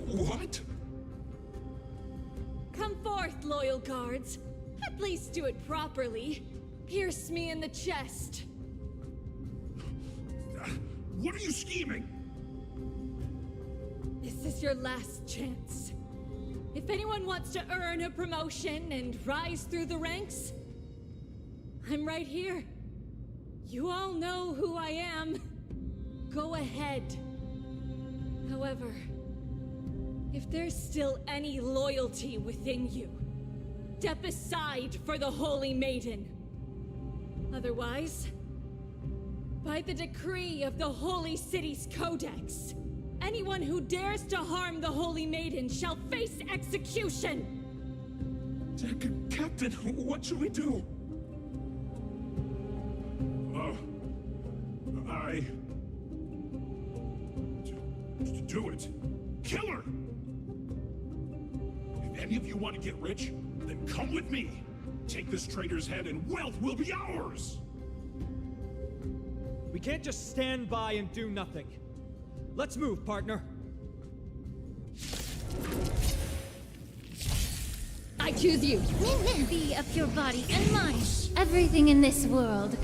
What? Come forth, loyal guards. At least do it properly. Pierce me in the chest. What are you scheming? This is your last chance. If anyone wants to earn a promotion and rise through the ranks, I'm right here. You all know who I am. Go ahead. However, if there's still any loyalty within you, step aside for the Holy Maiden. Otherwise, by the decree of the Holy City's Codex, anyone who dares to harm the Holy Maiden shall face execution! Captain, what should we do? Do it. Kill her! If any of you want to get rich, then come with me. Take this traitor's head and wealth will be ours! We can't just stand by and do nothing. Let's move, partner. I choose you. Be of your body and mine. Everything in this world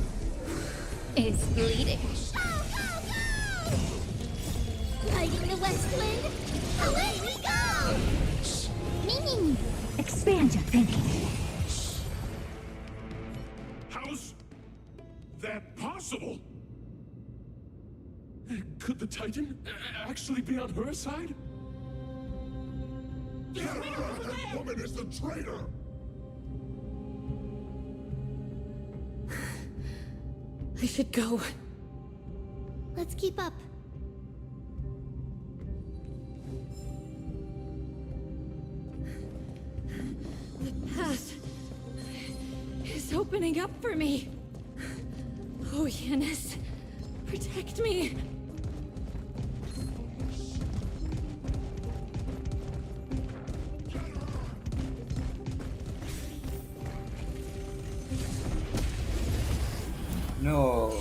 is bleeding. Lighting the west wind, away we go! Meaning, Expand your thinking. How's that possible? Could the Titan actually be on her side? Get her! That woman is the traitor! I should go. let's keep up. The path is opening up for me. Oh, Yanis, protect me. No.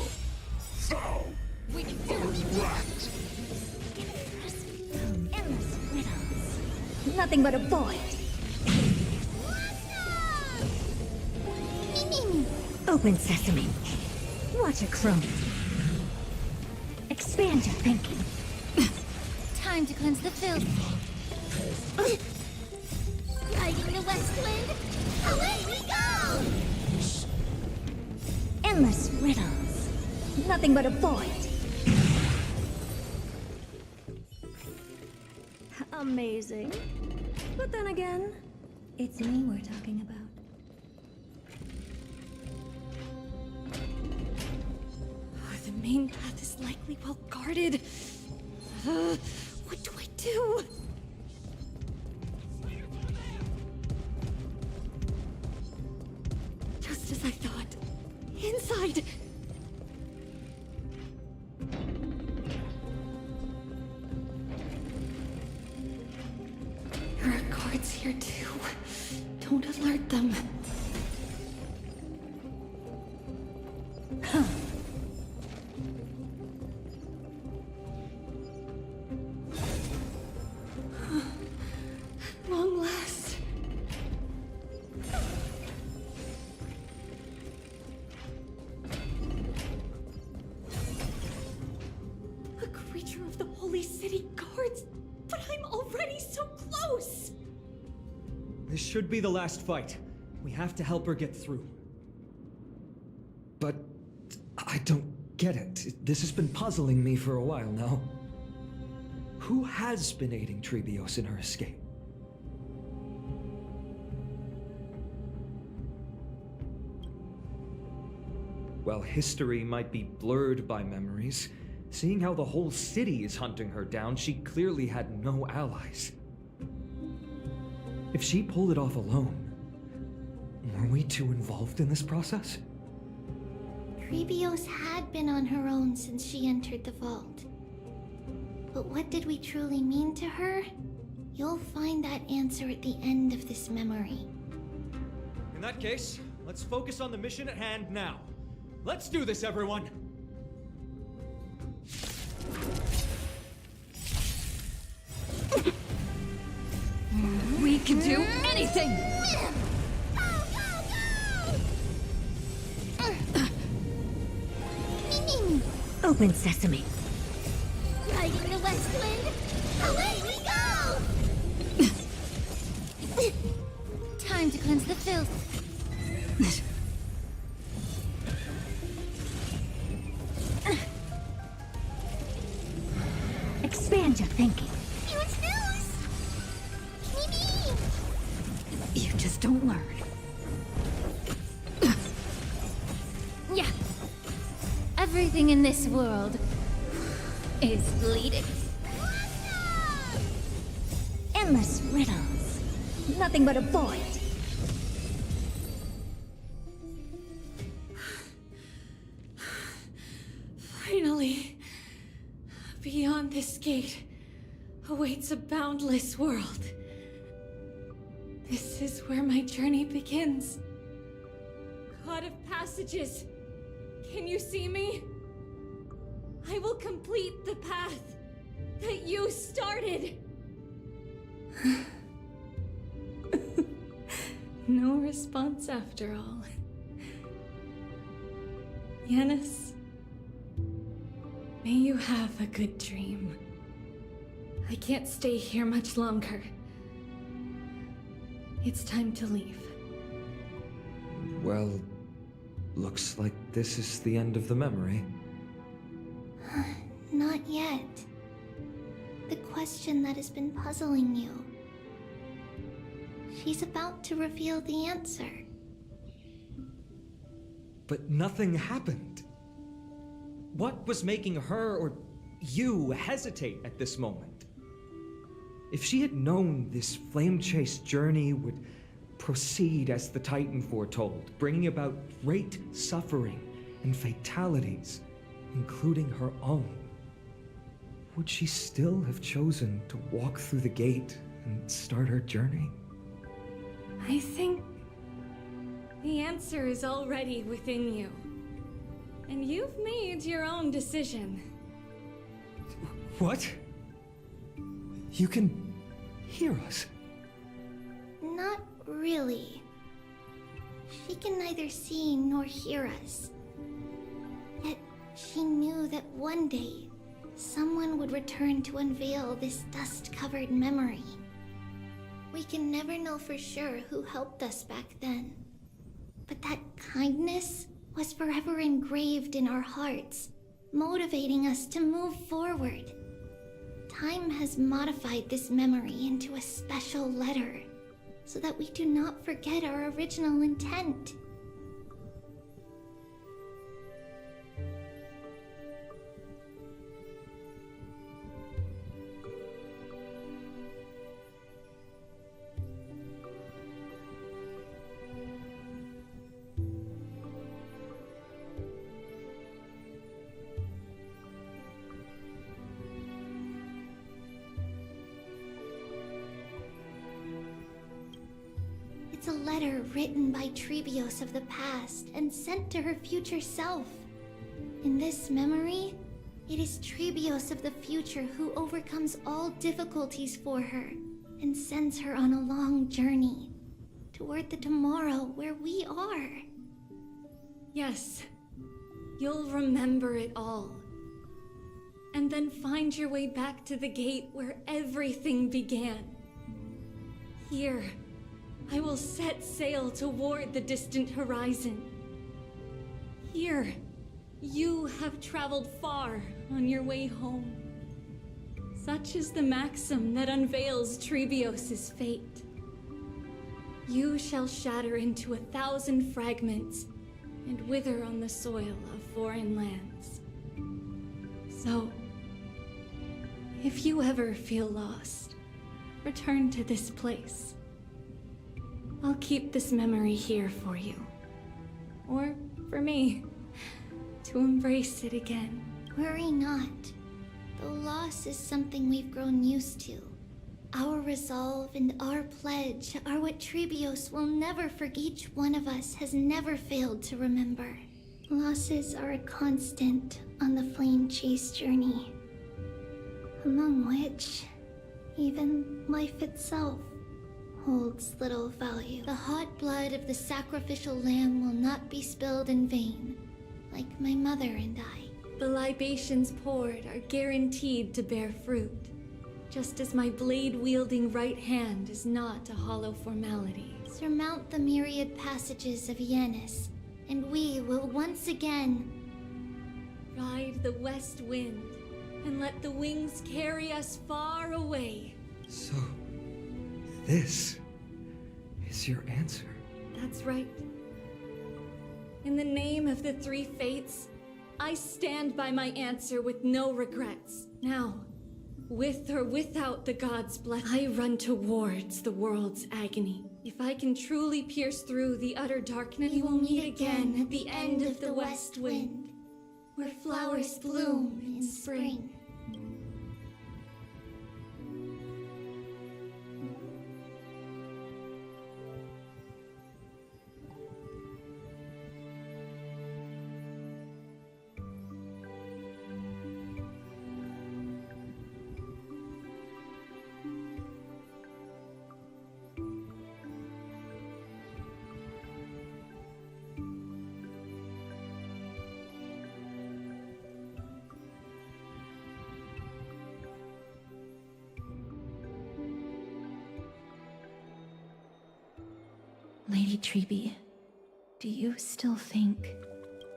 We can do it. Endless riddles. Nothing but a void. Open sesame. Watch a crone. Expand your thinking. Time to cleanse the filth. Riding the west wind, away we go! Endless riddles. Nothing but a void. Amazing. But then again, it's me we're talking about. The main path is likely well guarded. What do I do? Just as I thought. Inside! There are guards here too. Don't alert them. Long last. Holy City guards, but I'm already so close! This should be the last fight. We have to help her get through. But I don't get it. This has been puzzling me for a while now. Who has been aiding Trebios in her escape? While history might be blurred by memories, seeing how the whole city is hunting her down, she clearly had no allies. If she pulled it off alone, were we too involved in this process? Trebios had been on her own since she entered the vault. But what did we truly mean to her? You'll find that answer at the end of this memory. In that case, let's focus on the mission at hand now. Let's do this, everyone! We can do anything! Open sesame. Riding the west wind, away we go! Time to cleanse the filth. Expand your thinking. Huge news! Maybe! You just don't learn. Yeah. Everything in this world is bleeding. Endless riddles. Nothing but a void. Finally, beyond this gate awaits a boundless world. This is where my journey begins. God of Passages, can you see me? I will complete the path that you started. No response after all. Yanis, may you have a good dream. I can't stay here much longer. It's time to leave. Well, looks like this is the end of the memory. Not yet. The question that has been puzzling you. She's about to reveal the answer. But nothing happened. What was making her or you hesitate at this moment? If she had known this flame-chased journey would proceed as the Titan foretold, bringing about great suffering and fatalities, including her own, would she still have chosen to walk through the gate and start her journey? I think the answer is already within you. And you've made your own decision. What? You can hear us? Not really. She can neither see nor hear us. Yet she knew that one day, someone would return to unveil this dust-covered memory. We can never know for sure who helped us back then. But that kindness was forever engraved in our hearts, motivating us to move forward. Time has modified this memory into a special letter, so that we do not forget our original intent. It's a letter written by Trebios of the past and sent to her future self. In this memory, it is Trebios of the future who overcomes all difficulties for her and sends her on a long journey toward the tomorrow where we are. Yes, you'll remember it all. and then find your way back to the gate where everything began. Here, I will set sail toward the distant horizon. Here, you have traveled far on your way home. Such is the maxim that unveils Trebios' fate. You shall shatter into 1,000 fragments and wither on the soil of foreign lands. So, if you ever feel lost, return to this place. I'll keep this memory here for you. Or for me, to embrace it again. Worry not. Though loss is something we've grown used to, our resolve and our pledge are what Trebios will never forget. Each one of us has never failed to remember. Losses are a constant on the flame chase journey, among which even life itself holds little value. The hot blood of the sacrificial lamb will not be spilled in vain, like my mother and I. The libations poured are guaranteed to bear fruit, just as my blade-wielding right hand is not a hollow formality. Surmount the myriad passages of Yanis, and we will once again ride the west wind and let the wings carry us far away. So, this is your answer? That's right. In the name of the three fates, I stand by my answer with no regrets. Now, with or without the gods' blessing, I run towards the world's agony. If I can truly pierce through the utter darkness, we will meet again at the end of the west wind, where flowers bloom in spring. Lady Trebi, do you still think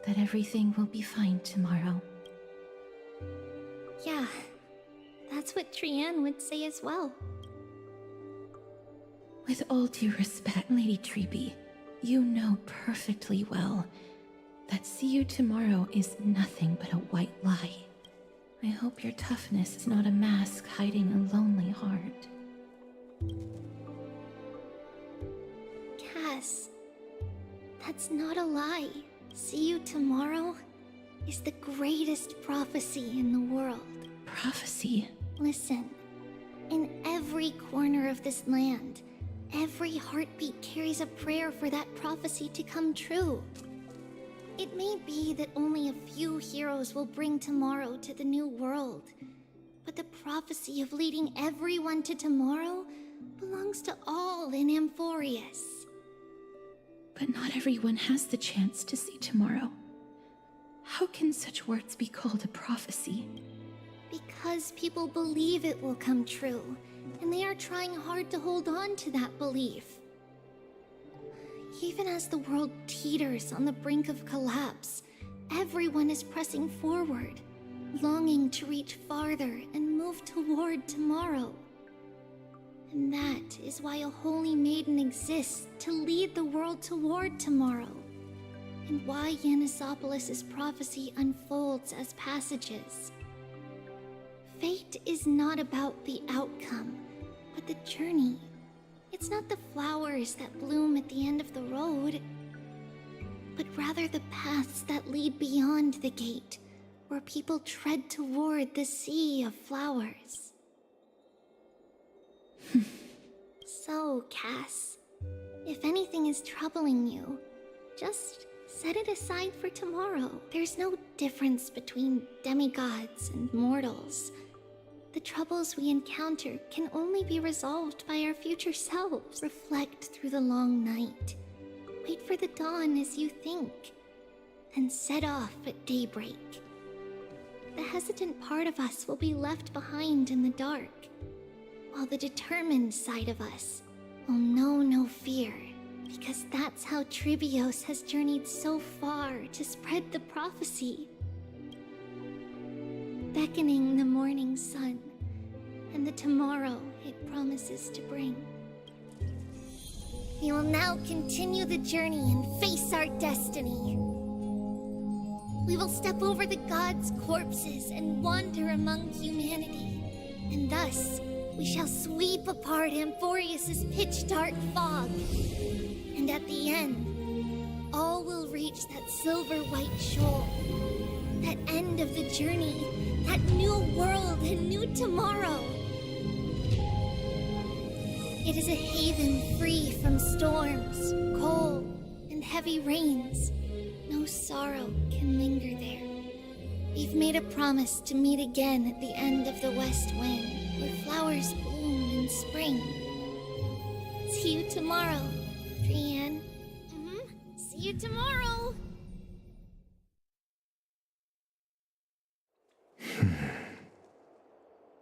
that everything will be fine tomorrow? Yeah, that's what Trianne would say as well. With all due respect, Lady Trebi, you know perfectly well that see you tomorrow is nothing but a white lie. I hope your toughness is not a mask hiding a lonely heart. Cass, that's not a lie. See you tomorrow is the greatest prophecy in the world. Prophecy? Listen, in every corner of this land, every heartbeat carries a prayer for that prophecy to come true. It may be that only a few heroes will bring tomorrow to the new world, but the prophecy of leading everyone to tomorrow belongs to all in Amphoreus. But not everyone has the chance to see tomorrow. How can such words be called a prophecy? Because people believe it will come true, and they are trying hard to hold on to that belief. Even as the world teeters on the brink of collapse, everyone is pressing forward, longing to reach farther and move toward tomorrow. And that is why a holy maiden exists to lead the world toward tomorrow, and why Yanisopolis' prophecy unfolds as passages. Fate is not about the outcome, but the journey. It's not the flowers that bloom at the end of the road, but rather the paths that lead beyond the gate, where people tread toward the sea of flowers. So, Cass, if anything is troubling you, just set it aside for tomorrow. There's no difference between demigods and mortals. The troubles we encounter can only be resolved by our future selves. Reflect through the long night. Wait for the dawn as you think, and set off at daybreak. the hesitant part of us will be left behind in the dark, while the determined side of us will know no fear, because that's how Trivios has journeyed so far to spread the prophecy, beckoning the morning sun and the tomorrow it promises to bring. We will now continue the journey and face our destiny. We will step over the gods' corpses and wander among humanity, and thus we shall sweep apart Amphoreus' pitch-dark fog. And at the end, all will reach that silver-white shoal, that end of the journey, that new world and new tomorrow. It is a haven free from storms, cold, and heavy rains. No sorrow can linger there. We've made a promise to meet again at the end of the west wind, where flowers bloom in spring. See you tomorrow, Trianne. See you tomorrow!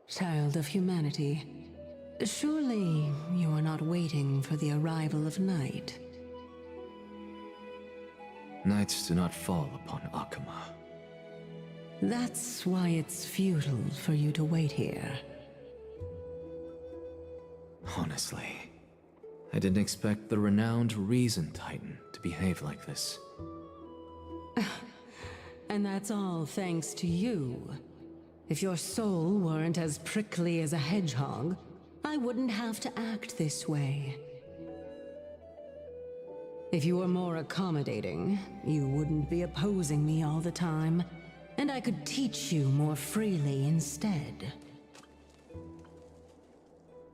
Child of humanity, surely you are not waiting for the arrival of night. Nights do not fall upon Akama. That's why it's futile for you to wait here. Honestly, I didn't expect the renowned Reason Titan to behave like this. And that's all thanks to you. If your soul weren't as prickly as a hedgehog, I wouldn't have to act this way. If you were more accommodating, you wouldn't be opposing me all the time, and I could teach you more freely instead.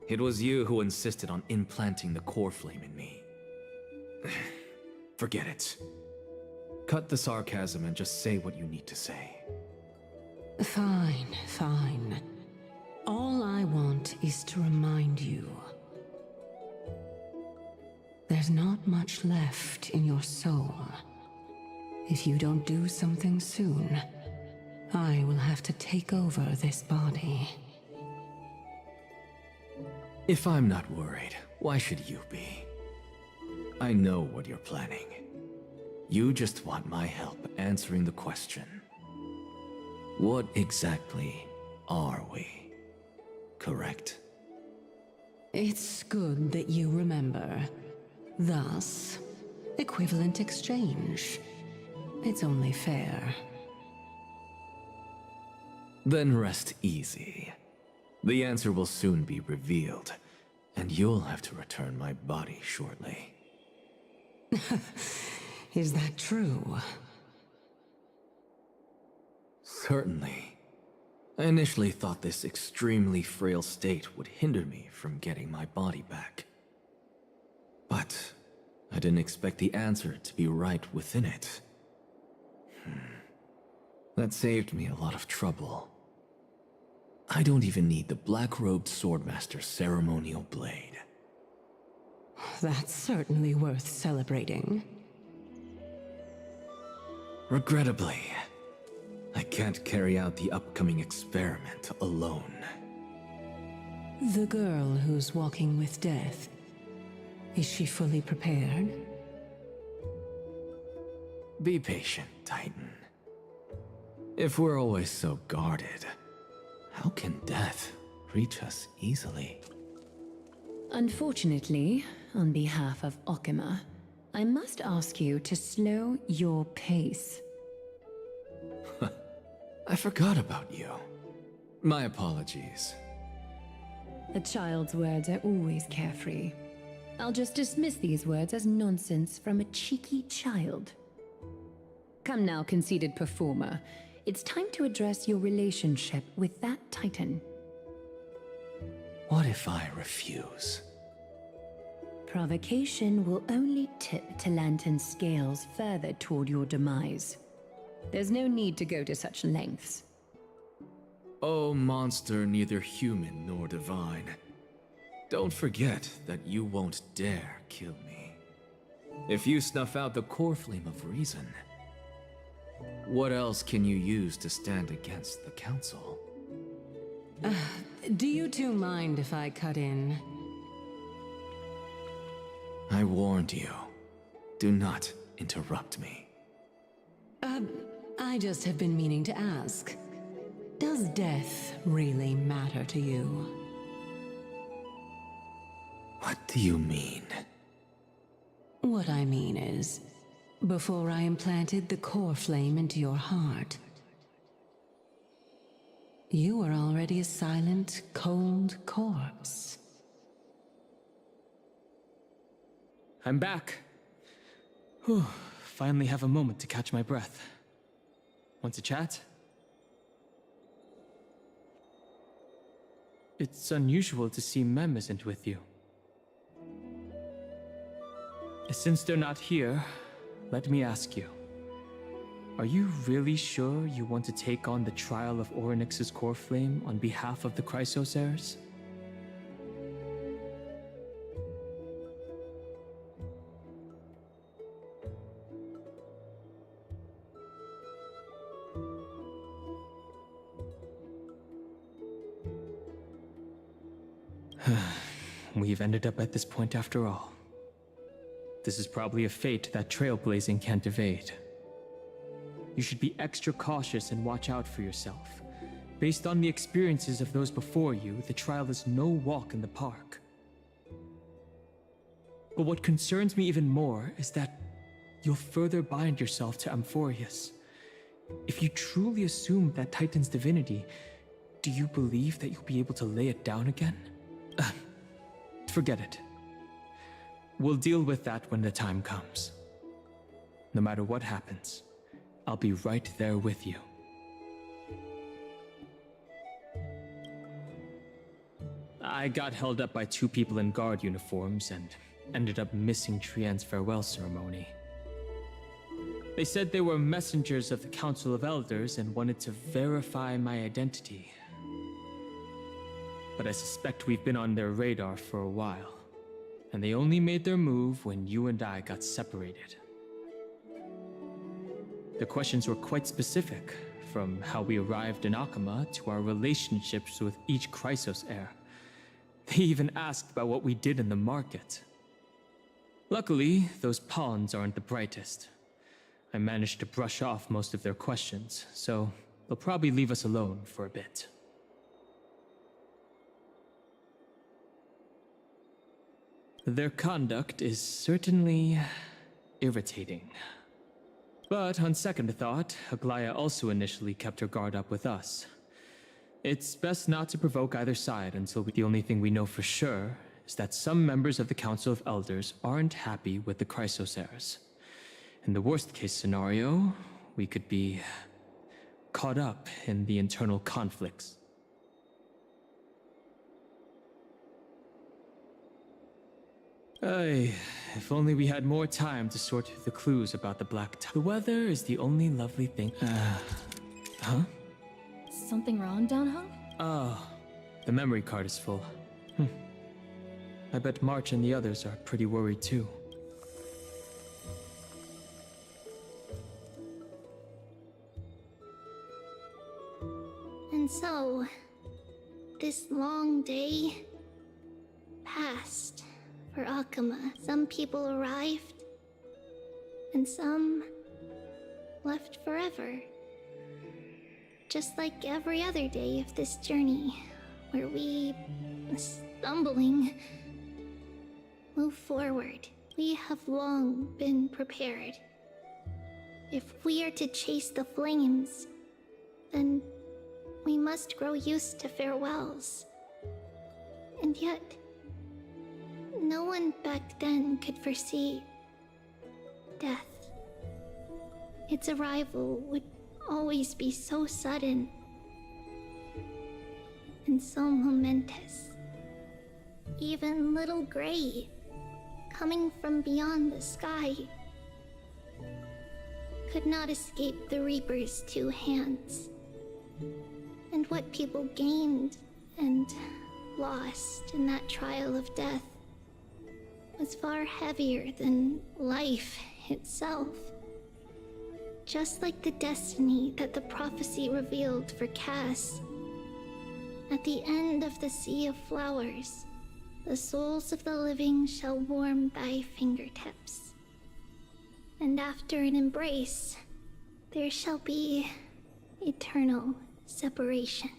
It was you who insisted on implanting the core flame in me. Forget it. Cut the sarcasm and just say what you need to say. Fine, fine. All I want is to remind you. There's not much left in your soul. If you don't do something soon, I will have to take over this body. If I'm not worried, why should you be? I know what you're planning. You just want my help answering the question. What exactly are we? Correct? It's good that you remember. Thus, equivalent exchange. It's only fair. Then rest easy. The answer will soon be revealed, and you'll have to return my body shortly. Is that true? Certainly. I initially thought this extremely frail state would hinder me from getting my body back. But I didn't expect the answer to be right within it. That saved me a lot of trouble. I don't even need the black-robed swordmaster's ceremonial blade. That's certainly worth celebrating. Regrettably, I can't carry out the upcoming experiment alone. The girl who's walking with death, is she fully prepared? Be patient, Titan. If we're always so guarded, how can death reach us easily? Unfortunately, on behalf of Okima, I must ask you to slow your pace. I forgot about you. My apologies. A child's words are always carefree. I'll just dismiss these words as nonsense from a cheeky child. Come now, conceited performer. It's time to address your relationship with that Titan. What if I refuse? Provocation will only tip Talantan's scales further toward your demise. There's no need to go to such lengths. Oh, monster neither human nor divine. Don't forget that you won't dare kill me. If you snuff out the core flame of reason, What else can you use to stand against the Council? Do you two mind if I cut in? I warned you. Do not interrupt me. I just have been meaning to ask. Does death really matter to you? What do you mean? What I mean is, before I implanted the core flame into your heart, you were already a silent, cold corpse. I'm back. Whew, finally have a moment to catch my breath. Want to chat? It's unusual to see Mem isn't with you. Since they're not here, let me ask you. Are you really sure you want to take on the trial of Orynyx's core flame on behalf of the Chrysos heirs? We've ended up at this point after all. This is probably a fate that trailblazing can't evade. You should be extra cautious and watch out for yourself. Based on the experiences of those before you, the trial is no walk in the park. But what concerns me even more is that you'll further bind yourself to Amphoreus. If you truly assume that Titan's divinity, do you believe that you'll be able to lay it down again? Forget it. We'll deal with that when the time comes. No matter what happens, I'll be right there with you. I got held up by two people in guard uniforms and ended up missing Trian's farewell ceremony. They said they were messengers of the Council of Elders and wanted to verify my identity. But I suspect we've been on their radar for a while, and they only made their move when you and I got separated. The questions were quite specific, from how we arrived in Akama to our relationships with each Chrysos heir. They even asked about what we did in the market. Luckily, those pawns aren't the brightest. I managed to brush off most of their questions, so they'll probably leave us alone for a bit. Their conduct is certainly irritating. But on second thought, Aglaya also initially kept her guard up with us. It's best not to provoke either side until the only thing we know for sure is that some members of the Council of Elders aren't happy with the Chrysos heirs. In the worst case scenario, we could be caught up in the internal conflicts. If only we had more time to sort through the clues about the Black Tower. The weather is the only lovely thing. Huh? Something wrong, Danheng? Oh, the memory card is full. I bet March and the others are pretty worried too. And so, this long day passed for Akama. Some people arrived, and some left forever. Just like every other day of this journey, where we, stumbling, move forward. We have long been prepared. If we are to chase the flames, then we must grow used to farewells. And yet, no one back then could foresee death. Its arrival would always be so sudden and so momentous. Even little Gray, coming from beyond the sky, could not escape the Reaper's two hands. And what people gained and lost in that trial of death was far heavier than life itself. just like the destiny that the prophecy revealed for Cass. At the end of the Sea of Flowers, the souls of the living shall warm thy fingertips. And after an embrace, there shall be eternal separation.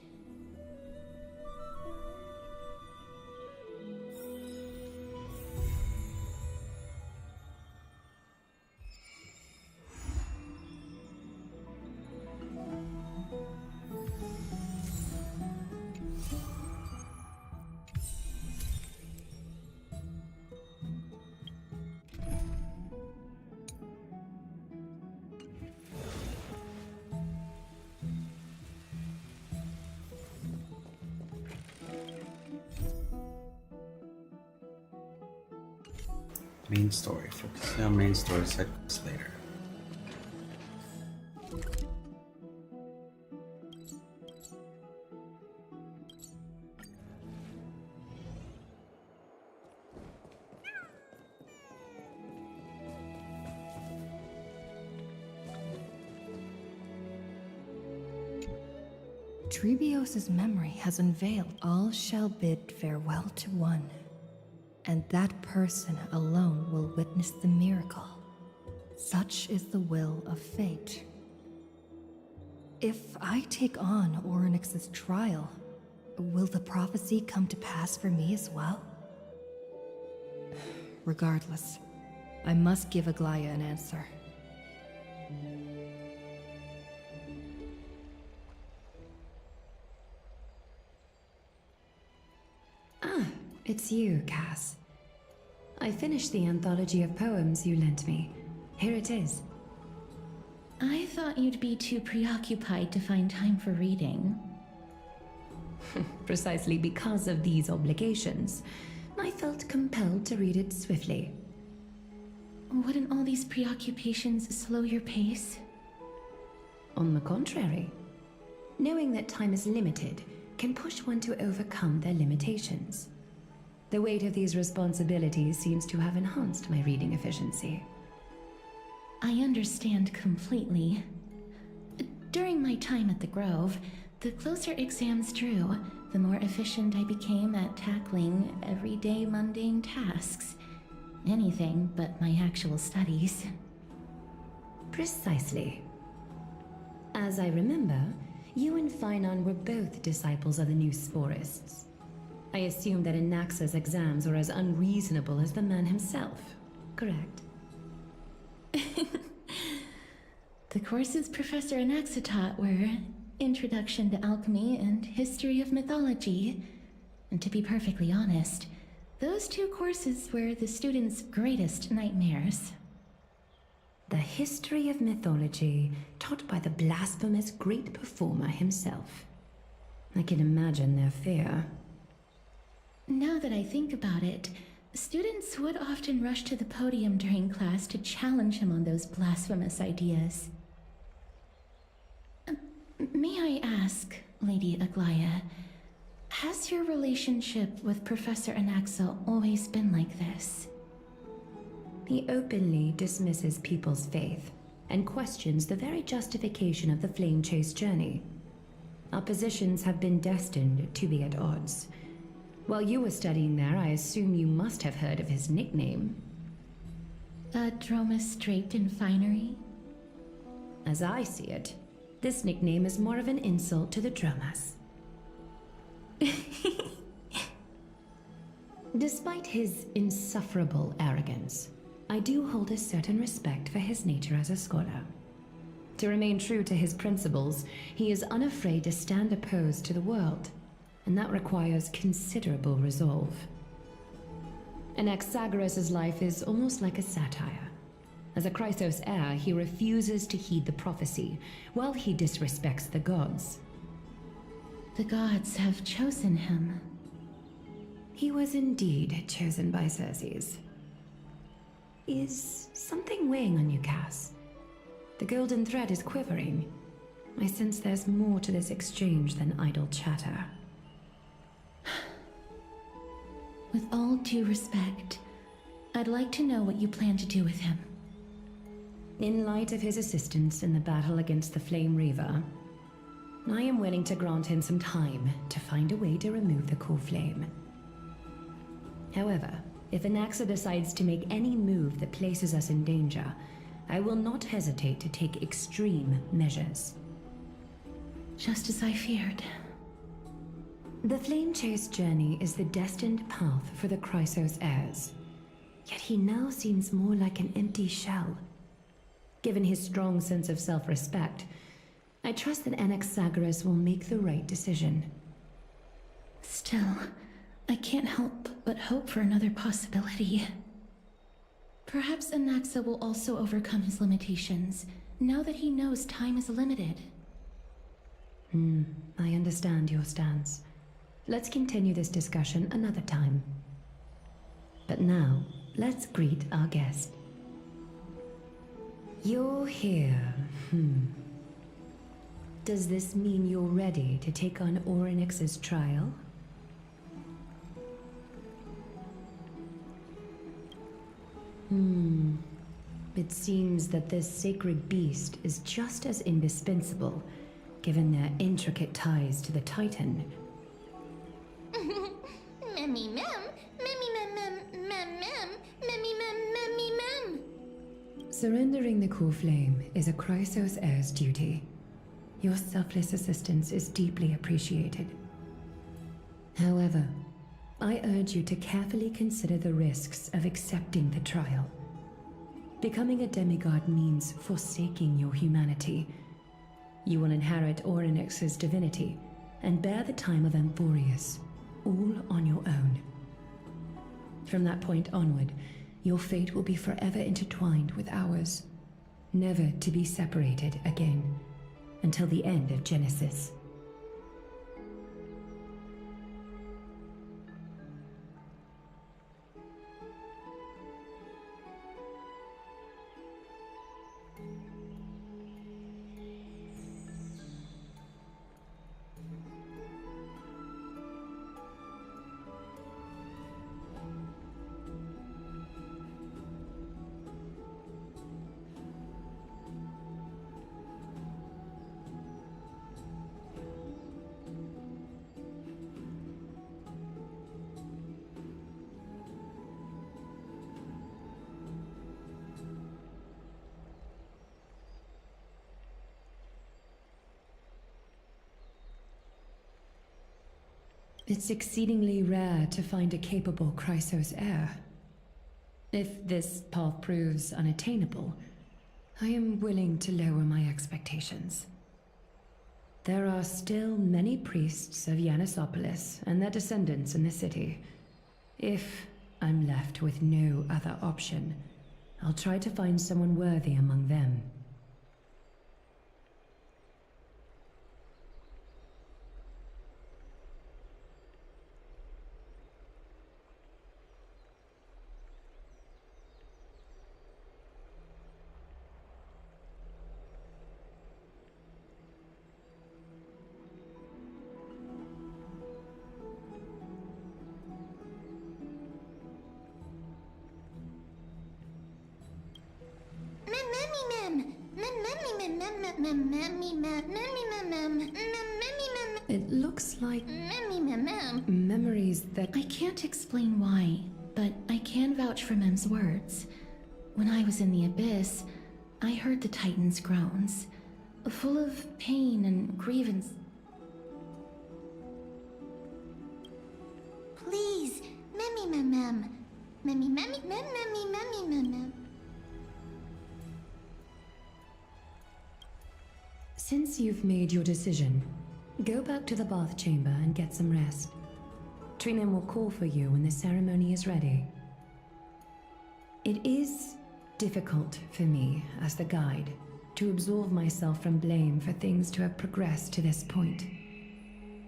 Main story. Focusing on main story segments later. Trebios's memory has unveiled. All shall bid farewell to one, and that person alone will witness the miracle. Such is the will of fate. If I take on Orynyx's trial, will the prophecy come to pass for me as well? Regardless, I must give Aglaya an answer. It's you, Cass. I finished the anthology of poems you lent me. Here it is. I thought you'd be too preoccupied to find time for reading. Precisely because of these obligations, I felt compelled to read it swiftly. Wouldn't all these preoccupations slow your pace? On the contrary, knowing that time is limited can push one to overcome their limitations. The weight of these responsibilities seems to have enhanced my reading efficiency. I understand completely. During my time at the Grove, the closer exams drew, the more efficient I became at tackling everyday mundane tasks. Anything but my actual studies. Precisely. As I remember, you and Finon were both disciples of the new Sporists. I assume that Anaxa's exams were as unreasonable as the man himself, correct? The courses Professor Anaxa taught were Introduction to Alchemy and History of Mythology. And to be perfectly honest, those two courses were the students' greatest nightmares. The history of mythology, taught by the blasphemous great performer himself. I can imagine their fear. Now that I think about it, students would often rush to the podium during class to challenge him on those blasphemous ideas. May I ask, Lady Aglaya, has your relationship with Professor Anaxa always been like this? He openly dismisses people's faith and questions the very justification of the Flame Chase journey. Our positions have been destined to be at odds. While you were studying there, I assume you must have heard of his nickname. Dromus draped in finery? As I see it, this nickname is more of an insult to the Dromas. Despite his insufferable arrogance, I do hold a certain respect for his nature as a scholar. To remain true to his principles, he is unafraid to stand opposed to the world, and that requires considerable resolve. Anaxagoras' life is almost like a satire. As a Chrysos heir, he refuses to heed the prophecy, while he disrespects the gods. The gods have chosen him. He was indeed chosen by Circes. Is something weighing on you, Cass? The golden thread is quivering. I sense there's more to this exchange than idle chatter. With all due respect, I'd like to know what you plan to do with him. In light of his assistance in the battle against the Flame Reaver, I am willing to grant him some time to find a way to remove the core flame. However, if Anaxa decides to make any move that places us in danger, I will not hesitate to take extreme measures. Just as I feared. The Flame Chase journey is the destined path for the Chrysos heirs. Yet he now seems more like an empty shell. Given his strong sense of self-respect, I trust that Anaxagoras will make the right decision. Still, I can't help but hope for another possibility. Perhaps Anaxa will also overcome his limitations, now that he knows time is limited. I understand your stance. Let's continue this discussion another time. But now, let's greet our guest. You're here. Does this mean you're ready to take on Orynyx's trial? It seems that this sacred beast is just as indispensable, given their intricate ties to the Titan. Memmy mem, memmy mem mem mem mem, memmy mem memmy mem. Surrendering the core flame is a Chrysos heir's duty. Your selfless assistance is deeply appreciated. However, I urge you to carefully consider the risks of accepting the trial. Becoming a demigod means forsaking your humanity. You will inherit Orynyx's divinity and bear the time of Amphoreus, all on your own. From that point onward, your fate will be forever intertwined with ours, never to be separated again, until the end of Genesis. It's exceedingly rare to find a capable Chrysos heir. If this path proves unattainable, I am willing to lower my expectations. There are still many priests of Yanissopolis and their descendants in the city. If I'm left with no other option, I'll try to find someone worthy among them. It looks like memories that... I can't explain why, but I can vouch for Mem's words. When I was in the Abyss, I heard the Titan's groans, full of pain and grievance. Please, memmy mem mem. Memmy memmy mem memmy memmy mem mem. Since you've made your decision, go back to the bath chamber and get some rest. Trinan will call for you when the ceremony is ready. It is difficult for me, as the guide, to absolve myself from blame for things to have progressed to this point.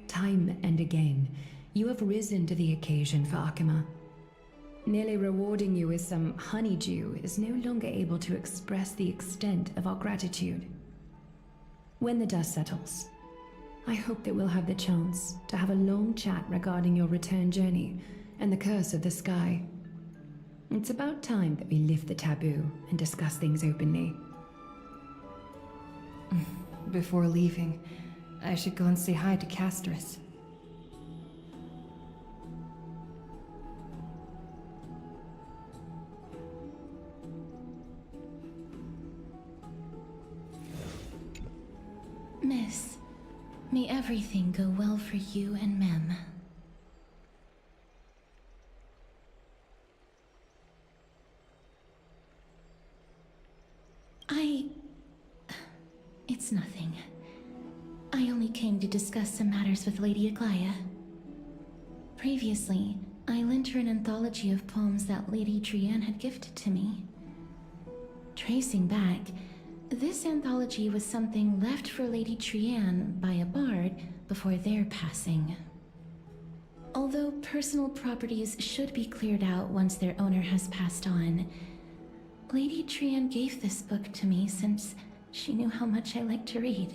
Time and again, you have risen to the occasion for Akima. Merely rewarding you with some honeydew is no longer able to express the extent of our gratitude. When the dust settles, I hope that we'll have the chance to have a long chat regarding your return journey and the curse of the sky. It's about time that we lift the taboo and discuss things openly. Before leaving, I should go and say hi to Castris. Miss, may everything go well for you and Mem. It's nothing. I only came to discuss some matters with Lady Aglaya. Previously, I lent her an anthology of poems that Lady Trianne had gifted to me. Tracing back, this anthology was something left for Lady Trianne by a bard before their passing. Although personal properties should be cleared out once their owner has passed on, Lady Trianne gave this book to me since she knew how much I like to read.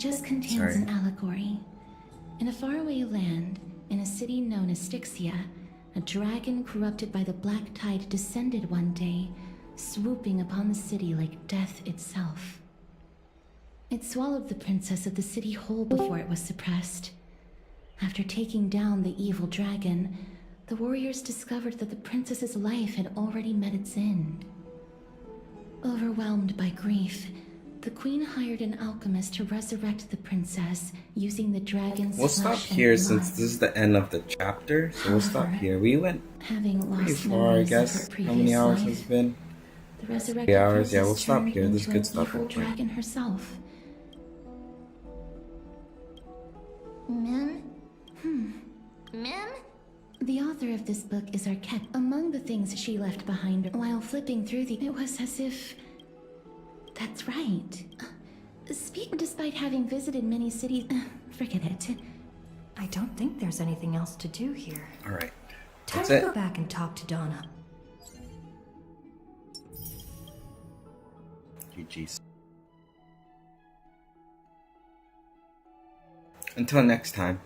just contains an allegory. In a faraway land, in a city known as Styxia, a dragon corrupted by the black tide descended one day, swooping upon the city like death itself. It swallowed the princess of the city whole before it was suppressed. After taking down the evil dragon, the warriors discovered that the princess's life had already met its end. Overwhelmed by grief, the queen hired an alchemist to resurrect the princess using the dragon's We'll stop flesh and here blood. since this is the end of the chapter, so we'll stop here. We went Having pretty lost far, I memories of guess. her How many previous hours life, has it been? the resurrected 3 hours. Yeah, princess we'll stop turned here. This is into good an stuff. evil Right here. dragon herself. Mem? Mem? The author of this book is Arquette. Among the things she left behind while flipping through it was as if... That's right. Speak despite having visited many cities... forget it. I don't think there's anything else to do here. Alright. Time That's to it. go back and talk to Donna. GG's. Until next time.